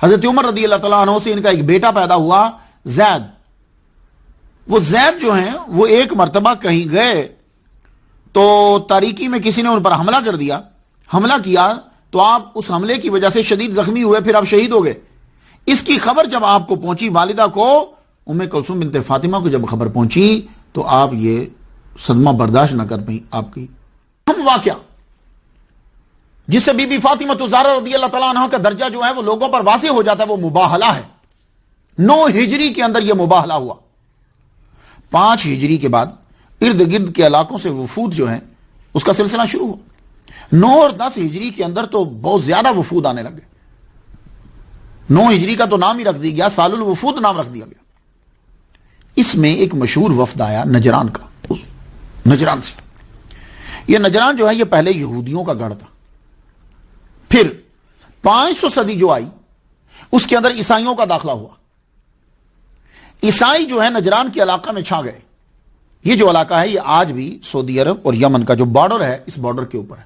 حضرت عمر رضی اللہ تعالیٰ عنہ سے ان کا ایک بیٹا پیدا ہوا زید۔ وہ زید جو ہیں وہ ایک مرتبہ کہیں گئے تو تاریکی میں کسی نے ان پر حملہ کر دیا، حملہ کیا تو آپ اس حملے کی وجہ سے شدید زخمی ہوئے، پھر آپ شہید ہو گئے۔ اس کی خبر جب آپ کو پہنچی، والدہ کو ام کلثوم بنت فاطمہ کو جب خبر پہنچی تو آپ یہ صدمہ برداشت نہ کر پائیں۔ آپ کی ہم واقعہ جس سے بی بی فاطمہ الزہرا رضی اللہ تعالیٰ عنہ کا درجہ جو ہے وہ لوگوں پر واضح ہو جاتا ہے، وہ مباہلہ ہے۔ 9 ہجری کے اندر یہ مباہلہ ہوا۔ 5 ہجری کے بعد ارد گرد کے علاقوں سے وفود جو ہیں اس کا سلسلہ شروع ہوا۔ 9 اور 10 ہجری کے اندر تو بہت زیادہ وفود آنے لگے۔ 9 ہجری کا تو نام ہی رکھ دیا گیا، سال الوفود نام رکھ دیا گیا۔ اس میں ایک مشہور وفد آیا نجران کا، نجران سے۔ یہ نجران جو ہے یہ پہلے یہودیوں کا گڑھ تھا، پھر 500 صدی جو آئی اس کے اندر عیسائیوں کا داخلہ ہوا۔ عیسائی جو ہے نجران کے علاقہ میں چھا گئے۔ یہ جو علاقہ ہے یہ آج بھی سعودی عرب اور یمن کا جو بارڈر ہے اس بارڈر کے اوپر ہے۔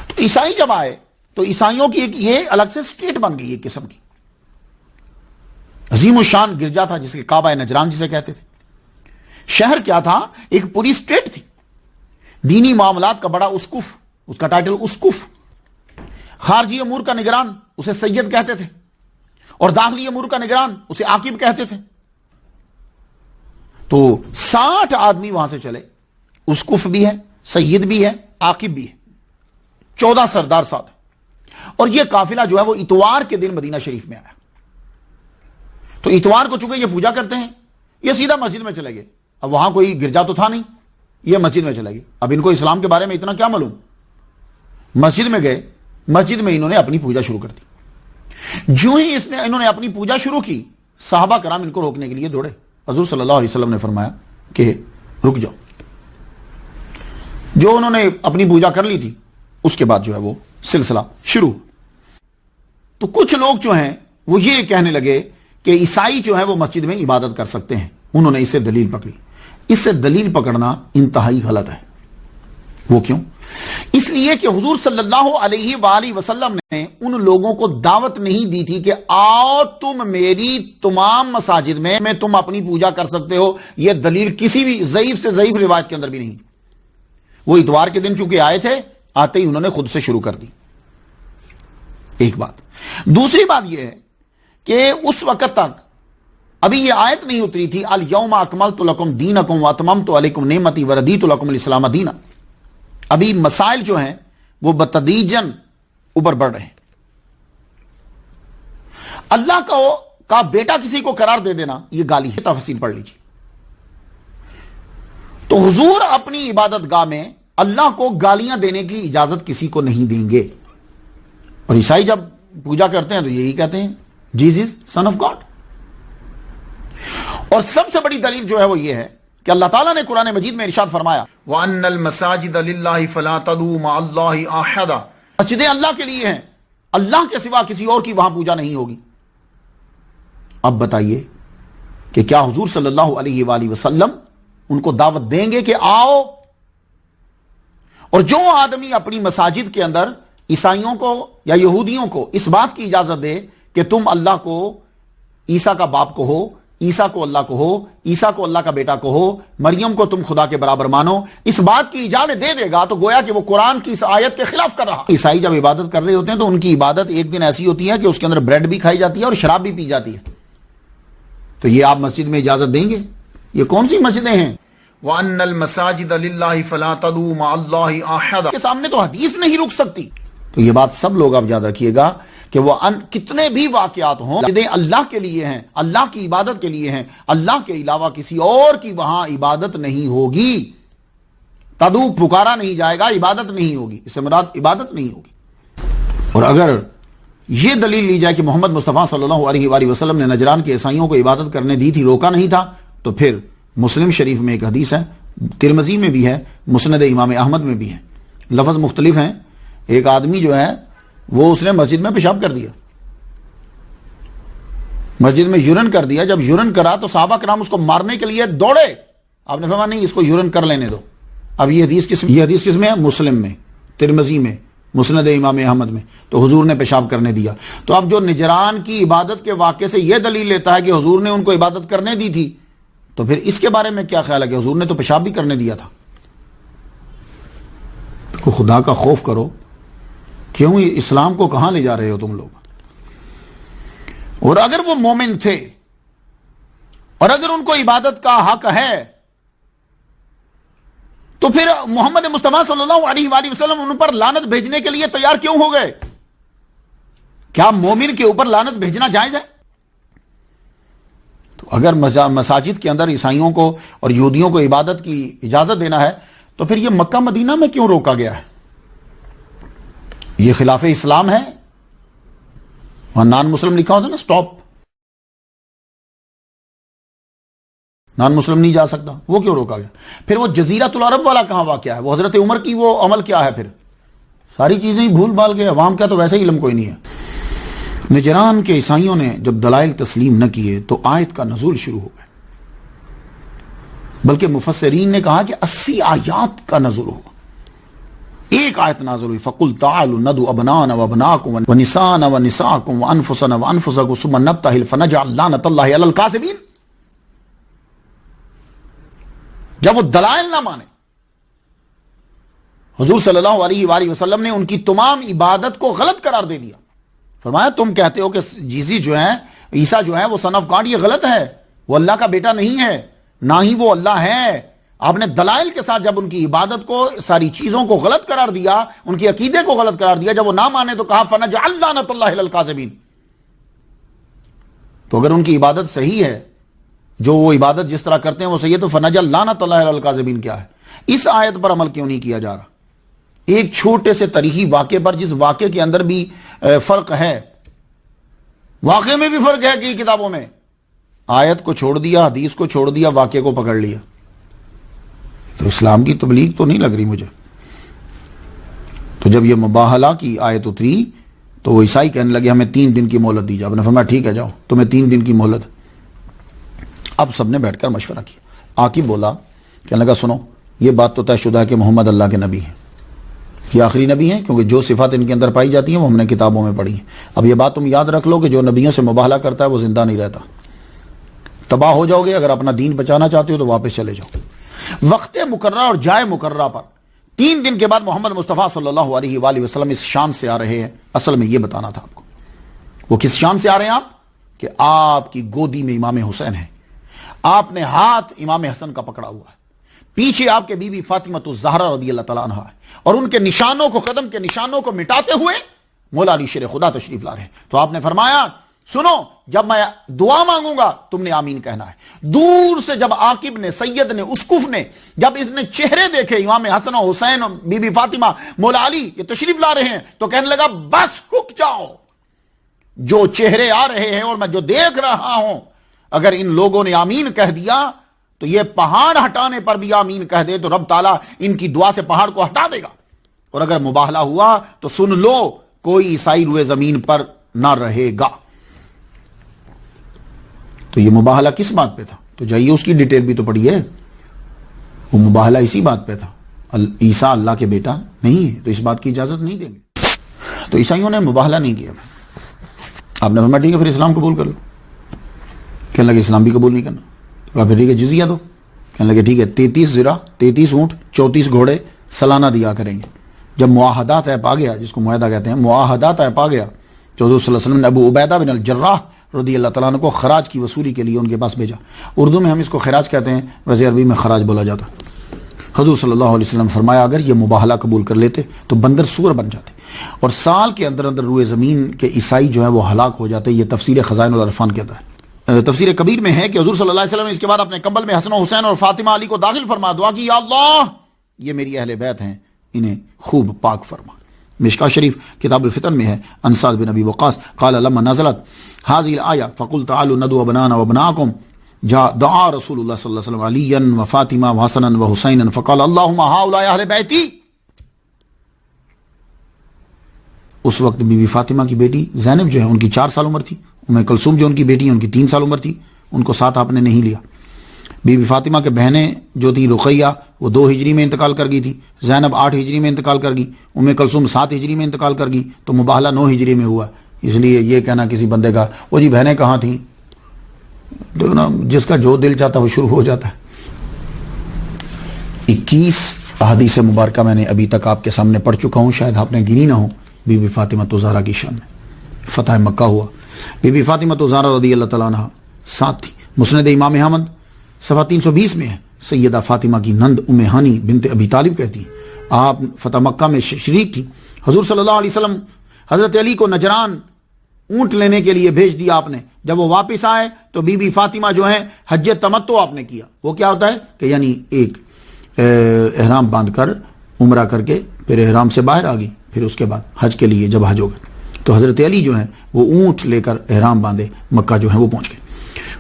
تو عیسائی جب آئے تو عیسائیوں کی ایک یہ الگ سے سٹیٹ بن گئی ایک قسم کی، عظیم الشان گرجا تھا جسے کعبہ نجران جسے کہتے تھے۔ شہر کیا تھا؟ ایک پوری سٹیٹ تھی۔ دینی معاملات کا بڑا اسقف، اس کا ٹائٹل اسقف۔ خارجی امور کا نگران اسے سید کہتے تھے، اور داخلی امور کا نگران اسے عاقب کہتے تھے۔ تو 60 آدمی وہاں سے چلے، اسقف بھی ہے، سید بھی ہے، عاقب بھی ہے، 14 سردار ساتھ۔ اور یہ قافلہ جو ہے وہ اتوار کے دن مدینہ شریف میں آیا۔ تو اتوار کو چونکہ یہ پوجا کرتے ہیں، یہ سیدھا مسجد میں چلے گئے۔ اب وہاں کوئی گرجا تو تھا نہیں، یہ مسجد میں چلے گئے۔ اب ان کو اسلام کے بارے میں اتنا کیا معلوم؟ مسجد میں گئے، مسجد میں انہوں نے اپنی پوجا شروع کر دی۔ جو ہی انہوں نے اپنی پوجا شروع کی، صحابہ کرام ان کو روکنے کے لیے دوڑے۔ حضور صلی اللہ علیہ وسلم نے فرمایا کہ رک جاؤ۔ جو انہوں نے اپنی پوجا کر لی تھی اس کے بعد جو ہے وہ سلسلہ شروع۔ تو کچھ لوگ جو ہیں وہ یہ کہنے لگے کہ عیسائی جو ہے وہ مسجد میں عبادت کر سکتے ہیں۔ انہوں نے اس سے دلیل پکڑی۔ اس سے دلیل پکڑنا انتہائی غلط ہے۔ وہ کیوں؟ اس لیے کہ حضور صلی اللہ علیہ وآلہ وسلم نے ان لوگوں کو دعوت نہیں دی تھی کہ آؤ تم میری تمام مساجد میں تم اپنی پوجا کر سکتے ہو۔ یہ دلیل کسی بھی ضعیف سے ضعیف روایت کے اندر بھی نہیں۔ وہ اتوار کے دن چونکہ آئے تھے، آتے ہی انہوں نے خود سے شروع کر دی۔ ایک بات۔ دوسری بات یہ ہے کہ اس وقت تک ابھی یہ آیت نہیں اتری تھی الیوم اکملت لکم دینکم واتممت علیکم نعمتی وردیت لکم الاسلام دینا۔ ابھی مسائل جو ہیں وہ بتدریجاً اوپر بڑھ رہے ہیں۔ اللہ کا بیٹا کسی کو قرار دے دینا یہ گالی ہے، تفصیل پڑھ لیجیے۔ تو حضور اپنی عبادت گاہ میں اللہ کو گالیاں دینے کی اجازت کسی کو نہیں دیں گے۔ اور عیسائی جب پوجا کرتے ہیں تو یہی کہتے ہیں جیزس سن آف گاڈ۔ اور سب سے بڑی دلیل جو ہے وہ یہ ہے کہ اللہ تعالیٰ نے قرآن مجید میں ارشاد فرمایا وَأَنَّ الْمَسَاجِدَ لِلَّهِ فَلَا تَدْعُوا مَعَ اللَّهِ أَحَدًا، مسجدیں اللہ کے لیے ہیں، اللہ کے سوا کسی اور کی وہاں پوجا نہیں ہوگی۔ اب بتائیے کہ کیا حضور صلی اللہ علیہ وآلہ وسلم ان کو دعوت دیں گے کہ آؤ؟ اور جو آدمی اپنی مساجد کے اندر عیسائیوں کو یا یہودیوں کو اس بات کی اجازت دے کہ تم اللہ کو عیسیٰ کا باپ کو ہو، عیسیٰ کو اللہ کو ہو، عیسیٰ کو اللہ کا بیٹا کو ہو، مریم کو تم خدا کے برابر مانو، اس بات کی اجازت دے دے گا تو گویا کہ وہ قرآن کی اس آیت کے خلاف کر رہا۔ عیسائی جب عبادت کر رہے ہوتے ہیں تو ان کی عبادت ایک دن ایسی ہوتی ہے کہ اس کے اندر بریڈ بھی کھائی جاتی ہے اور شراب بھی پی جاتی ہے۔ تو یہ آپ مسجد میں اجازت دیں گے؟ یہ کون سی مسجدیں ہیں؟ وَأَنَّ الْمَسَاجِدَ لِلَّهِ فَلَا تَدْعُوا مَعَ اللَّهِ أَحَدًا کے سامنے تو حدیث نہیں رک سکتی۔ تو یہ بات سب لوگ آپ یاد رکھیے گا کہ وہ کتنے بھی واقعات ہوں مسجدیں اللہ کے لیے ہیں، اللہ کی عبادت کے لیے ہیں، اللہ کے علاوہ کسی اور کی وہاں عبادت نہیں ہوگی۔ تدعو پکارا نہیں جائے گا، عبادت نہیں ہوگی، اس سے مراد عبادت نہیں ہوگی۔ اور اگر یہ دلیل لی جائے کہ محمد مصطفیٰ صلی اللہ علیہ وآلہ وسلم نے نجران کے عیسائیوں کو عبادت کرنے دی تھی، روکا نہیں تھا، تو پھر مسلم شریف میں ایک حدیث ہے، ترمذی میں بھی ہے، مسند امام احمد میں بھی ہے، لفظ مختلف ہیں۔ ایک آدمی جو ہے وہ اس نے مسجد میں پیشاب کر دیا، مسجد میں یورن کر دیا۔ جب یورن کرا تو صحابہ کرام اس کو مارنے کے لیے دوڑے، آپ نے فرمایا نہیں، اس کو یورن کر لینے دو۔ اب یہ حدیث کس میں ہے؟ مسلم میں، ترمذی میں، مسند امام احمد میں۔ تو حضور نے پیشاب کرنے دیا۔ تو اب جو نجران کی عبادت کے واقعے سے یہ دلیل لیتا ہے کہ حضور نے ان کو عبادت کرنے دی تھی، تو پھر اس کے بارے میں کیا خیال ہے کہ حضور نے تو پیشاب بھی کرنے دیا تھا؟ تو خدا کا خوف کرو، کیوں اسلام کو کہاں لے جا رہے ہو تم لوگ؟ اور اگر وہ مومن تھے اور اگر ان کو عبادت کا حق ہے تو پھر محمد مصطفیٰ صلی اللہ علیہ وآلہ وسلم ان پر لعنت بھیجنے کے لیے تیار کیوں ہو گئے؟ کیا مومن کے اوپر لعنت بھیجنا جائز ہے؟ تو اگر مساجد کے اندر عیسائیوں کو اور یہودیوں کو عبادت کی اجازت دینا ہے تو پھر یہ مکہ مدینہ میں کیوں روکا گیا ہے؟ یہ خلاف اسلام ہے؟ وہاں نان مسلم لکھا ہوتا ہے نا، سٹاپ، نان مسلم نہیں جا سکتا، وہ کیوں روکا گیا؟ پھر وہ جزیرۃ العرب والا کہاں واقعہ ہے؟ وہ حضرت عمر کی وہ عمل کیا ہے؟ پھر ساری چیزیں ہی بھول بھال گئے، عوام کا تو ویسے ہی علم کوئی نہیں ہے۔ نجران کے عیسائیوں نے جب دلائل تسلیم نہ کیے تو آیت کا نزول شروع ہو گیا، بلکہ مفسرین نے کہا کہ 80 آیات کا نزول ہوا۔ ایک آیت نازل ہوئی، فَقُلْ تَعَالُوا نَدْعُ أَبْنَاءَنَا وَأَبْنَاءَكُمْ وَنِسَاءَنَا وَنِسَاءَكُمْ وَأَنفُسَنَا وَأَنفُسَكُمْ ثُمَّ نَبْتَهِلْ فَنَجْعَلْ لَعْنَتَ اللَّهِ عَلَى الْكَاذِبِينَ۔ جب وہ دلائل نہ مانے، حضور صلی اللہ علیہ وآلہ وسلم نے ان کی تمام عبادت کو غلط قرار دے دیا۔ فرمایا تم کہتے ہو کہ جیزی جو ہیں، عیسیٰ جو ہیں وہ سن آف گاڈ، یہ غلط ہے، وہ اللہ کا بیٹا نہیں ہے، نہ ہی وہ اللہ ہے۔ آپ نے دلائل کے ساتھ جب ان کی عبادت کو، ساری چیزوں کو غلط قرار دیا، ان کی عقیدے کو غلط قرار دیا، جب وہ نہ مانے تو کہا فَنَجْعَلْ لَعْنَتَ اللَّهِ عَلَى الْكَاذِبِينَ۔ تو اگر ان کی عبادت صحیح ہے، جو وہ عبادت جس طرح کرتے ہیں وہ صحیح ہے، تو فَنَجْعَلْ لَعْنَتَ اللَّهِ عَلَى الْكَاذِبِينَ کیا ہے؟ اس آیت پر عمل کیوں نہیں کیا جا رہا؟ ایک چھوٹے سے تاریخی واقعے پر، جس واقعے کے اندر بھی فرق ہے، واقعے میں بھی فرق ہے کہ کتابوں میں، آیت کو چھوڑ دیا، حدیث کو چھوڑ دیا، واقعے کو پکڑ لیا۔ تو اسلام کی تبلیغ تو نہیں لگ رہی مجھے۔ تو جب یہ مباہلہ کی آیت اتری تو وہ عیسائی کہنے لگے ہمیں 3 دن کی مہلت دی جائے۔ آپ نے فرمایا ٹھیک ہے، جاؤ، تمہیں 3 دن کی مہلت۔ اب سب نے بیٹھ کر مشورہ کیا۔ عاقب بولا، کہنے لگا سنو، یہ بات تو طے شدہ ہے کہ محمد اللہ کے نبی ہیں، یہ آخری نبی ہیں، کیونکہ جو صفات ان کے اندر پائی جاتی ہیں وہ ہم نے کتابوں میں پڑھی ہیں۔ اب یہ بات تم یاد رکھ لو کہ جو نبیوں سے مباہلہ کرتا ہے وہ زندہ نہیں رہتا، تباہ ہو جاؤ گے۔ اگر اپنا دین بچانا چاہتے ہو تو واپس چلے جاؤ۔ وقت مقررہ اور جائے مقررہ پر 3 دن کے بعد محمد مصطفیٰ صلی اللہ علیہ وآلہ وسلم اس شام سے آ رہے ہیں۔ اصل میں یہ بتانا تھا آپ کو، وہ کس شام سے آ رہے ہیں آپ؟ کہ آپ کی گودی میں امام حسین ہے، آپ نے ہاتھ امام حسن کا پکڑا ہوا ہے، پیچھے آپ کے بی بی فاطمہ الزہرا رضی اللہ تعالیٰ عنہ ہے، اور ان کے نشانوں کو، قدم کے نشانوں کو مٹاتے ہوئے مولا علی شیر خدا تشریف لا رہے ہیں۔ تو آپ نے فرمایا سنو، جب میں دعا مانگوں گا تم نے آمین کہنا ہے۔ دور سے جب عاقب نے، سید نے، اسقف نے، جب اس نے چہرے دیکھے امام حسن و حسین، بی بی فاطمہ، مولا علی یہ تشریف لا رہے ہیں، تو کہنے لگا بس رک جاؤ، جو چہرے آ رہے ہیں اور میں جو دیکھ رہا ہوں، اگر ان لوگوں نے آمین کہہ دیا تو یہ پہاڑ ہٹانے پر بھی آمین کہہ دے تو رب تعالیٰ ان کی دعا سے پہاڑ کو ہٹا دے گا، اور اگر مباہلہ ہوا تو سن لو، کوئی عیسائی روئے زمین پر نہ رہے گا۔ تو یہ مباہلہ کس بات پہ تھا؟ تو جائیے اس کی ڈیٹیل بھی تو پڑھیے۔ وہ مباہلہ اسی بات پہ تھا، عیسیٰ اللہ کے بیٹا نہیں ہے، تو اس بات کی اجازت نہیں دیں گے۔ تو عیسائیوں نے مباہلہ نہیں کیا۔ آپ نے فرمایا ٹھیک ہے پھر اسلام قبول کر لو۔ کہنے لگے اسلام بھی قبول نہیں کرنا۔ تو پھر ٹھیک ہے جزیہ دو۔ کہنے لگے ٹھیک ہے 33 زرہ، 33 اونٹ، 34 گھوڑے سالانہ دیا کریں گے۔ جب معاہدہ طے پا گیا، جس کو معاہدہ کہتے ہیں، معاہدہ طے پا گیا، تو حضور صلی اللہ علیہ وسلم نے ابو عبیدہ بن الجراح رضی اللہ تعالیٰ عنہ کو خراج کی وصولی کے لیے ان کے پاس بھیجا۔ اردو میں ہم اس کو خراج کہتے ہیں، ویسے عربی میں خراج بولا جاتا۔ حضور صلی اللہ علیہ وسلم فرمایا اگر یہ مباہلہ قبول کر لیتے تو بندر سور بن جاتے، اور سال کے اندر اندر روئے زمین کے عیسائی جو ہیں وہ ہلاک ہو جاتے۔ یہ تفسیر خزائن العرفان کے اندر ہے۔ تفسیر کبیر میں ہے کہ حضور صلی اللہ علیہ وسلم نے اس کے بعد اپنے کمبل میں حسن و حسین اور فاطمہ علی کو داخل فرما دعا کی، یا اللہ یہ میری اہل بیت ہیں، انہیں خوب پاک فرما۔ مشکا شریف کتاب الفتن میں ہے، عن سعد بن ابی وقاص قال لما نزلت هذه الآية فقل تعالوا ندعو أبناءنا وأبناءكم دعا رسول الله صلى الله عليه وسلم عليا وفاطمة وحسنا وحسينا فقال اللهم هؤلاء أهل بيتي۔ اس وقت بی بی فاطمہ کی بیٹی زینب جو ہے ان کی 4 سال عمر تھی، ام کلثوم جو ان کی بیٹی ہے ان کی 3 سال عمر تھی، ان کو ساتھ آپ نے نہیں لیا۔ بی بی فاطمہ کے بہنیں جو تھی رقیہ وہ 2 ہجری میں انتقال کر گئی تھی، زینب 8 ہجری میں انتقال کر گئی، ام کلثوم 7 ہجری میں انتقال کر گئی، تو مباہلہ 9 ہجری میں ہوا۔ اس لیے یہ کہنا کسی بندے کا وہ جی بہنیں کہاں تھیں، تو نا جس کا جو دل چاہتا وہ شروع ہو جاتا ہے۔ 21 احادیث مبارکہ میں نے ابھی تک آپ کے سامنے پڑھ چکا ہوں، شاید آپ نے گنی نہ ہو۔ بی بی فاطمہ زہرا کی شان میں فتح مکہ ہوا، بی بی فاطمہ زہرا رضی اللہ تعالیٰ عنہ ساتھ تھی۔ مسند امام احمد صفحہ 320 میں ہے، سیدہ فاطمہ کی نند ام ہانی بنت ابی طالب کہتی ہیں آپ فتح مکہ میں شریک تھی۔ حضور صلی اللہ علیہ وسلم حضرت علی کو نجران اونٹ لینے کے لیے بھیج دیا آپ نے۔ جب وہ واپس آئے تو بی بی فاطمہ جو ہیں حج تمتع آپ نے کیا۔ وہ کیا ہوتا ہے کہ یعنی ایک احرام باندھ کر عمرہ کر کے پھر احرام سے باہر آ گئی، پھر اس کے بعد حج کے لیے جب حج ہو گئے تو حضرت علی جو ہیں وہ اونٹ لے کر احرام باندھے مکہ جو ہے وہ پہنچ گئے۔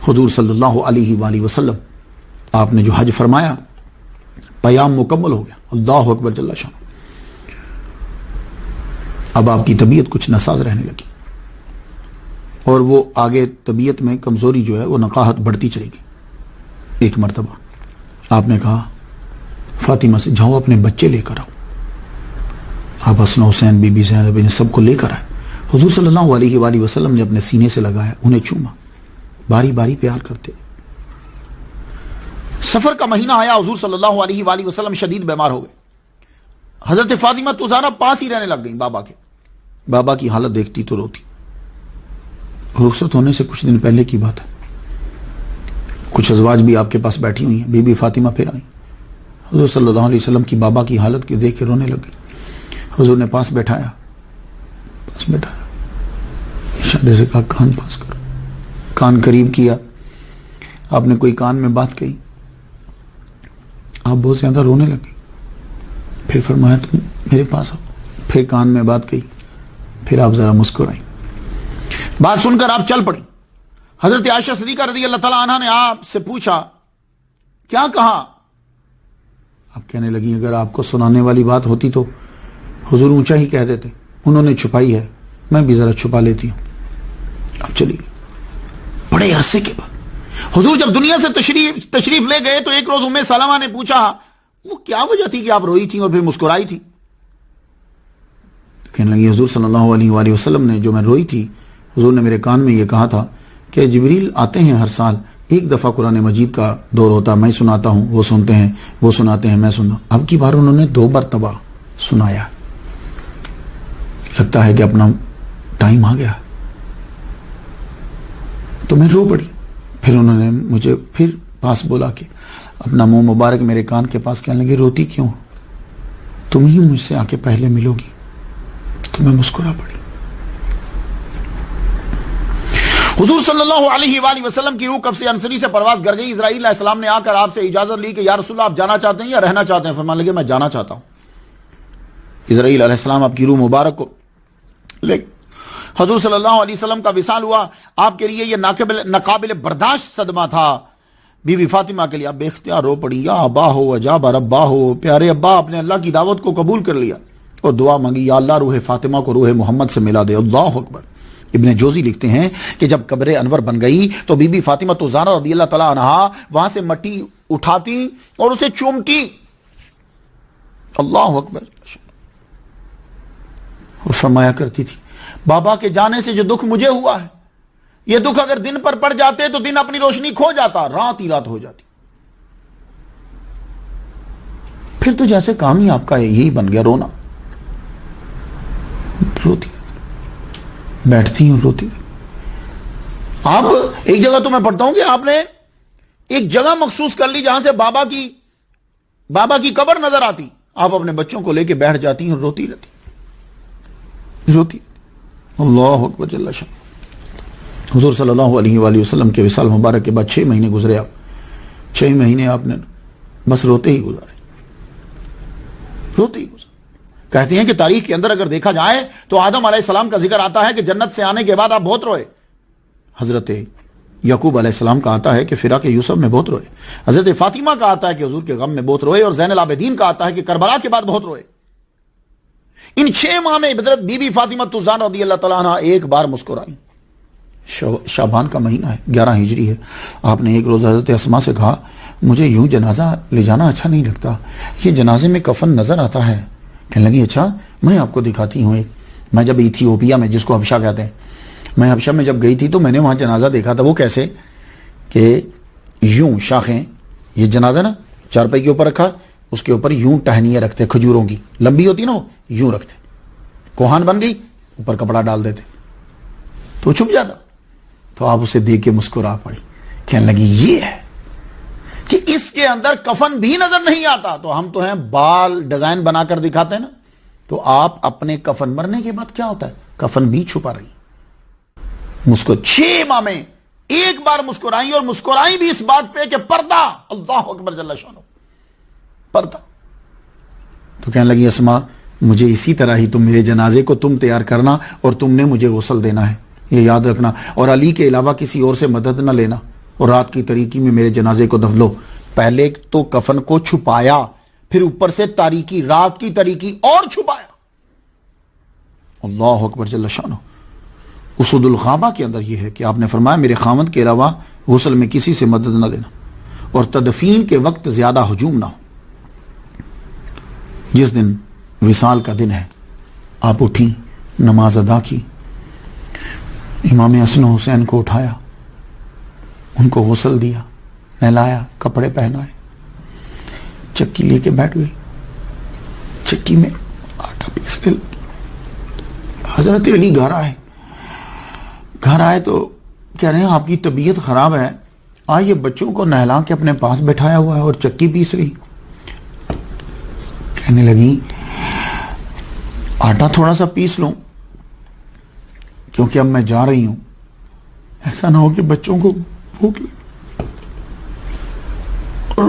حضور صلی اللہ علیہ وآلہ وسلم آپ نے جو حج فرمایا پیام مکمل ہو گیا، اللہ اکبر جل شان۔ اب آپ کی طبیعت کچھ ناساز رہنے لگی اور وہ آگے طبیعت میں کمزوری جو ہے وہ نقاہت بڑھتی چلی گئی۔ ایک مرتبہ آپ نے کہا فاطمہ سے جاؤ اپنے بچے لے کر آؤ۔ آپ حسن حسین بی بی زینب ان سب کو لے کر آئے۔ حضور صلی اللہ علیہ وآلہ وسلم نے اپنے سینے سے لگایا، انہیں چوما، باری باری پیار کرتے۔ سفر کا مہینہ آیا، حضور صلی اللہ علیہ وآلہ وسلم شدید بیمار ہو گئے۔ حضرت فاطمہ زہرا پاس ہی رہنے لگ گئیں بابا کے۔ بابا کی حالت دیکھتی تو روتی۔ رخصت ہونے سے کچھ دن پہلے کی بات ہے، کچھ ازواج بھی آپ کے پاس بیٹھی ہوئی ہیں، بی بی فاطمہ پھر آئیں، حضور صلی اللہ علیہ وسلم کی بابا کی حالت کے دیکھ کے رونے لگ گئی۔ حضور نے پاس بٹھایا، اشارے سے کہا کان پاس کرو، کان قریب کیا، آپ نے کوئی کان میں بات کہی، آپ بہت زیادہ رونے لگے، پھر فرمایا تم میرے پاس آؤ، پھر کان میں بات کہی، پھر آپ ذرا مسکرائیں۔ بات سن کر آپ چل پڑی۔ حضرت عائشہ صدیقہ رضی اللہ تعالیٰ عنہ نے آپ سے پوچھا کیا کہا؟ آپ کہنے لگی اگر آپ کو سنانے والی بات ہوتی تو حضور اونچا ہی کہہ دیتے، انہوں نے چھپائی ہے، میں بھی ذرا چھپا لیتی ہوں۔ اب چلی گئی۔ بڑے عرصے کے بعد حضور جب دنیا سے تشریف لے گئے تو ایک روز ام سلمہ نے پوچھا وہ کیا وجہ تھی کہ آپ روئی تھی اور پھر مسکرائی تھی؟ کہنے لگی حضور صلی اللہ علیہ وآلہ وسلم نے جو میں روئی تھی، حضور نے میرے کان میں یہ کہا تھا کہ جبریل آتے ہیں ہر سال، ایک دفعہ قرآن مجید کا دور ہوتا، میں سناتا ہوں، وہ سنتے ہیں، وہ سناتے ہیں، میں سنتا ہوں۔ اب کی بار انہوں نے 2 مرتبہ سنایا، لگتا ہے کہ اپنا ٹائم آ گیا تو میں رو پڑی۔ پھر انہوں نے مجھے پھر پاس بولا کہ اپنا منہ مبارک میرے کان کے پاس، کہنے لگے روتی کیوں، تم ہی مجھ سے آ کے پہلے ملو گی۔ تو میں مسکرا پڑی۔ حضور صلی اللہ علیہ وآلہ وسلم کی روح قبض انصری سے پرواز کر گئی۔ اسرائیل علیہ السلام نے آ کر آپ سے اجازت لی کہ یا رسول اللہ آپ جانا چاہتے ہیں یا رہنا چاہتے ہیں؟ فرمانے لگے میں جانا چاہتا ہوں۔ اسرائیل علیہ السلام آپ کی روح مبارک کو لے حضور صلی اللہ علیہ وسلم کا وصال ہوا۔ آپ کے لیے یہ ناقابل برداشت صدمہ تھا۔ بی بی فاطمہ کے لیے آپ بے اختیار رو پڑی، یا ابا ہو اجاب ربا ہو، پیارے ابا آپ نے اللہ کی دعوت کو قبول کر لیا اور دعا مانگی یا اللہ روح فاطمہ کو روح محمد سے ملا دے۔ اللہ اکبر۔ ابن جوزی لکھتے ہیں کہ جب قبر انور بن گئی تو بی بی فاطمہ زہرا رضی اللہ تعالیٰ عنہا وہاں سے مٹی اٹھاتی اور اسے چومتی۔ اللہ اکبر۔ اور فرمایا کرتی تھی بابا کے جانے سے جو دکھ مجھے ہوا ہے، یہ دکھ اگر دن پر پڑ جاتے تو دن اپنی روشنی کھو جاتا، رات ہی رات ہو جاتی۔ پھر تو جیسے کام ہی آپ کا یہی بن گیا رونا، روتی بیٹھتی ہوں روتی۔ آپ ایک جگہ تو میں پڑھتا ہوں کہ آپ نے ایک جگہ مخصوص کر لی جہاں سے بابا کی قبر نظر آتی، آپ اپنے بچوں کو لے کے بیٹھ جاتی ہیں اور روتی روتی۔ اللہ اکبر جل شان۔ حضور صلی اللہ علیہ وآلہ وسلم کے وصال مبارک کے بعد 6 مہینے گزرے، آپ 6 مہینے آپ نے بس روتے ہی گزارے۔ روتے ہی گزرا. کہتے ہیں کہ تاریخ کے اندر اگر دیکھا جائے تو آدم علیہ السلام کا ذکر آتا ہے کہ جنت سے آنے کے بعد آپ بہت روئے. حضرت یعقوب علیہ السلام کا آتا ہے کہ فراق یوسف میں بہت روئے. حضرت فاطمہ کا آتا ہے کہ حضور کے غم میں بہت روئے. اور زین العابدین کا آتا ہے کہ کربلا کے بعد بہت روئے. ان 6 ماہ میں حضرت بی بی فاطمہ الزہرا رضی اللہ تعالیٰ عنہ ایک بار مسکرائی. شعبان کا مہینہ ہے، 11 ہجری ہے. آپ نے ایک روز حضرت اسماء سے کہا مجھے یوں جنازہ لے جانا اچھا نہیں لگتا، یہ جنازے میں کفن نظر آتا ہے. کہنے لگی اچھا میں آپ کو دکھاتی ہوں. میں جب ایتھیوپیا میں، جس کو حبشہ کہتے ہیں، میں حبشہ میں جب گئی تھی تو میں نے وہاں جنازہ دیکھا تھا. وہ کیسے کہ یوں شاخیں، یہ جنازہ نا چارپائی کے اوپر رکھا، اس کے اوپر یوں ٹہنیاں رکھتے کھجوروں کی، لمبی ہوتی نا، یوں رکھتے. کوہان بن گئی، اوپر کپڑا ڈال دیتے تو چھپ جاتا. تو آپ اسے دیکھ کے مسکرا پڑی. کہنے لگی یہ ہے کہ اس کے اندر کفن بھی نظر نہیں آتا. تو ہم تو ہیں بال ڈیزائن بنا کر دکھاتے ہیں نا، تو آپ اپنے کفن مرنے کے بعد کیا ہوتا ہے، کفن بھی چھپا رہی. 6 ماہ میں ایک بار مسکرائی، اور مسکرائی بھی اس بات پہ کہ پردہ، اللہ اکبر جل شانہ، پردہ. تو کہنے لگی اسماء مجھے اسی طرح ہی تم میرے جنازے کو تم تیار کرنا اور تم نے مجھے غسل دینا ہے، یہ یاد رکھنا. اور علی کے علاوہ کسی اور سے مدد نہ لینا، اور رات کی تاریکی میں میرے جنازے کو دفن لو. پہلے تو کفن کو چھپایا، پھر اوپر سے تاریکی، رات کی تاریکی اور چھپایا. اللہ اکبر جل شانہ. اسود الغابہ کے اندر یہ ہے کہ آپ نے فرمایا میرے خاوند کے علاوہ غسل میں کسی سے مدد نہ لینا، اور تدفین کے وقت زیادہ ہجوم نہ ہو. جس دن وصال کا دن ہے، آپ اٹھی، نماز ادا کی، امام حسن و حسین کو اٹھایا، ان کو غسل دیا، نہلایا، کپڑے پہنائے، چکی لے کے بیٹھ گئی، چکی میں آٹا پیسنے لگی. حضرت علی گھر آئے تو کہہ رہے ہیں آپ کی طبیعت خراب ہے، آئیے بچوں کو نہلا کے اپنے پاس بٹھایا ہوا ہے اور چکی پیس رہی. کہنے لگی آٹا تھوڑا سا پیس لوں کیونکہ اب میں جا رہی ہوں، ایسا نہ ہو کہ بچوں کو بھوک لگے اور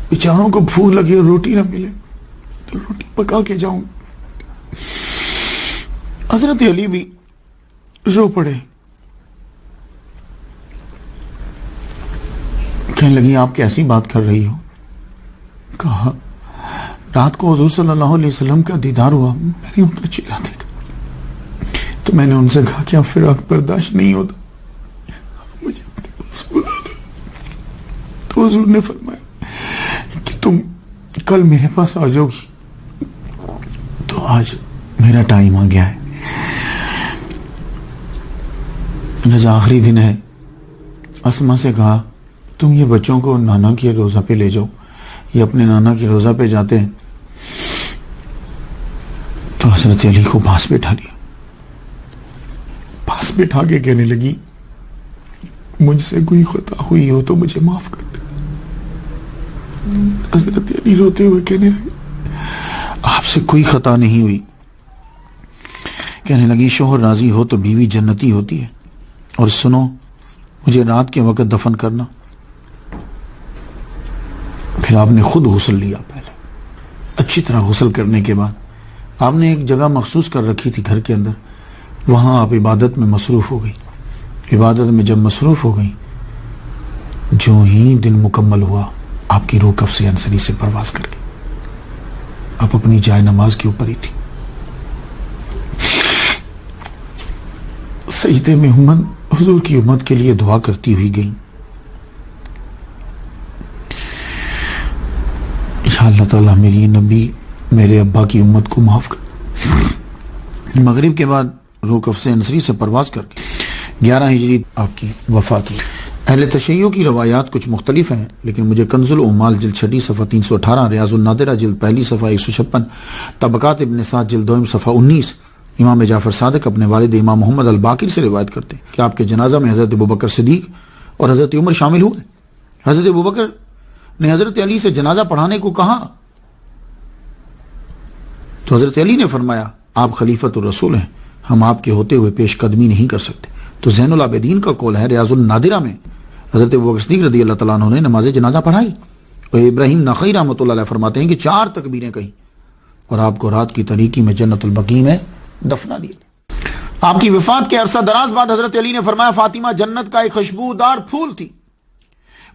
بیچاروں کو بھوک لگی اور روٹی نہ ملے تو روٹی پکا کے جاؤں. حضرت علی بھی رو پڑے. کہنے لگی آپ کیسی بات کر رہی ہو؟ کہا رات کو حضور صلی اللہ علیہ وسلم کا دیدار ہوا، میں نے ان کا چہرہ دیکھا تو میں نے ان سے کہا کہ اب فراق برداشت نہیں ہوتا، مجھے اپنے پاس بلا لو. تو حضور نے فرمایا کہ تم کل میرے پاس آ جاؤ گی. تو آج میرا ٹائم آ گیا ہے. جب آخری دن ہے، اسماء سے کہا تم یہ بچوں کو نانا کے روزہ پہ لے جاؤ. یہ اپنے نانا کے روزہ پہ جاتے ہیں. تو حضرت علی کو پاس بٹھا لیا، پاس بٹھا کے کہنے لگی مجھ سے کوئی خطا ہوئی ہو تو مجھے معاف کر دے. حضرت علی روتے ہوئے کہنے لگے آپ سے کوئی خطا نہیں ہوئی. کہنے لگی شوہر راضی ہو تو بیوی جنتی ہوتی ہے، اور سنو مجھے رات کے وقت دفن کرنا. پھر آپ نے خود غسل لیا. پہلے اچھی طرح غسل کرنے کے بعد آپ نے ایک جگہ مخصوص کر رکھی تھی گھر کے اندر، وہاں آپ عبادت میں مصروف ہو گئی. عبادت میں جب مصروف ہو گئی، جو ہی دن مکمل ہوا آپ کی روح کفس انصری سے پرواز کر گئی. آپ اپنی جائے نماز کے اوپر ہی تھی. سجدے میں حضور کی امت کے لیے دعا کرتی ہوئی گئی. یا اللہ تعالیٰ میری نبی میرے ابا کی امت کو معاف کر. مغرب کے بعد روح کفس انصری سے پرواز کر کے 11 ہجری آپ کی وفات ہوئی. اہل تشیع کی روایات کچھ مختلف ہیں، لیکن مجھے کنز العمال جلد 6 صفحہ 318، ریاض النادرہ جلد 1 صفحہ 156، طبقات ابن سعد جلد 2 صفحہ 19، امام جعفر صادق اپنے والد امام محمد الباقر سے روایت کرتے ہیں کہ آپ کے جنازہ میں حضرت ابوبکر صدیق اور حضرت عمر شامل ہوئے. حضرت ابوبکر نے حضرت علی سے جنازہ پڑھانے کو کہا تو حضرت علی نے فرمایا آپ خلیفۃ الرسول ہیں، ہم آپ کے ہوتے ہوئے پیش قدمی نہیں کر سکتے. تو زین العابدین کا قول ہے ریاض النادرہ میں حضرت ابوبکر صدیق رضی اللہ تعالیٰ عنہ نے نماز جنازہ پڑھائی. اور ابراہیم نخعی رحمۃ اللہ علیہ فرماتے ہیں کہ 4 تکبیریں کہیں اور آپ کو رات کی تاریکی میں جنت البقیع میں دفنا دیا۔ آپ کی وفات کے عرصہ دراز بعد حضرت علی نے فرمایا فاطمہ جنت کا ایک خوشبودار پھول تھی،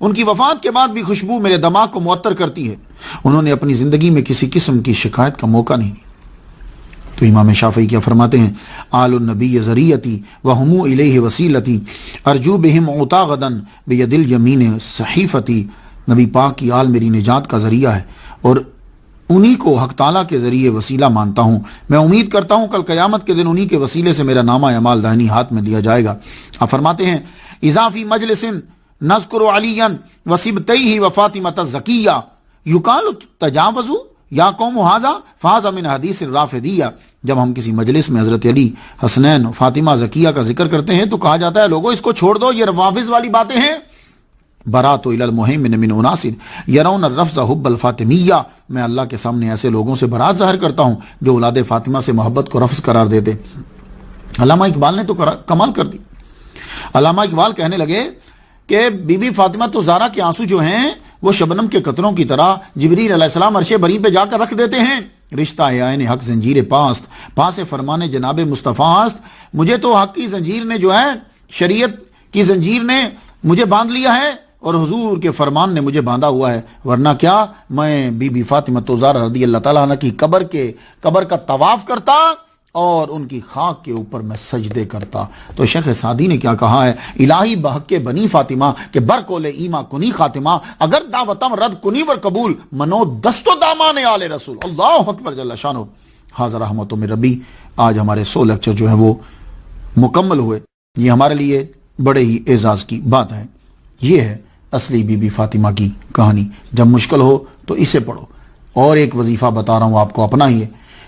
ان کی وفات کے بعد بھی خوشبو میرے دماغ کو معطر کرتی ہے، انہوں نے اپنی زندگی میں کسی قسم کی شکایت کا موقع نہیں دیا۔ تو امام شافعی کیا فرماتے ہیں، آل النبی ذریتی وہم الیہ وسیلتی ارجو بہم عطا غدا بید الیمین صحیفتی، نبی پاک کی آل میری نجات کا ذریعہ ہے اور انہی کو حق تعالیٰ کے ذریعے وسیلہ مانتا ہوں، میں امید کرتا ہوں کل قیامت کے دن انہی کے وسیلے سے میرا نامہ اعمال داہنی ہاتھ میں دیا جائے گا۔ آپ فرماتے ہیں اضافی مجلس نذکر علیاً وصبتیہ وفاطمۃ الزکیہ یقال تجاوزوا یا قوم ھذا فھذا من حدیث الرافضیہ، جب ہم کسی مجلس میں حضرت علی، حسنین، فاطمہ زکیہ کا ذکر کرتے ہیں تو کہا جاتا ہے لوگوں اس کو چھوڑ دو، یہ روافض والی باتیں ہیں۔ برات الی المہیمن من اناس یرون الرفض حب الفاطمیہ، میں اللہ کے سامنے ایسے لوگوں سے برات ظاہر کرتا ہوں جو اولاد فاطمہ سے محبت کو رفض قرار دیتے۔ علامہ اقبال نے تو کمال کر دی، علامہ اقبال کہنے لگے کہ بی بی فاطمہ تو زہرا کے آنسو جو ہیں وہ شبنم کے قطروں کی طرح جبریل علیہ السلام عرش بری پہ جا کر رکھ دیتے ہیں۔ رشتہ عین حق زنجیر پاست، پاس فرمان جناب مصطفیٰ است، مجھے تو حق کی زنجیر نے جو ہے، شریعت کی زنجیر نے مجھے باندھ لیا ہے اور حضور کے فرمان نے مجھے باندھا ہوا ہے، ورنہ کیا میں بی بی فاطمہ زہرا رضی اللہ تعالیٰ عنہ کی قبر کا طواف کرتا اور ان کی خاک کے اوپر میں سجدے کرتا۔ تو شیخ سعدی نے کیا کہا ہے، الہی بحق بنی فاطمہ کہ برکول ایما کنی خاتمہ، اگر دعوتم رد کنی ور قبول منو دست و دامان آل رسول، اللہ اکبر جل شانہ۔ حاضر رحمت من ربی، آج ہمارے 100 لیکچر جو ہیں وہ مکمل ہوئے، یہ ہمارے لیے بڑے ہی اعزاز کی بات ہے۔ یہ ہے اصلی بی بی فاطمہ کی کہانی، جب مشکل ہو تو اسے پڑھو۔ اور ایک وظیفہ بتا رہا ہوں آپ کو اپنا ہی ہے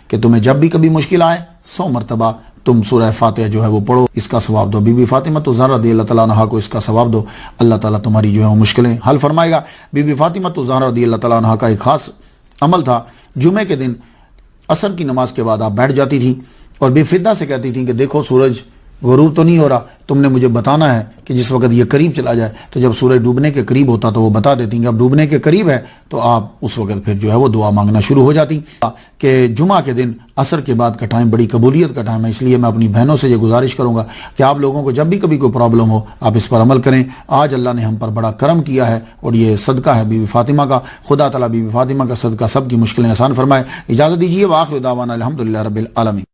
کہ تمہیں جب بھی کبھی مشکل آئے 100 مرتبہ تم سورہ فاتحہ جو ہے وہ پڑھو، اس کا ثواب دو، بی بی فاطمہ زہرا رضی اللہ تعالیٰ عنہا کو اس کا ثواب دو، اللہ تعالیٰ تمہاری جو ہے وہ مشکلیں حل فرمائے گا۔ بی بی فاطمہ زہرا رضی اللہ تعالیٰ عنہا کا ایک خاص عمل تھا، جمعے کے دن عصر کی نماز کے بعد آپ بیٹھ جاتی تھیں اور بے فدہ سے کہتی تھیں کہ دیکھو سورج غروب تو نہیں ہو رہا، تم نے مجھے بتانا ہے کہ جس وقت یہ قریب چلا جائے، تو جب سورج ڈوبنے کے قریب ہوتا تو وہ بتا دیتی کہ اب ڈوبنے کے قریب ہے، تو آپ اس وقت پھر جو ہے وہ دعا مانگنا شروع ہو جاتی کہ جمعہ کے دن عصر کے بعد کا ٹائم بڑی قبولیت کا ٹائم ہے، اس لیے میں اپنی بہنوں سے یہ گزارش کروں گا کہ آپ لوگوں کو جب بھی کبھی کوئی پرابلم ہو آپ اس پر عمل کریں۔ آج اللہ نے ہم پر بڑا کرم کیا ہے اور یہ صدقہ ہے بی بی فاطمہ کا، خدا تعالیٰ بی بی فاطمہ کا صدقہ سب کی مشکلیں آسان فرمائے۔ اجازت دیجیے، وآخر دعوانا الحمدللہ رب العالمین۔